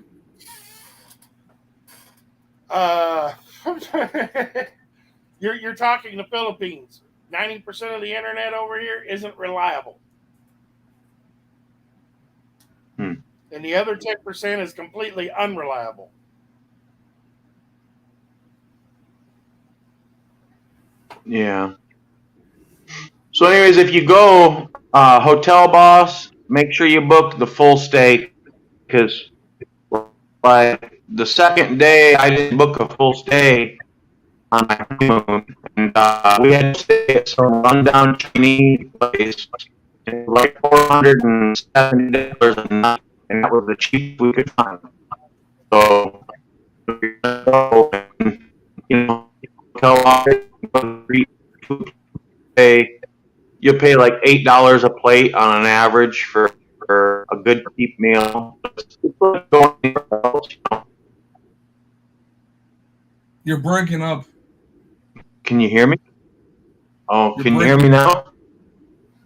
You're talking the Philippines. 90% of the internet over here isn't reliable. And the other 10% is completely unreliable. yeah. So, anyways, if you go Hotel Boss, make sure you book the full stay, because like the second day I didn't book a full stay on my honeymoon, and we had to stay at some rundown Chinese place. It was like $470 a night, and that was the cheapest we could find. So, you know, you'll pay like $8 a plate on an average for a good cheap meal. You're breaking up. Can you hear me? Oh, You're can you hear me breaking now?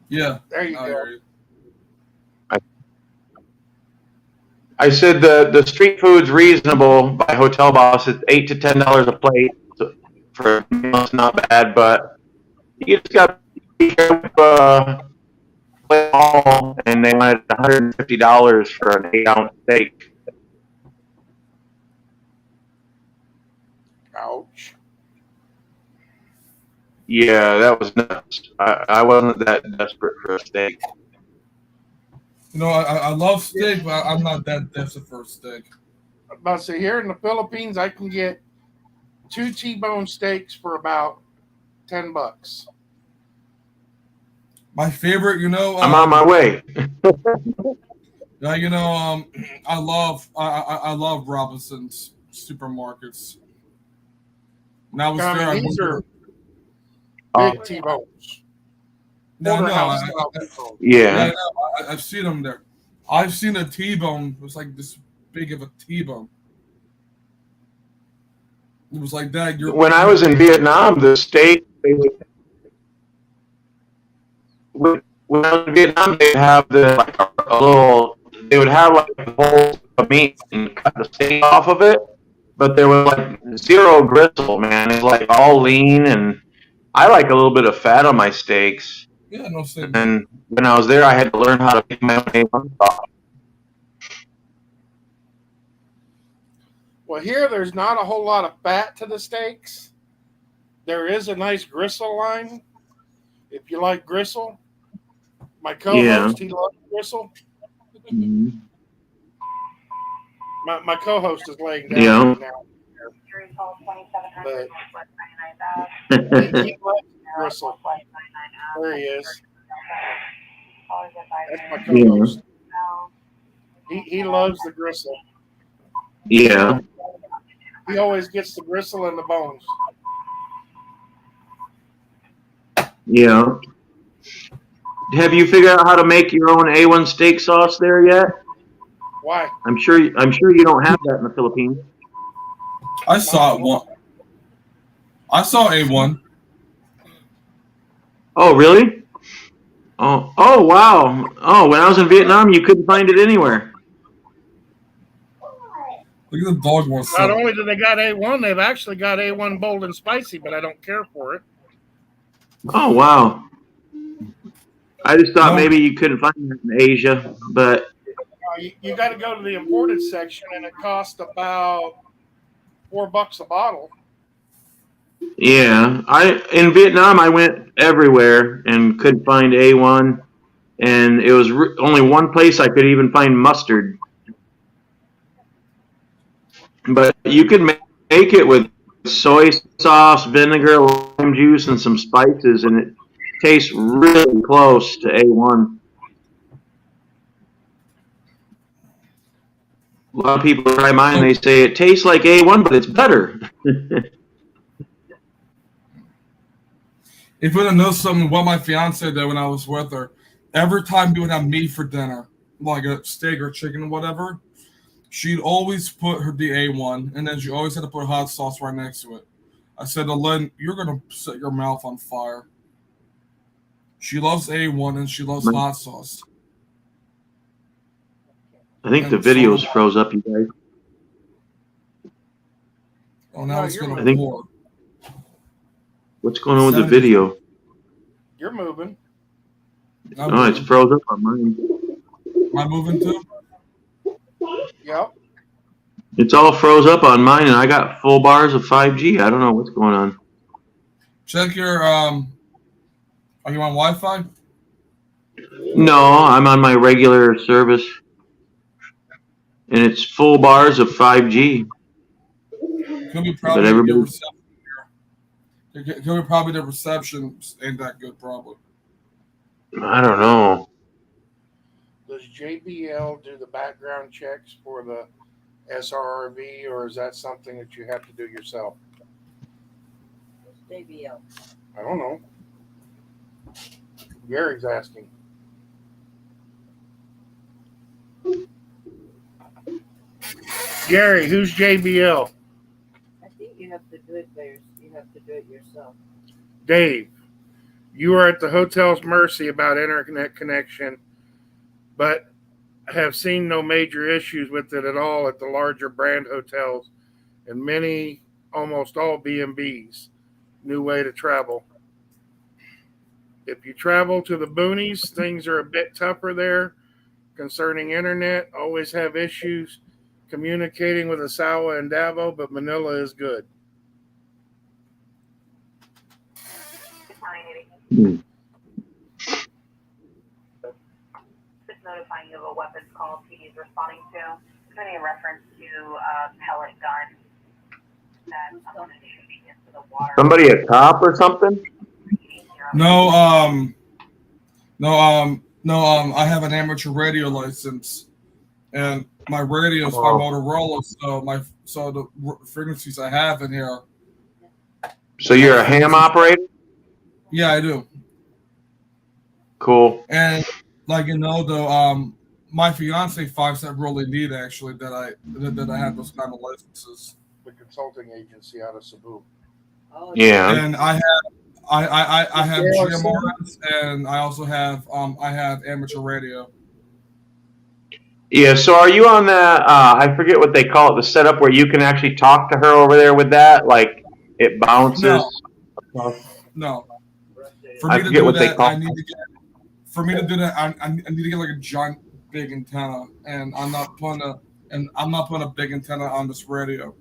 Yeah. There you I go. hear you. I said the street food's reasonable by Hotel Boss. It's $8 to $10 a plate. So for a meal, it's not bad, but you just got to be careful. And they wanted $150 for an 8-ounce steak. Ouch. Yeah, that was nuts. I wasn't that desperate for a steak. You know, I love steak, but I'm not that desperate for a steak. But so here in the Philippines, I can get 2 T-bone steaks for about $10. My favorite, I'm on my way. I love Robinson's supermarkets. And I was there. I These are Oh, big T-bones. No, no, Porterhouse I- style T-bones. yeah. I've seen them there. I've seen a T-bone. It was like this big of a T-bone. It was like that. When I was in Vietnam, the steak. When I was in Vietnam, they'd have a little. They would have like a bowl of meat and cut the steak off of it, but there was like zero gristle, man. It's like all lean, and I like a little bit of fat on my steaks. Yeah, no steak. And when I was there, I had to learn how to make my own A1 sauce. Well, here there's not a whole lot of fat to the steaks. There is a nice gristle line. If you like gristle, my co-host, he loves gristle. Mm-hmm. My co-host is laying down Yeah. right now. But he loves gristle. There he is. That's my co-host. He loves the gristle. Yeah. He always gets the gristle and the bones. Yeah. Have you figured out how to make your own A1 steak sauce there yet? Why? I'm sure you don't have that in the Philippines. I saw it one. I saw A1. Oh, really? Oh, wow. Oh, when I was in Vietnam, you couldn't find it anywhere. Look at the dog wants Not some. only do they got A1, they've actually got A1 bold and spicy, but I don't care for it. Oh, wow. I just thought No. maybe you couldn't find it in Asia, but You got to go to the imported section, and it costs about $4 a bottle. Yeah, in Vietnam I went everywhere and couldn't find A1, and it was only one place I could even find mustard. But you could make it with soy sauce, vinegar, lime juice, and some spices, and it tastes really close to A1. A lot of people try mine, they say it tastes like A1, but it's better. If you want to know something, what my fiance did when I was with her, every time we would have meat for dinner, like a steak or chicken or whatever, she'd always put her the A1, and then she always had to put hot sauce right next to it. I said to Lynn, you're going to set your mouth on fire. She loves A1 and she loves hot sauce. I think the video's froze up, you guys. Oh, now it's going to pour. What's going on with the video? You're moving. No, it's froze up on mine. Am I moving too? Yep. It's all froze up on mine, and I got full bars of 5G. I don't know what's going on. Check your, are you on Wi-Fi? No, I'm on my regular service, and it's full bars of 5G. Could be probably the reception here. Could be probably the reception ain't that good, probably. I don't know. Does JBL do the background checks for the SRRV, or is that something that you have to do yourself? JBL. I don't know. Gary's asking. Gary, who's JBL? I think you have to do it you have to do it yourself. Dave, you are at the hotel's mercy about internet connection, but have seen no major issues with it at all at the larger brand hotels and many, almost all B&Bs. New way to travel. If you travel to the boonies, things are a bit tougher there concerning internet. Always have issues communicating with Asawa and Davao, but Manila is good. Just notifying you of a weapons call he's responding to. It's going to be a reference to a pellet gun that someone is shooting into the water. Somebody a cop or something? No, I have an amateur radio license, and my radio is by Motorola, so the frequencies I have in here. So you're a ham operator? Yeah, I do. Cool. And my fiance finds that really neat actually that I have those kind of licenses. The consulting agency out of Cebu. Oh, yeah. And I have GMRS, and I also have amateur radio. Yeah, so are you on that, I forget what they call it, the setup where you can actually talk to her over there with that? Like, it bounces? No. I forget what they call it. For me to do that, I need to get like a giant big antenna, and I'm not putting a big antenna on this radio.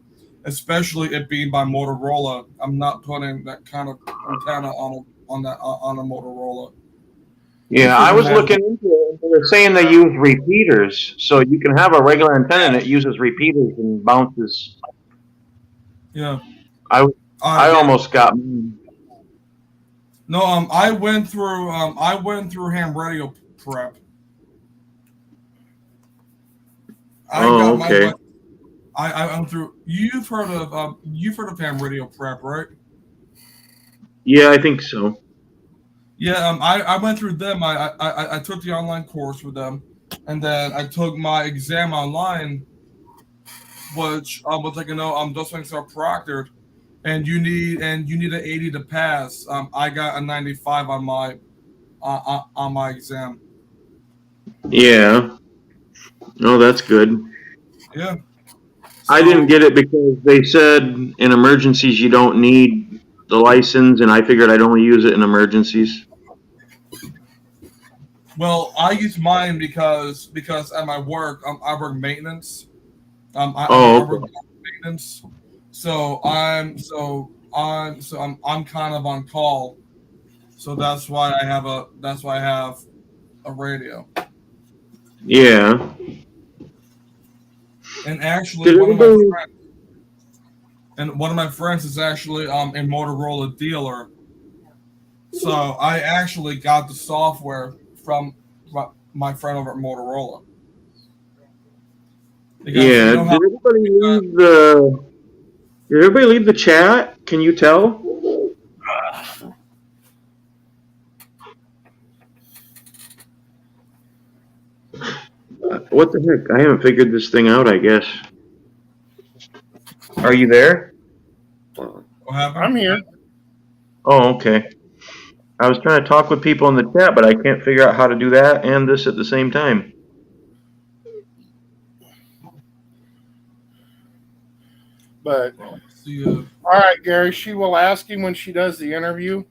Especially it being by Motorola, I'm not putting that kind of antenna on a Motorola. Yeah, I was looking into it. They're saying they use repeaters, so you can have a regular antenna and it uses repeaters and bounces. Yeah, I almost got. No, I went through ham radio prep. Okay. I'm through. You've heard of ham radio prep, right? Yeah, I think so. Yeah, I went through them. I took the online course with them, and then I took my exam online, which was like those things are proctored, and you need an 80 to pass. I got a 95 on my exam. Yeah. Oh, that's good. Yeah. I didn't get it because they said in emergencies you don't need the license, and I figured I'd only use it in emergencies. Well, I use mine because at my work I work maintenance. I work maintenance, So I'm kind of on call. So that's why I have a radio. Yeah. And actually, Did everybody? one of my friends is actually a Motorola dealer. So I actually got the software from my friend over at Motorola. Because you Yeah. know how Did everybody leave the chat? Can you tell? What the heck? I haven't figured this thing out. I guess. Are you there? what happened? I'm here. Oh, okay. I was trying to talk with people in the chat, but I can't figure out how to do that and this at the same time. But See, all right, Gary, she will ask him when she does the interview.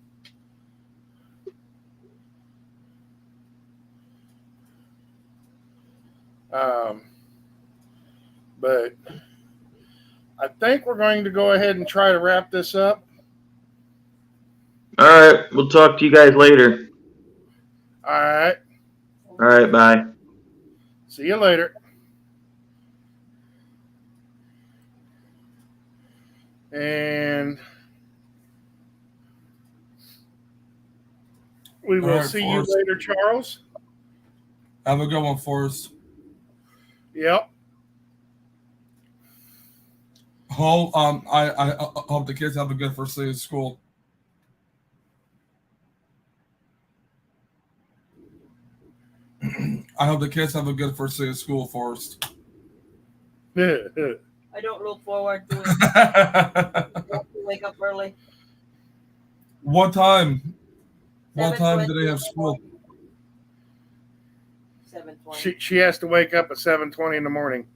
But I think we're going to go ahead and try to wrap this up. All right. We'll talk to you guys later. All right. All right. Bye. See you later. And we will see you later, Charles. Have a good one, Forrest. Yep. I hope the kids have a good first day of school. I hope the kids have a good first day of school, Forrest. I don't look forward to it. I have to wake up early. What time? What time do they have school? 7:20. She has to wake up at 7:20 in the morning.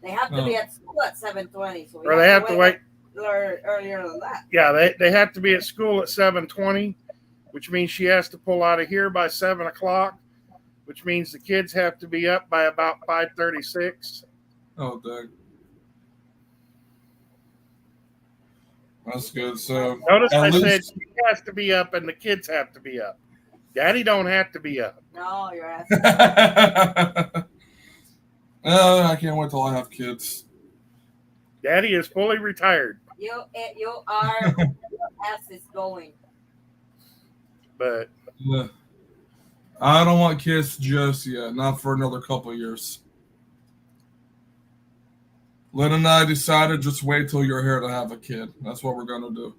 They have to be at school at 7:20, so Or they have to wait earlier than that. Yeah, they have to be at school at 7:20, which means she has to pull out of here by 7 o'clock, which means the kids have to be up by about 5:36. Oh, dang. That's good. So notice at I least... said she has to be up and the kids have to be up. Daddy don't have to be up. No, you're asking. I can't wait till I have kids. Daddy is fully retired. You are your ass is going. But I don't want kids just yet. Not for another couple of years. Lynn and I decided just wait till you're here to have a kid. That's what we're gonna do.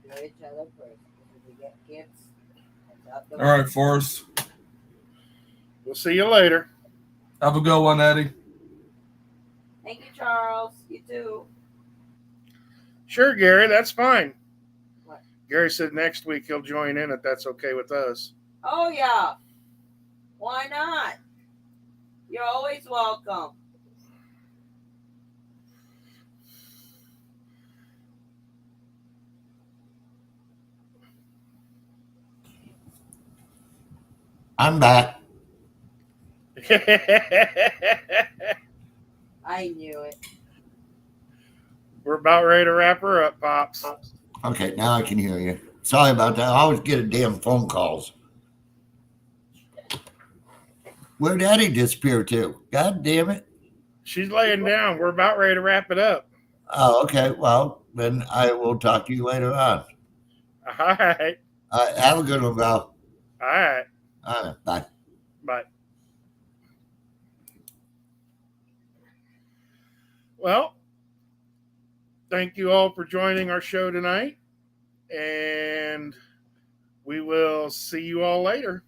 Know each other first. If we get kids. All right, Forrest. We'll see you later. Have a good one, Eddie. Thank you, Charles. You too. Sure, Gary, that's fine. What? Gary said next week he'll join in if that's okay with us. Oh, yeah. Why not? You're always welcome. I'm back. I knew it. We're about ready to wrap her up, Pops. Okay, now I can hear you. Sorry about that. I always get a damn phone calls. Where'd Daddy disappear to? God damn it. She's laying down. We're about ready to wrap it up. Oh, okay. Well, then I will talk to you later on. All right. Have a good one, Val. All right. All right. Bye. Bye. Well, thank you all for joining our show tonight. And we will see you all later.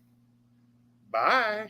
Bye.